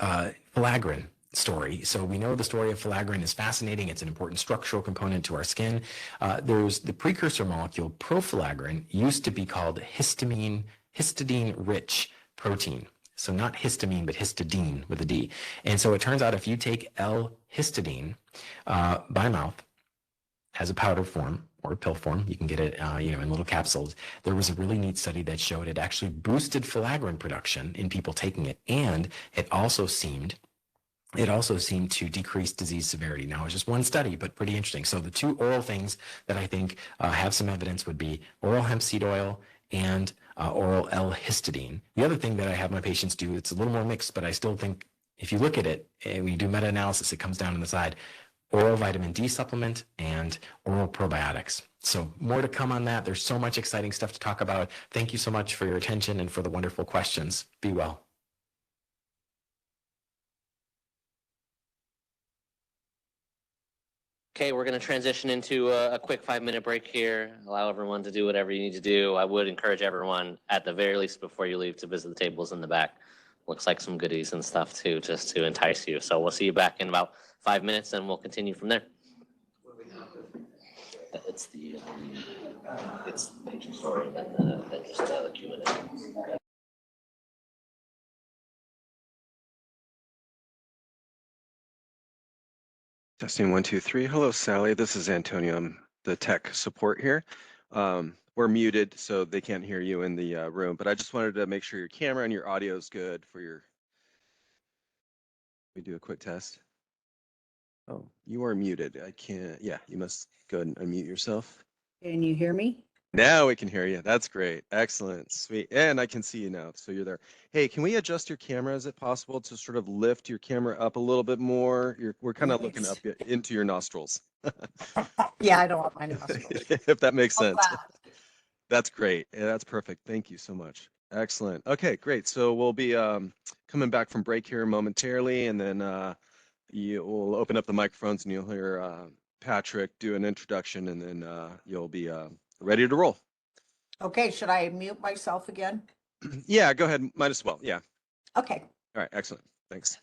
filaggrin story. So we know the story of filaggrin is fascinating. It's an important structural component to our skin. There's the precursor molecule, profilaggrin, used to be called histidine-rich protein. So not histamine, but histidine with a D. And so it turns out if you take L-histidine by mouth as a powder form or a pill form, you can get it in little capsules. There was a really neat study that showed it actually boosted filaggrin production in people taking it. And it also seemed to decrease disease severity. Now, it's just one study, but pretty interesting. So the two oral things that I think have some evidence would be oral hemp seed oil and oral L-histidine. The other thing that I have my patients do, it's a little more mixed, but I still think if you look at it, and we do meta-analysis, it comes down on the side, oral vitamin D supplement and oral probiotics. So more to come on that. There's so much exciting stuff to talk about. Thank you so much for your attention and for the wonderful questions. Be well. Okay, we're going to transition into a quick 5-minute break here. Allow everyone to do whatever you need to do. I would encourage everyone, at the very least, before you leave, to visit the tables in the back. Looks like some goodies and stuff too, just to entice you. So we'll see you back in about 5 minutes, and we'll continue from there. It's the patient story and then just the Q&A. Testing 1, 2, 3. Hello, Sally. This is Antonio. I'm the tech support here. We're muted, so they can't hear you in the room, but I just wanted to make sure your camera and your audio is good for your. We do a quick test. Oh, you are muted. I can't. Yeah, you must go ahead and unmute yourself. Can you hear me? Now we can hear you. That's great. Excellent. Sweet. And I can see you now. So you're there. Hey, can we adjust your camera? Is it possible to sort of lift your camera up a little bit more? We're kind of looking up into your nostrils. Yeah, I don't want my nostrils. If that makes sense. That. That's great. Yeah, that's perfect. Thank you so much. Excellent. Okay, great. So we'll be coming back from break here momentarily, and then we'll open up the microphones and you'll hear Patrick do an introduction, and then you'll be ready to roll. Okay, should I mute myself again? Yeah, go ahead. Might as well. Yeah. Okay. All right. Excellent. Thanks.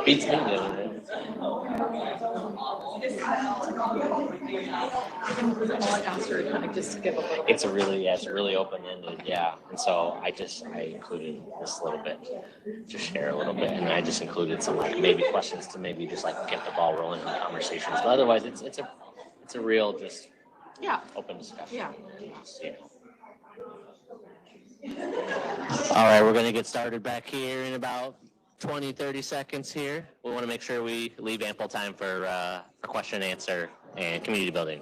Beats me, doesn't it? It's a really, yeah, it's really open-ended, yeah. And so I included this little bit, to share a little bit, and I just included some like maybe questions to maybe just like get the ball rolling in the conversations. But otherwise, it's a real just open discussion. Yeah. You know. All right, we're gonna get started back here in about 20, 30 seconds here. We want to make sure we leave ample time for question and answer and community building.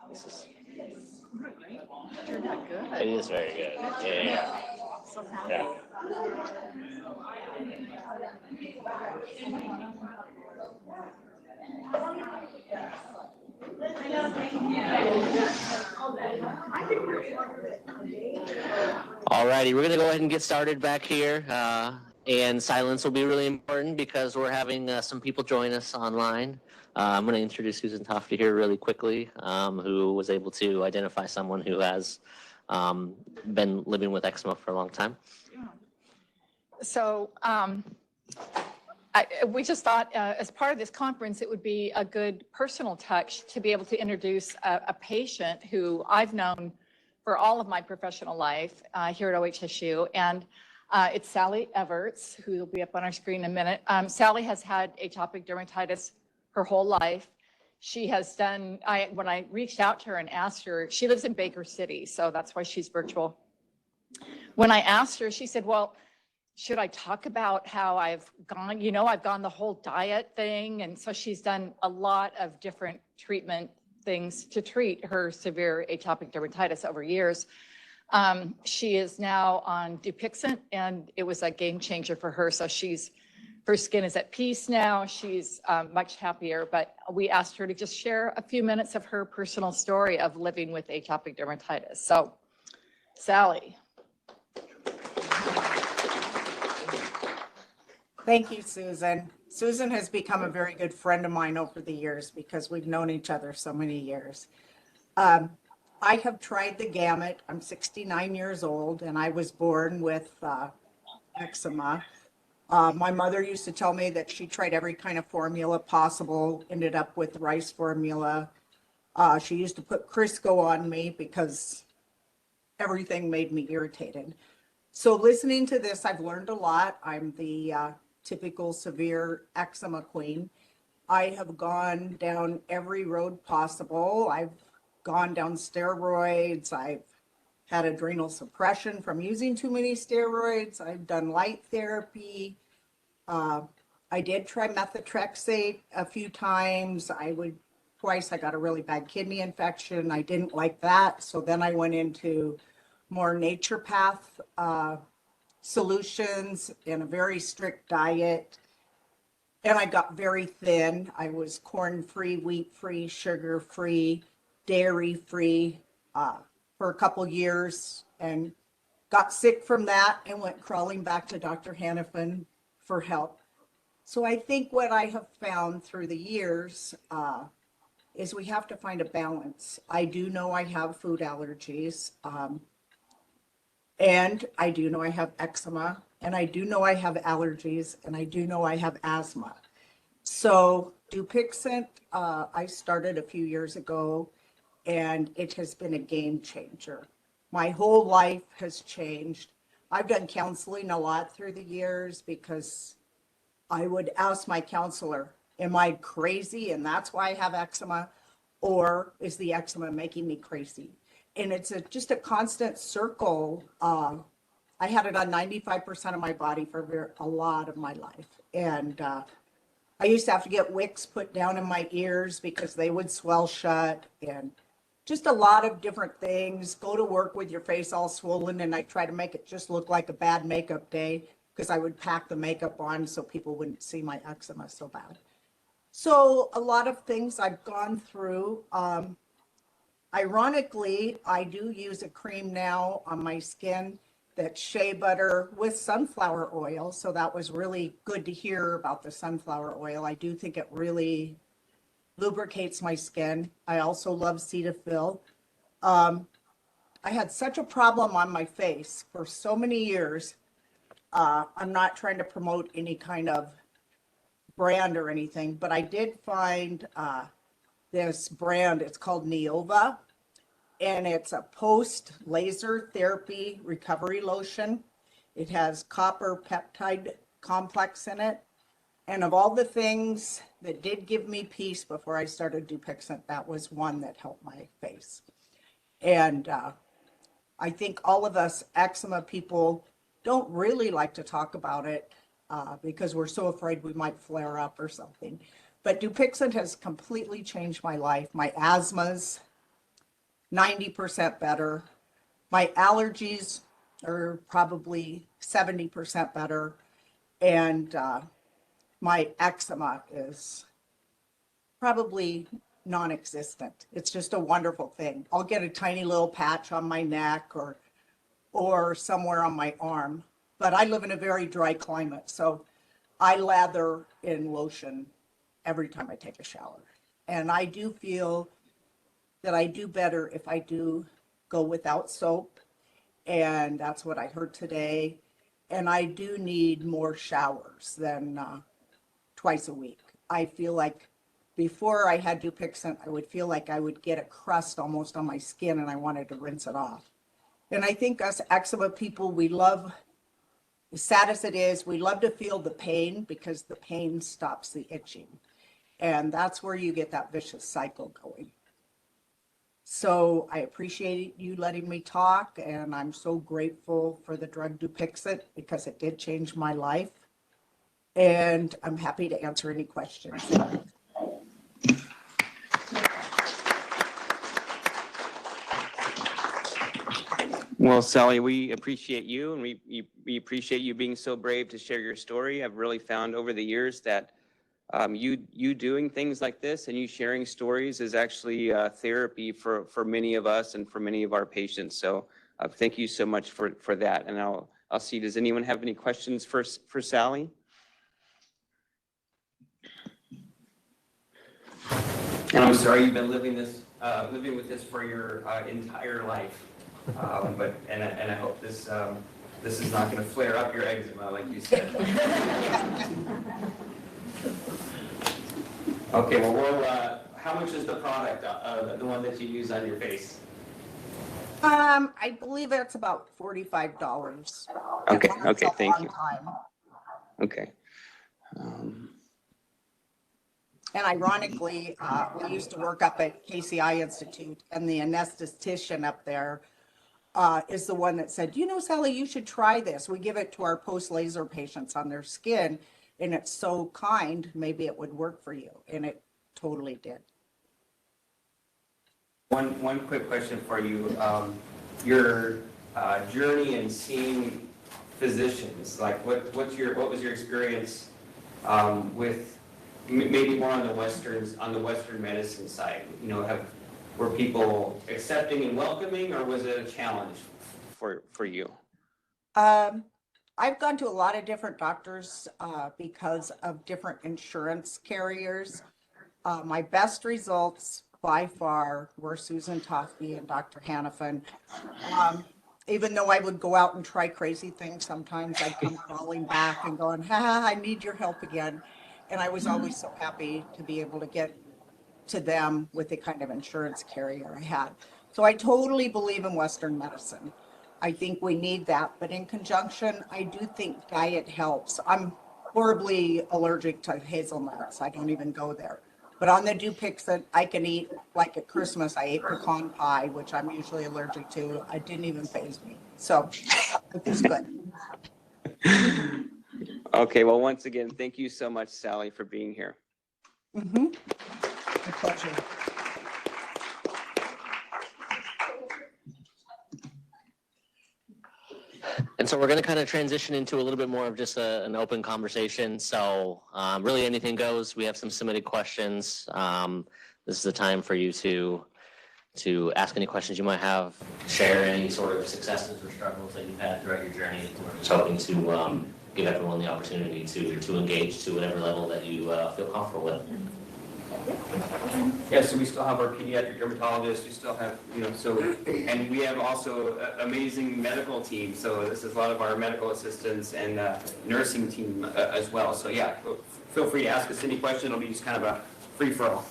This is, it is very good. Yeah. Yeah. All righty, we're going to go ahead and get started back here. And silence will be really important because we're having some people join us online. I'm going to introduce Susan Tofty here really quickly, who was able to identify someone who has been living with eczema for a long time. So we just thought as part of this conference, it would be a good personal touch to be able to introduce a patient who I've known for all of my professional life here at OHSU. And it's Sally Everts, who will be up on our screen in a minute. Sally has had atopic dermatitis her whole life. She has done, when I reached out to her and asked her, she lives in Baker City, so that's why she's virtual. When I asked her, she said, well, should I talk about how I've gone, I've gone the whole diet thing. And so she's done a lot of different treatment things to treat her severe atopic dermatitis over years. She is now on Dupixent, and it was a game changer for her. So her skin is at peace now. She's much happier, but we asked her to just share a few minutes of her personal story of living with atopic dermatitis. So, Sally. Thank you, Susan. Susan has become a very good friend of mine over the years because we've known each other so many years. I have tried the gamut. I'm 69 years old and I was born with eczema. My mother used to tell me that she tried every kind of formula possible, ended up with rice formula. She used to put Crisco on me because everything made me irritated. So listening to this, I've learned a lot. I'm the typical severe eczema queen. I have gone down every road possible. I've gone down steroids. I've had adrenal suppression from using too many steroids. I've done light therapy. I did try methotrexate a few times. Twice I got a really bad kidney infection. I didn't like that. So then I went into more naturopath solutions and a very strict diet. And I got very thin. I was corn-free, wheat-free, sugar-free, dairy-free for a couple years and got sick from that and went crawling back to Dr. Hannafin for help. So I think what I have found through the years is we have to find a balance. I do know I have food allergies. And I do know I have eczema, and I do know I have allergies, and I do know I have asthma. So Dupixent, I started a few years ago, and it has been a game changer. My whole life has changed. I've done counseling a lot through the years because I would ask my counselor, am I crazy and that's why I have eczema? Or is the eczema making me crazy? And it's just a constant circle. I had it on 95% of my body for a lot of my life. And I used to have to get wicks put down in my ears because they would swell shut, and just a lot of different things. Go to work with your face all swollen, and I try to make it just look like a bad makeup day because I would pack the makeup on so people wouldn't see my eczema so bad. So a lot of things I've gone through. Ironically, I do use a cream now on my skin that's shea butter with sunflower oil. So that was really good to hear about the sunflower oil. I do think it really lubricates my skin. I also love Cetaphil. I had such a problem on my face for so many years. I'm not trying to promote any kind of brand or anything, but I did find this brand. It's called Neova, and it's a post laser therapy recovery lotion. It has copper peptide complex in it. And of all the things that did give me peace before I started Dupixent, that was one that helped my face. And I think all of us eczema people don't really like to talk about it because we're so afraid we might flare up or something. But Dupixent has completely changed my life. My asthma's 90% better. My allergies are probably 70% better. And my eczema is probably non-existent. It's just a wonderful thing. I'll get a tiny little patch on my neck or somewhere on my arm. But I live in a very dry climate, so I lather in lotion every time I take a shower. And I do feel that I do better if I do go without soap. And that's what I heard today. And I do need more showers than twice a week. I feel like before I had Dupixent, I would feel like I would get a crust almost on my skin and I wanted to rinse it off. And I think us eczema people, we love, as sad as it is, we love to feel the pain because the pain stops the itching. And that's where you get that vicious cycle going. So I appreciate you letting me talk, and I'm so grateful for the drug Dupixent because it did change my life. And I'm happy to answer any questions. Well, Sally, we appreciate you, and we appreciate you being so brave to share your story. I've really found over the years that you doing things like this and you sharing stories is actually therapy for many of us and for many of our patients. So thank you so much for that. And I'll see, does anyone have any questions for Sally? And I'm sorry you've been living with this for your entire life. And I hope this is not going to flare up your eczema, like you said. Okay, well, how much is the product, the one that you use on your face? I believe it's about $45. Okay, thank you. Okay. And ironically, we used to work up at KCI Institute, and the anesthetician up there is the one that said, you know, Sally, you should try this. We give it to our post-laser patients on their skin, and it's so kind, maybe it would work for you. And it totally did. One quick question for you. Your journey in seeing physicians, like what was your experience with maybe more on the Western medicine side? You know, were people accepting and welcoming, or was it a challenge for you? I've gone to a lot of different doctors because of different insurance carriers. My best results by far were Susan Toffey and Dr. Hannafin. Even though I would go out and try crazy things, sometimes I'd come crawling back and going, I need your help again. And I was always so happy to be able to get to them with the kind of insurance carrier I had. So I totally believe in Western medicine. I think we need that. But in conjunction, I do think diet helps. I'm horribly allergic to hazelnuts. I don't even go there. But on the Dupixent, I can eat, like at Christmas, I ate pecan pie, which I'm usually allergic to. It didn't even faze me. So it was good. Okay, well, once again, thank you so much, Sally, for being here. Mm-hmm. My pleasure. And so we're going to kind of transition into a little bit more of just an open conversation. So really anything goes. We have some submitted questions. This is the time for you to ask any questions you might have, share any sort of successes or struggles that you've had throughout your journey. We're just hoping to give everyone the opportunity to engage to whatever level that you feel comfortable with. Yeah, so we still have our pediatric dermatologist, we still have, and we have also amazing medical team. So this is a lot of our medical assistants and nursing team as well. So yeah, feel free to ask us any question. It'll be just kind of a free-for-all.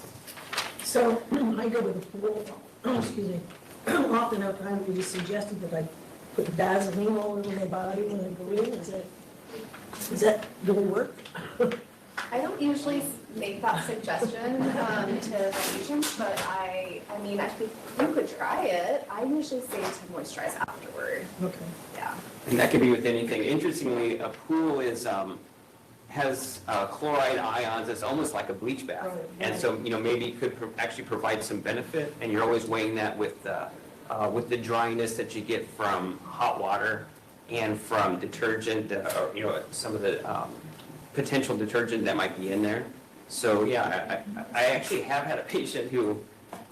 So I go to the pool, excuse me, often I've kind of suggested that I put Vaseline all over my body when I go in. Does that really work? I don't usually make that suggestion to patients, but I mean, I think you could try it. I usually say to moisturize afterward. Okay. Yeah. And that could be with anything. Interestingly, a pool has chloride ions. It's almost like a bleach bath. Right. And so, maybe it could actually provide some benefit. And you're always weighing that with the dryness that you get from hot water and from detergent, or, some of the potential detergent that might be in there. So yeah, I actually have had a patient who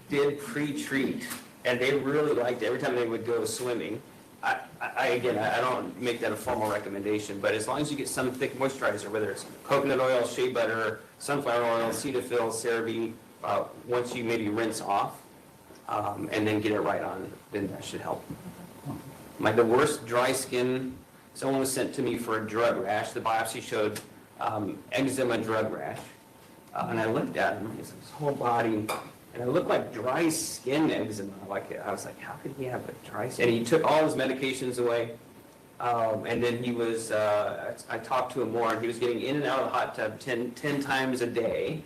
did pre-treat, and they really liked it. Every time they would go swimming, I don't make that a formal recommendation, but as long as you get some thick moisturizer, whether it's coconut oil, shea butter, sunflower oil, Cetaphil, CeraVe, once you maybe rinse off and then get it right on, then that should help. The worst dry skin, someone was sent to me for a drug rash. The biopsy showed eczema drug rash. And I looked at him, his whole body, and it looked like dry skin eczema. I was like, how could he have a dry skin? And he took all his medications away. And then he was, I talked to him more, and he was getting in and out of the hot tub 10 times a day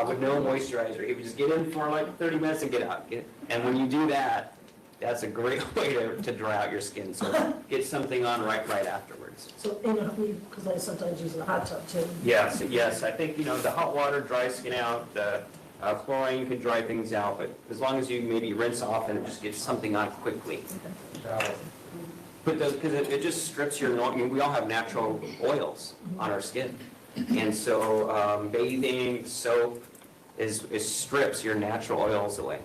with no moisturizer. He would just get in for like 30 minutes and get out. And when you do that, that's a great way to dry out your skin. So get something on right afterwards. So, because I sometimes use the hot tub too. Yes. I think, the hot water dries skin out, the chlorine can dry things out, but as long as you maybe rinse off and just get something on quickly. But because it just strips your, we all have natural oils on our skin. And so bathing, soap strips your natural oils away.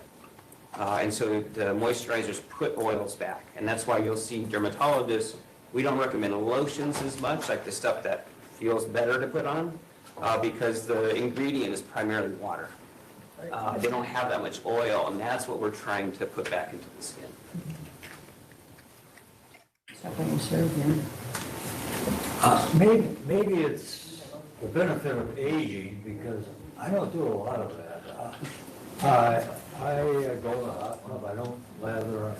And so the moisturizers put oils back. And that's why you'll see dermatologists, we don't recommend lotions as much, like the stuff that feels better to put on, because the ingredient is primarily water. They don't have that much oil, and that's what we're trying to put back into the skin. Maybe it's the benefit of aging, because I don't do a lot of that. I go to the hot tub, I don't lather,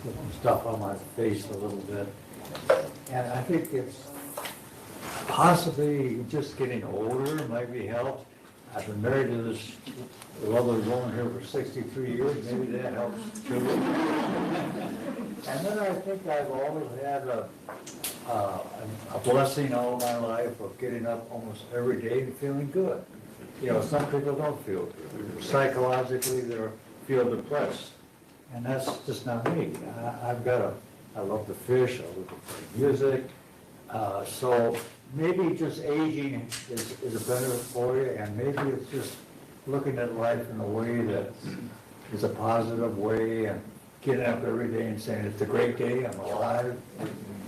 put some stuff on my face a little bit. And I think it's possibly just getting older maybe helps. I've been married to this lovely woman here for 63 years, maybe that helps too. And then I think I've always had a blessing all my life of getting up almost every day and feeling good. Some people don't feel good. Psychologically, they feel depressed. And that's just not me. I love to fish, I love to play music. So maybe just aging is a better for you, and maybe it's just looking at life in a way that is a positive way, and getting up every day and saying, it's a great day, I'm alive.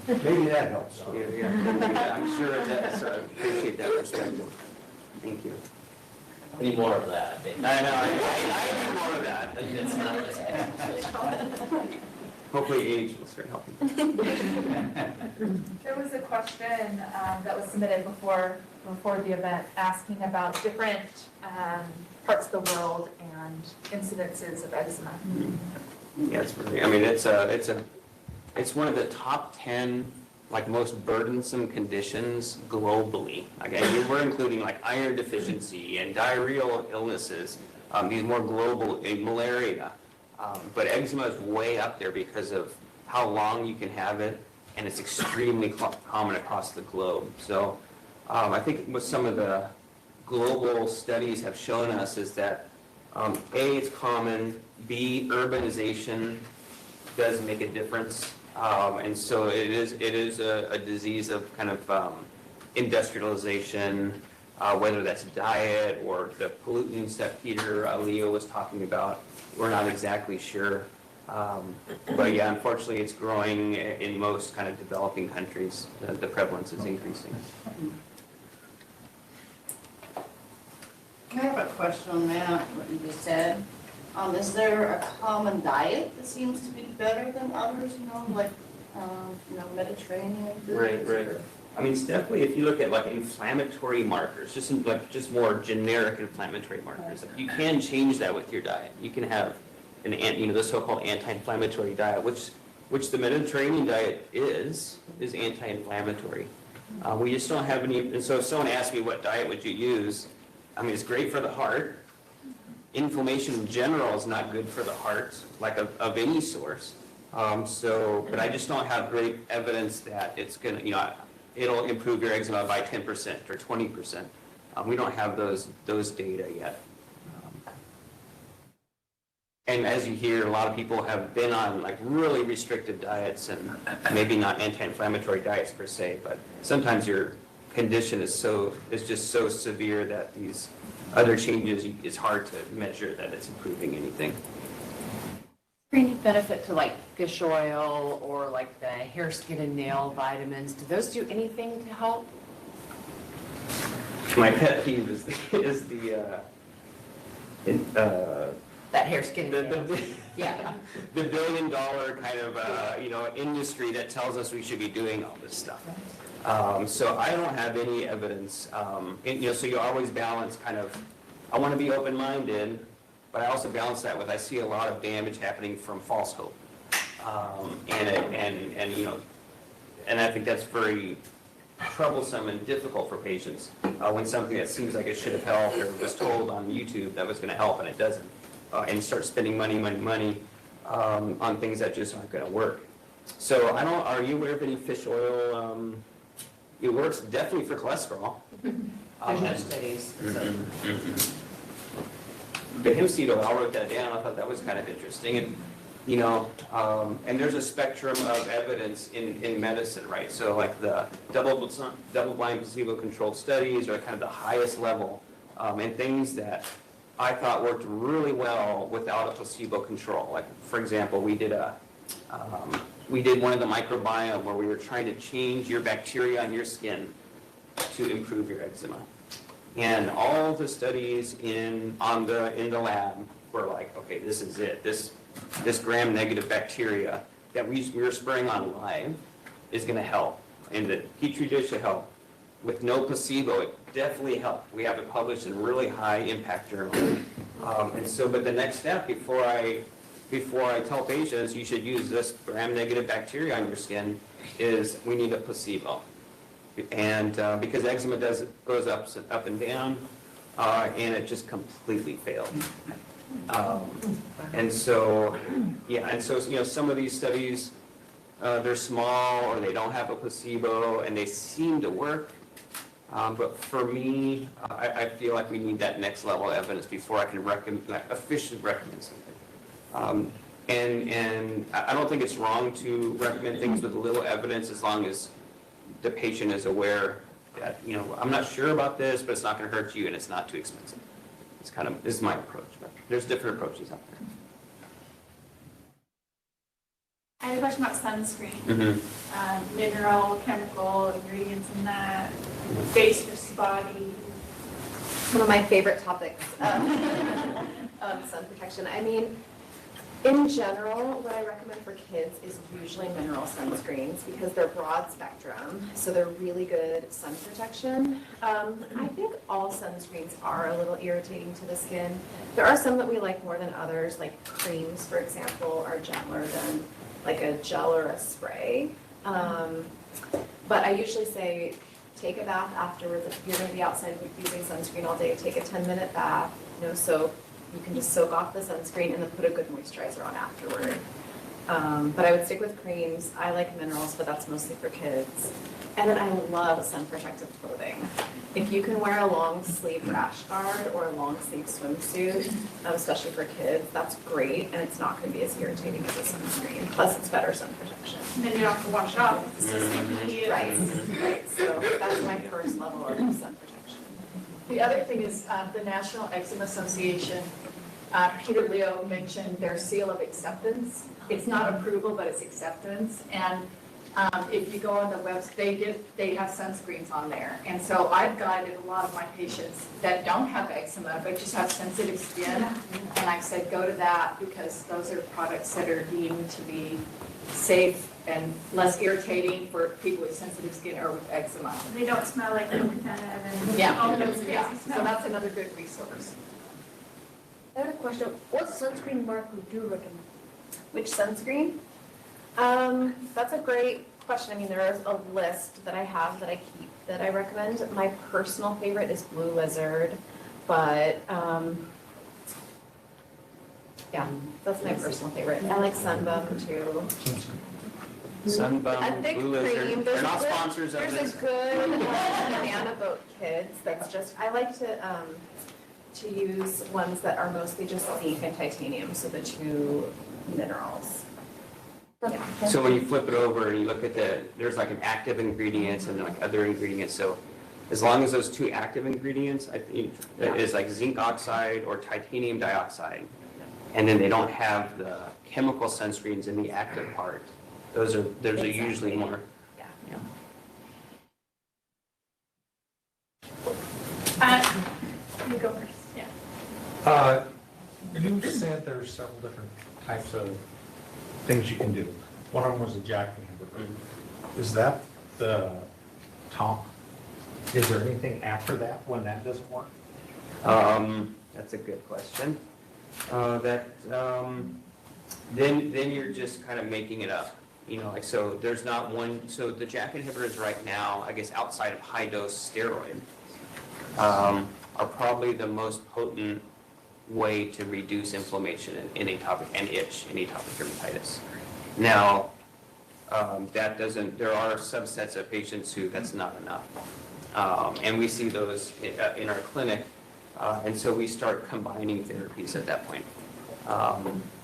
Maybe that helps. Yeah, I'm sure that's, appreciate that perspective. Thank you. I need more of that, I think. I know, I need more of that. It's not Hopefully age will start helping. There was a question that was submitted before the event asking about different parts of the world and incidences of eczema. Yeah, it's one of the top 10 most burdensome conditions globally. Again, we're including iron deficiency and diarrheal illnesses, these more global, malaria. But eczema is way up there because of how long you can have it, and it's extremely common across the globe. So I think what some of the global studies have shown us is that A, it's common, B, urbanization, does make a difference. And so it is a disease of kind of industrialization, whether that's diet or the pollutants that Peter Leo was talking about. We're not exactly sure. But yeah, unfortunately, it's growing in most kind of developing countries. The prevalence is increasing. I have a question on that, what you just said. Is there a common diet that seems to be better than others, like, Mediterranean foods? Right. I mean, it's definitely, if you look at like inflammatory markers, just more generic inflammatory markers, you can change that with your diet. You can have the so-called anti-inflammatory diet, which the Mediterranean diet is anti-inflammatory. We just don't have any, and so if someone asks me what diet would you use, I mean, it's great for the heart. Inflammation in general is not good for the heart, like of any source. But I just don't have great evidence that it's gonna, it'll improve your eczema by 10% or 20%. We don't have those data yet. And as you hear, a lot of people have been on like really restrictive diets and maybe not anti-inflammatory diets per se, but sometimes your condition is just so severe that these other changes, it's hard to measure that it's improving anything. Any benefit to like fish oil or like the hair, skin, and nail vitamins? Do those do anything to help? My pet peeve is That hair, skin, and nail. Yeah. The $1 billion kind of industry that tells us we should be doing all this stuff. So I don't have any evidence. So you always balance kind of, I want to be open-minded, but I also balance that with I see a lot of damage happening from false hope, and I think that's very troublesome and difficult for patients when something that seems like it should have helped or was told on YouTube that was going to help and it doesn't, and start spending money on things that just aren't going to work. So are you aware of any fish oil? It works definitely for cholesterol. Studies. The hemp seed oil, I wrote that down. I thought that was kind of interesting. And, and there's a spectrum of evidence in medicine, right? So like the double-blind placebo-controlled studies are kind of the highest level, and things that I thought worked really well without a placebo control. Like, for example, we did one of the microbiome where we were trying to change your bacteria on your skin to improve your eczema. And all the studies in the lab were like, okay, this is it. This gram-negative bacteria that we were spraying on live is going to help. And the Petri dish should help. With no placebo, it definitely helped. We have it published in really high impact journals. But the next step before I tell patients you should use this gram-negative bacteria on your skin is we need a placebo. And because eczema goes up and down, and it just completely failed. Some of these studies, they're small or they don't have a placebo and they seem to work. But for me, I feel like we need that next level of evidence before I can officially recommend something. And I don't think it's wrong to recommend things with little evidence as long as the patient is aware that, I'm not sure about this, but it's not going to hurt you and it's not too expensive. This is my approach, but there's different approaches out there. I had a question about sunscreen. Mm-hmm. Mineral, chemical, ingredients in that, face versus body. One of my favorite topics, sun protection. I mean, in general, what I recommend for kids is usually mineral sunscreens because they're broad spectrum, so they're really good sun protection. I think all sunscreens are a little irritating to the skin. There are some that we like more than others, like creams, for example, are gentler than like a gel or a spray. But I usually say take a bath afterwards. If you're going to be outside using sunscreen all day, take a 10-minute bath, so you can just soak off the sunscreen and then put a good moisturizer on afterward. But I would stick with creams. I like minerals, but that's mostly for kids. And then I love sun protective clothing. If you can wear a long sleeve rash guard or a long sleeve swimsuit, especially for kids, that's great, and it's not going to be as irritating as a sunscreen. Plus, it's better sun protection. And then you don't have to wash it off. It's just Right, right. So that's my first level of sun protection. The other thing is the National Eczema Association, Peter Leo mentioned their seal of acceptance. It's not approval, but it's acceptance. And if you go on the website, they have sunscreens on there. And so I've guided a lot of my patients that don't have eczema, but just have sensitive skin. And I've said, go to that because those are products that are deemed to be safe and less irritating for people with sensitive skin or with eczema. They don't smell like coconut and Yeah, all those yeah. fancy So smells. that's another good resource. I have a question. What sunscreen mark would you recommend? Which sunscreen? That's a great question. I mean, there is a list that I have that I keep that I recommend. My personal favorite is Blue Lizard, but yeah, that's my personal favorite. I like Sunbum too. Sunbum, A thick Blue Lizard, cream. they're not sponsors of There's this. a good Banana Boat Kids that's just, I like to use ones that are mostly just zinc and titanium, so the two minerals. Yeah. So when you flip it over and you look at there's like an active ingredients and like other ingredients. So as long as those two active ingredients, I think that is like zinc oxide or titanium dioxide, and then they don't have the chemical sunscreens in the active part. Those are usually more. Yeah. You go first, yeah. You said there's several different types of things you can do. One of them was a jack inhibitor. Is that the top? Is there anything after that when that doesn't work? That's a good question. Then you're just kind of making it up. You know, like, so there's not one, so the JAK inhibitors right now, I guess outside of high dose steroid, are probably the most potent way to reduce inflammation in atopic and itch in atopic dermatitis. Now, there are subsets of patients who that's not enough. And we see those in our clinic. And so we start combining therapies at that point.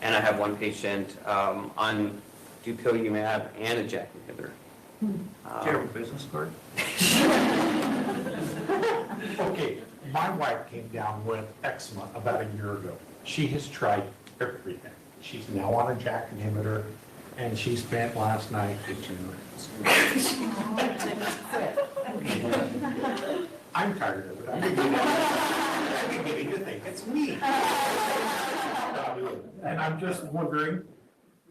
And I have one patient on dupilumab and a JAK inhibitor. Do you have a business card? Okay, my wife came down with eczema about a year ago. She has tried everything. She's now on a JAK inhibitor, and she spent last night I'm tired of it. I'm beginning to think it's me. And I'm just wondering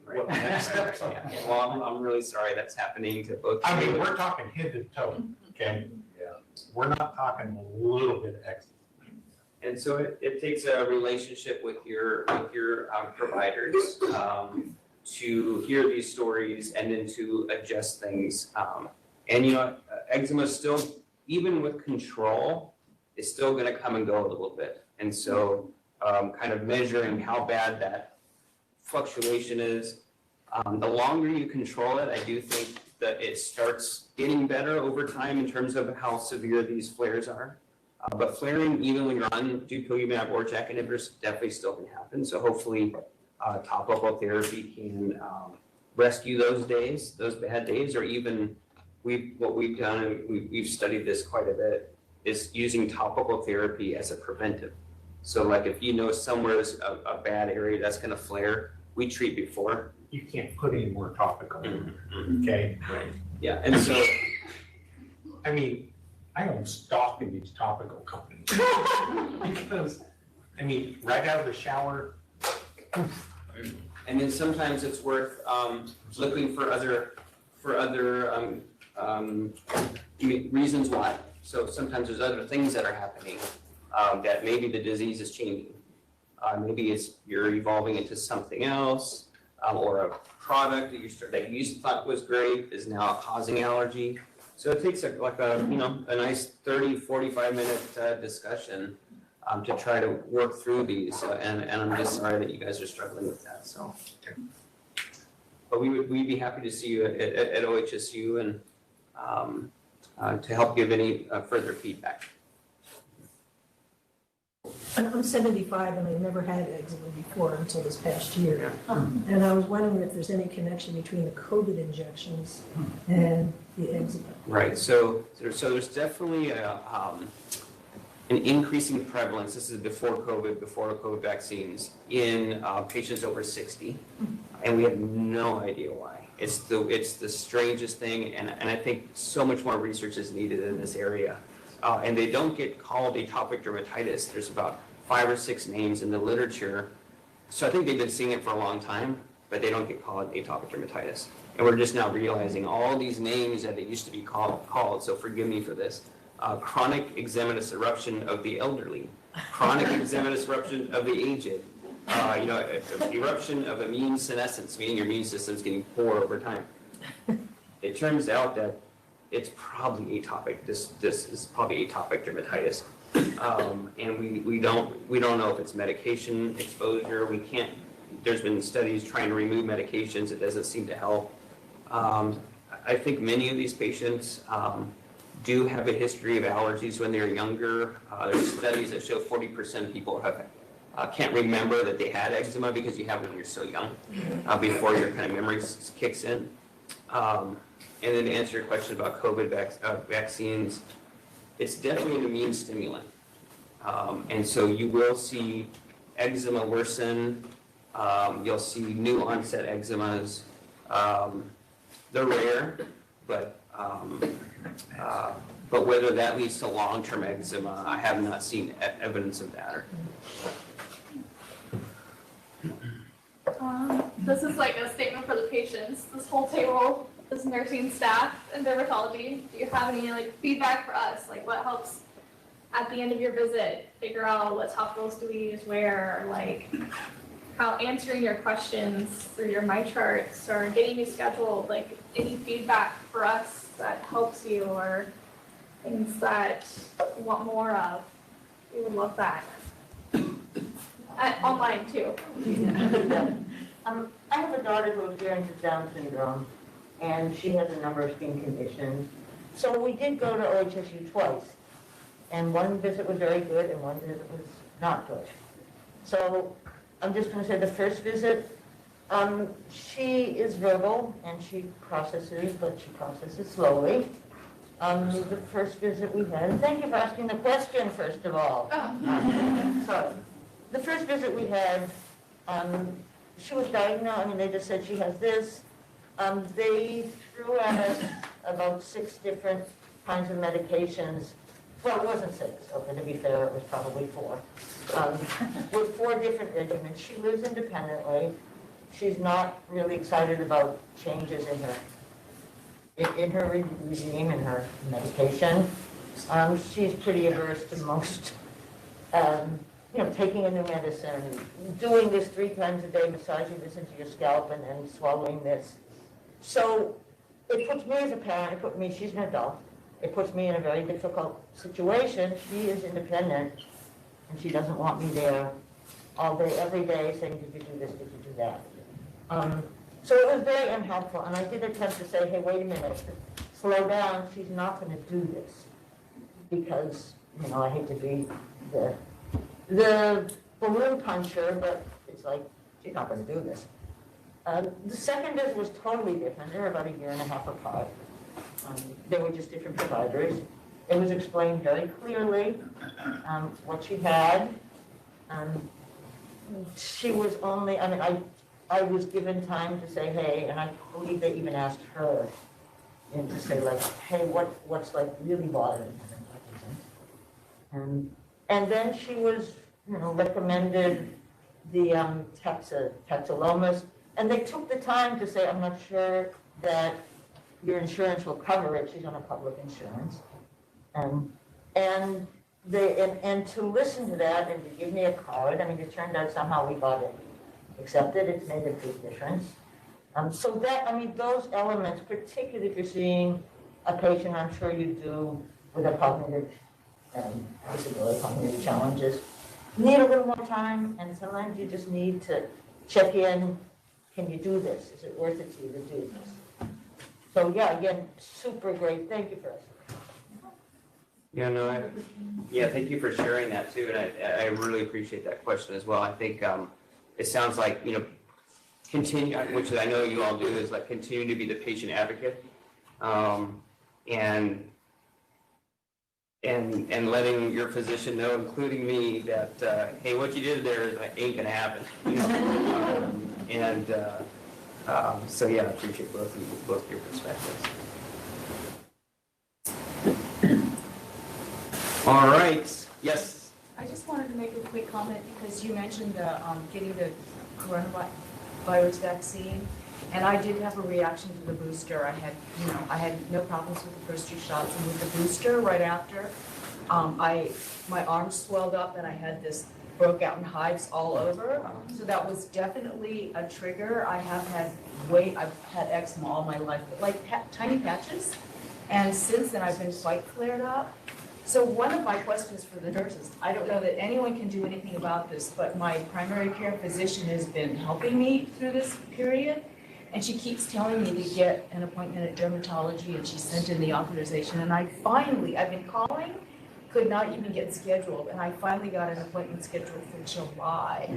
what the next steps are. Well, I'm really sorry that's happening to both. I mean, we're talking head to toe, okay? Yeah. We're not talking a little bit of eczema. And so it takes a relationship with your providers to hear these stories and then to adjust things. And you know, eczema is still, even with control, is still going to come and go a little bit. And so kind of measuring how bad that fluctuation is. The longer you control it, I do think that it starts getting better over time in terms of how severe these flares are. But flaring, even when you're on dupilumab or JAK inhibitors, definitely still can happen. So hopefully topical therapy can rescue those days, those bad days, or even what we've done, and we've studied this quite a bit, is using topical therapy as a preventive. So like if you know somewhere is a bad area that's going to flare, we treat before. You can't put any more topical, okay? Right. Yeah, and so, I mean, I am stalking these topical companies because, I mean, right out of the shower. and then sometimes it's worth looking for other reasons why. So sometimes there's other things that are happening that maybe the disease is changing. Maybe you're evolving into something else, or a product that you used to thought was great is now causing allergy. So it takes a nice 30, 45 minute discussion to try to work through these. And I'm just sorry that you guys are struggling with that. So, but we'd be happy to see you at OHSU, and to help give any further feedback. I'm 75 and I never had eczema before until this past year. And I was wondering if there's any connection between the COVID injections and the eczema. Right, so there's definitely an increasing prevalence, this is before COVID vaccines, in patients over 60, and we have no idea why. It's the strangest thing, and I think so much more research is needed in this area. And they don't get called atopic dermatitis. There's about 5 or 6 names in the literature. So I think they've been seeing it for a long time, but they don't get called atopic dermatitis. And we're just now realizing all these names that it used to be called, so forgive me for this. Chronic eczematous eruption of the elderly, chronic eczematous eruption of the aged, eruption of immune senescence, meaning your immune system's getting poor over time. It turns out that it's probably atopic. This is probably atopic dermatitis, and we don't know if it's medication exposure. We can't. There's been studies trying to remove medications. It doesn't seem to help. I think many of these patients do have a history of allergies when they're younger. There's studies that show 40% of people can't remember that they had eczema because you have it when you're so young, before your kind of memory kicks in. And then to answer your question about COVID vaccines, it's definitely an immune stimulant. And so you will see eczema worsen. You'll see new onset eczemas. They're rare, but whether that leads to long-term eczema, I have not seen evidence of that. This is like a statement for the patients. This whole table is nursing staff and dermatology. Do you have any feedback for us? Like what helps at the end of your visit figure out what topicals do we use where, like how answering your questions through your My Charts or getting you scheduled, like any feedback for us that helps you or things that you want more of. We would love that. Online too. I have a daughter who experiences Down syndrome, and she has a number of skin conditions. So we did go to OHSU twice, and one visit was very good and one visit was not good. So I'm just going to say the first visit, she is verbal and she processes, but she processes slowly. The first visit we had, and thank you for asking the question, first of all. So the first visit we had, she was diagnosed, they just said she has this. They threw at us about 6 different kinds of medications. Well, it wasn't 6, okay, to be fair, it was probably 4. With 4 different regimens. She lives independently. She's not really excited about changes in her regime, in her medication. She's pretty averse to most, taking a new medicine, doing this 3 times a day, massaging this into your scalp and then swallowing this. So it puts me as a parent, she's an adult, it puts me in a very difficult situation. She is independent and she doesn't want me there all day, every day saying, did you do this, did you do that? So it was very unhelpful, and I did attempt to say, hey, wait a minute, slow down, she's not going to do this. Because, I hate to be the balloon puncher, but it's like, she's not going to do this. The second visit was totally different. They were about 1.5 years apart. They were just different providers. It was explained very clearly what she had. She was only, I was given time to say, hey, and I believe they even asked her to say, hey, what's really bothering her? And then she was, recommended the Taxolomas, and they took the time to say, I'm not sure that your insurance will cover it. She's on a public insurance. And to listen to that and to give me a card, it turned out somehow we got it accepted. It's made a big difference. So that, those elements, particularly if you're seeing a patient, I'm sure you do, with a cognitive disability, cognitive challenges, need a little more time, and sometimes you just need to check in, can you do this? Is it worth it to you to do this? So yeah, again, super great. Thank you for asking. Yeah, no, thank you for sharing that too, and I really appreciate that question as well. I think it sounds like, continue, which I know you all do, is like continue to be the patient advocate, and letting your physician know, including me, that hey, what you did there ain't gonna happen. So yeah, I appreciate both your perspectives. All right. Yes. I just wanted to make a quick comment because you mentioned getting the coronavirus vaccine, and I did have a reaction to the booster. I had no problems with the first 2 shots, and with the booster right after, my arms swelled up and I had this broke out in hives all over. So that was definitely a trigger. I've had eczema all my life, like tiny patches, and since then I've been quite flared up. So one of my questions for the nurses, I don't know that anyone can do anything about this, but my primary care physician has been helping me through this period. And she keeps telling me to get an appointment at dermatology, and she sent in the authorization. And I've been calling, could not even get scheduled. And I finally got an appointment scheduled for July.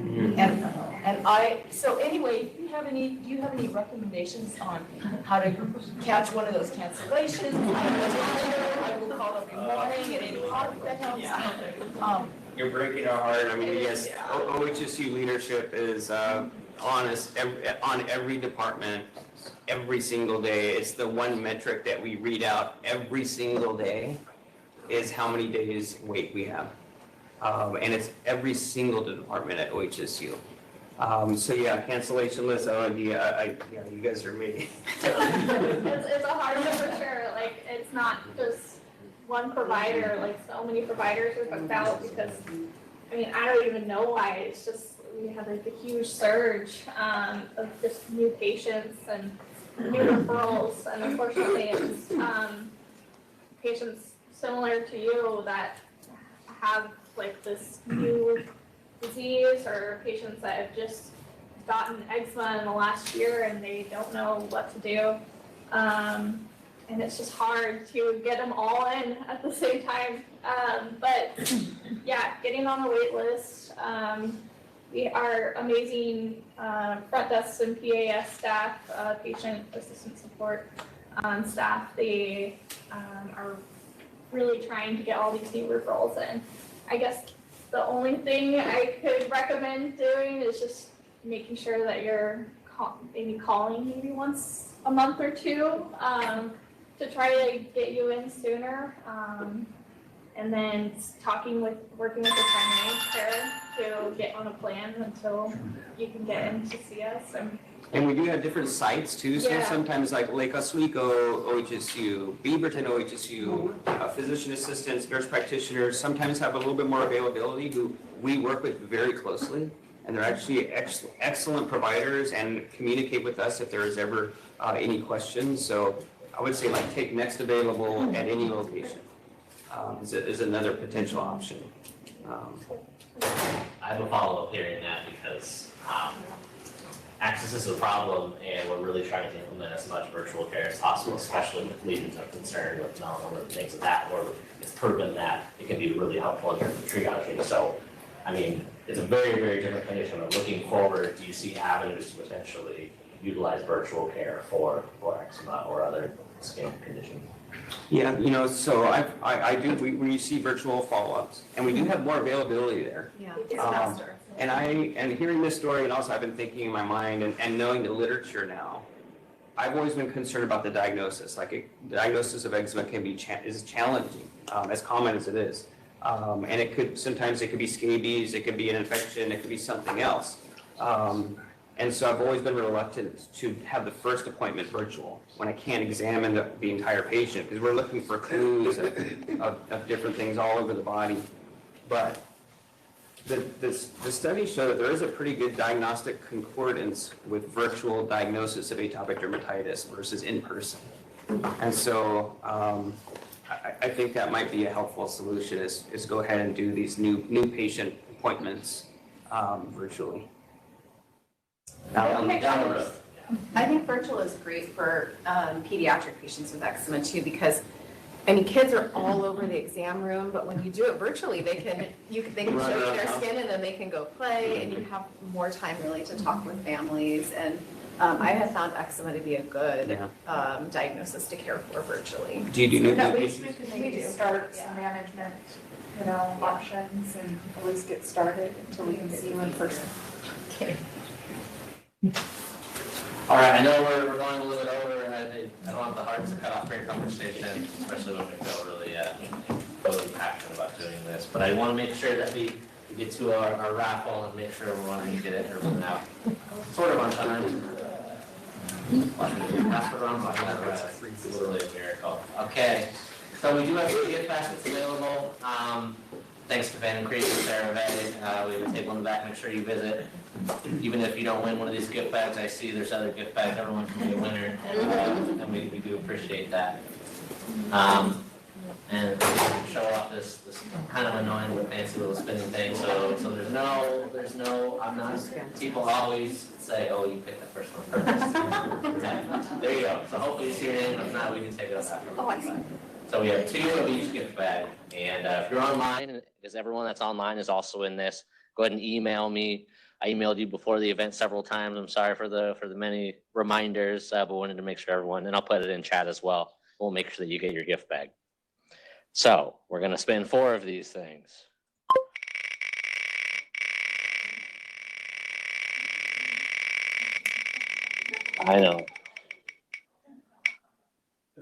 So anyway, do you have any recommendations on how to catch one of those cancellations? I will call every morning at 8 o'clock, that helps. You're breaking our heart. I mean, yes, OHSU leadership is honest on every department, every single day. It's the one metric that we read out every single day is how many days wait we have. And it's every single department at OHSU. So yeah, cancellation list, you guys are me. It's a hard one for sure. Like, it's not just one provider, like so many providers are booked out because, I mean, I don't even know why. It's just, we had like a huge surge of just new patients and new referrals. And unfortunately, it's patients similar to you that have like this new disease, or patients that have just gotten eczema in the last year and they don't know what to do. And it's just hard to get them all in at the same time. But yeah, getting on the wait list. We are amazing front desk and PAS staff, patient assistant support staff. They are really trying to get all these new referrals in. I guess the only thing I could recommend doing is just making sure that you're maybe calling maybe once a month or two to try to get you in sooner. And then working with the primary care to get on a plan until you can get in to see us. And we do have different sites too, so Yeah. sometimes like Lake Oswego, OHSU, Beaverton, OHSU, physician assistants, nurse practitioners sometimes have a little bit more availability who we work with very closely. And they're actually excellent providers and communicate with us if there is ever any questions. So I would say like take next available at any location is another potential option. I have a follow-up here in that because access is a problem, and we're really trying to implement as much virtual care as possible, especially with lesions of concern with melanoma and things like that, where it's proven that it can be really helpful in terms of triaging. So, I mean, it's a very, very different condition. But looking forward, do you see avenues to potentially utilize virtual care for eczema or other skin conditions? Yeah, so we see virtual follow-ups, and we do have more availability there. Yeah, it's faster. And hearing this story, and also I've been thinking in my mind and knowing the literature now, I've always been concerned about the diagnosis. Like the diagnosis of eczema is challenging, as common as it is. And sometimes it could be scabies, it could be an infection, it could be something else. And so I've always been reluctant to have the first appointment virtual when I can't examine the entire patient, because we're looking for clues of different things all over the body. But the studies show that there is a pretty good diagnostic concordance with virtual diagnosis of atopic dermatitis versus in person. And so I think that might be a helpful solution is go ahead and do these new patient appointments virtually. I think virtual is great for pediatric patients with eczema too, because I mean, kids are all over the exam room, but when you do it virtually, they can show you their skin and then they can go play and you have more time really to talk with families. And I have found eczema to be a good diagnosis to care for virtually. Do you do At least we can maybe start some management, options and at least get started until we can see you in person. All right, I know we're going a little bit over, and I don't have the heart to cut off your conversation, especially when we feel really passionate about doing this. But I want to make sure that we get to our raffle and make sure everyone can get everyone out sort of on time. That's what I'm talking about. It's literally a miracle. Okay, so we do have some gift baskets available. Thanks to Van and Creek and Sarah Bay. We would take one back, make sure you visit. Even if you don't win one of these gift bags, I see there's other gift bags. Everyone can be a winner, and we do appreciate that. And show off this kind of annoying but fancy little spinning thing. So there's no. I'm not. People always say, "Oh, you picked the first one first." There you go. So hopefully you see your name. If not, we can take it up after. Oh, I see. So we have 2 of each gift bag, and if you're online, because everyone that's online is also in this, go ahead and email me. I emailed you before the event several times. I'm sorry for the many reminders, but wanted to make sure everyone, and I'll put it in chat as well. We'll make sure that you get your gift bag. So we're gonna spin 4 of these things. I know.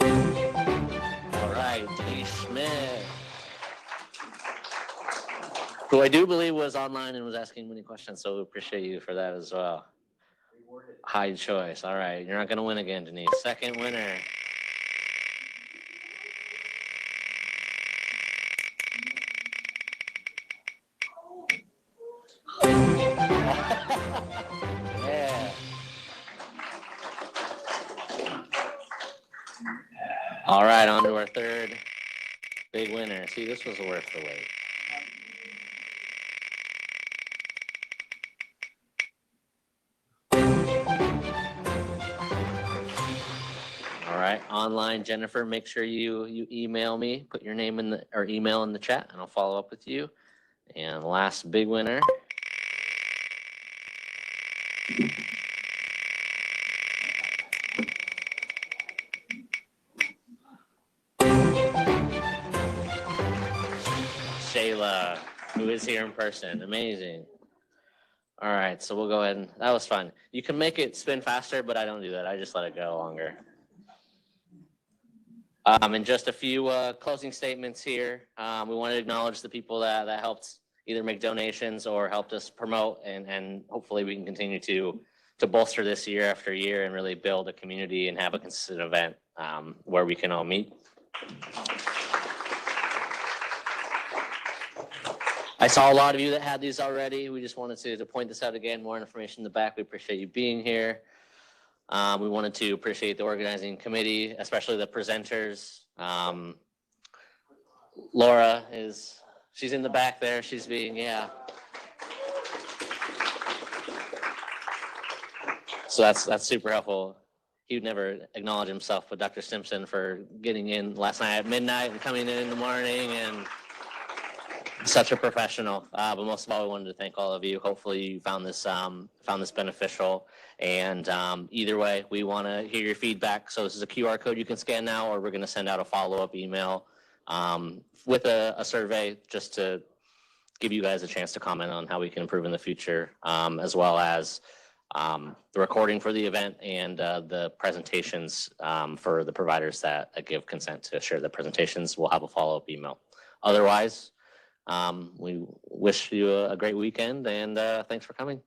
All right, Denise Smith, who I do believe was online and was asking many questions, so we appreciate you for that as well. High choice. All right, you're not going to win again, Denise. Second winner. Yeah. All right, on to our third big winner. See, this was worth the wait. All right, online, Jennifer, make sure you email me, put your name in or email in the chat, and I'll follow up with you. And last big winner. Shayla, who is here in person. Amazing. All right, so we'll go ahead and that was fun. You can make it spin faster, but I don't do that. I just let it go longer. And just a few closing statements here. We want to acknowledge the people that helped either make donations or helped us promote, and hopefully we can continue to bolster this year after year and really build a community and have a consistent event where we can all meet. I saw a lot of you that had these already. We just wanted to point this out again, more information in the back. We appreciate you being here. We wanted to appreciate the organizing committee, especially the presenters. Laura she's in the back there. She's being, yeah. So that's super helpful. He would never acknowledge himself, but Dr. Simpson for getting in last night at midnight and coming in the morning and such a professional. But most of all, we wanted to thank all of you. Hopefully you found this beneficial. And either way, we want to hear your feedback. So this is a QR code you can scan now, or we're going to send out a follow-up email with a survey just to give you guys a chance to comment on how we can improve in the future, as well as the recording for the event and the presentations for the providers that give consent to share the presentations. We'll have a follow-up email. Otherwise, we wish you a great weekend, and thanks for coming.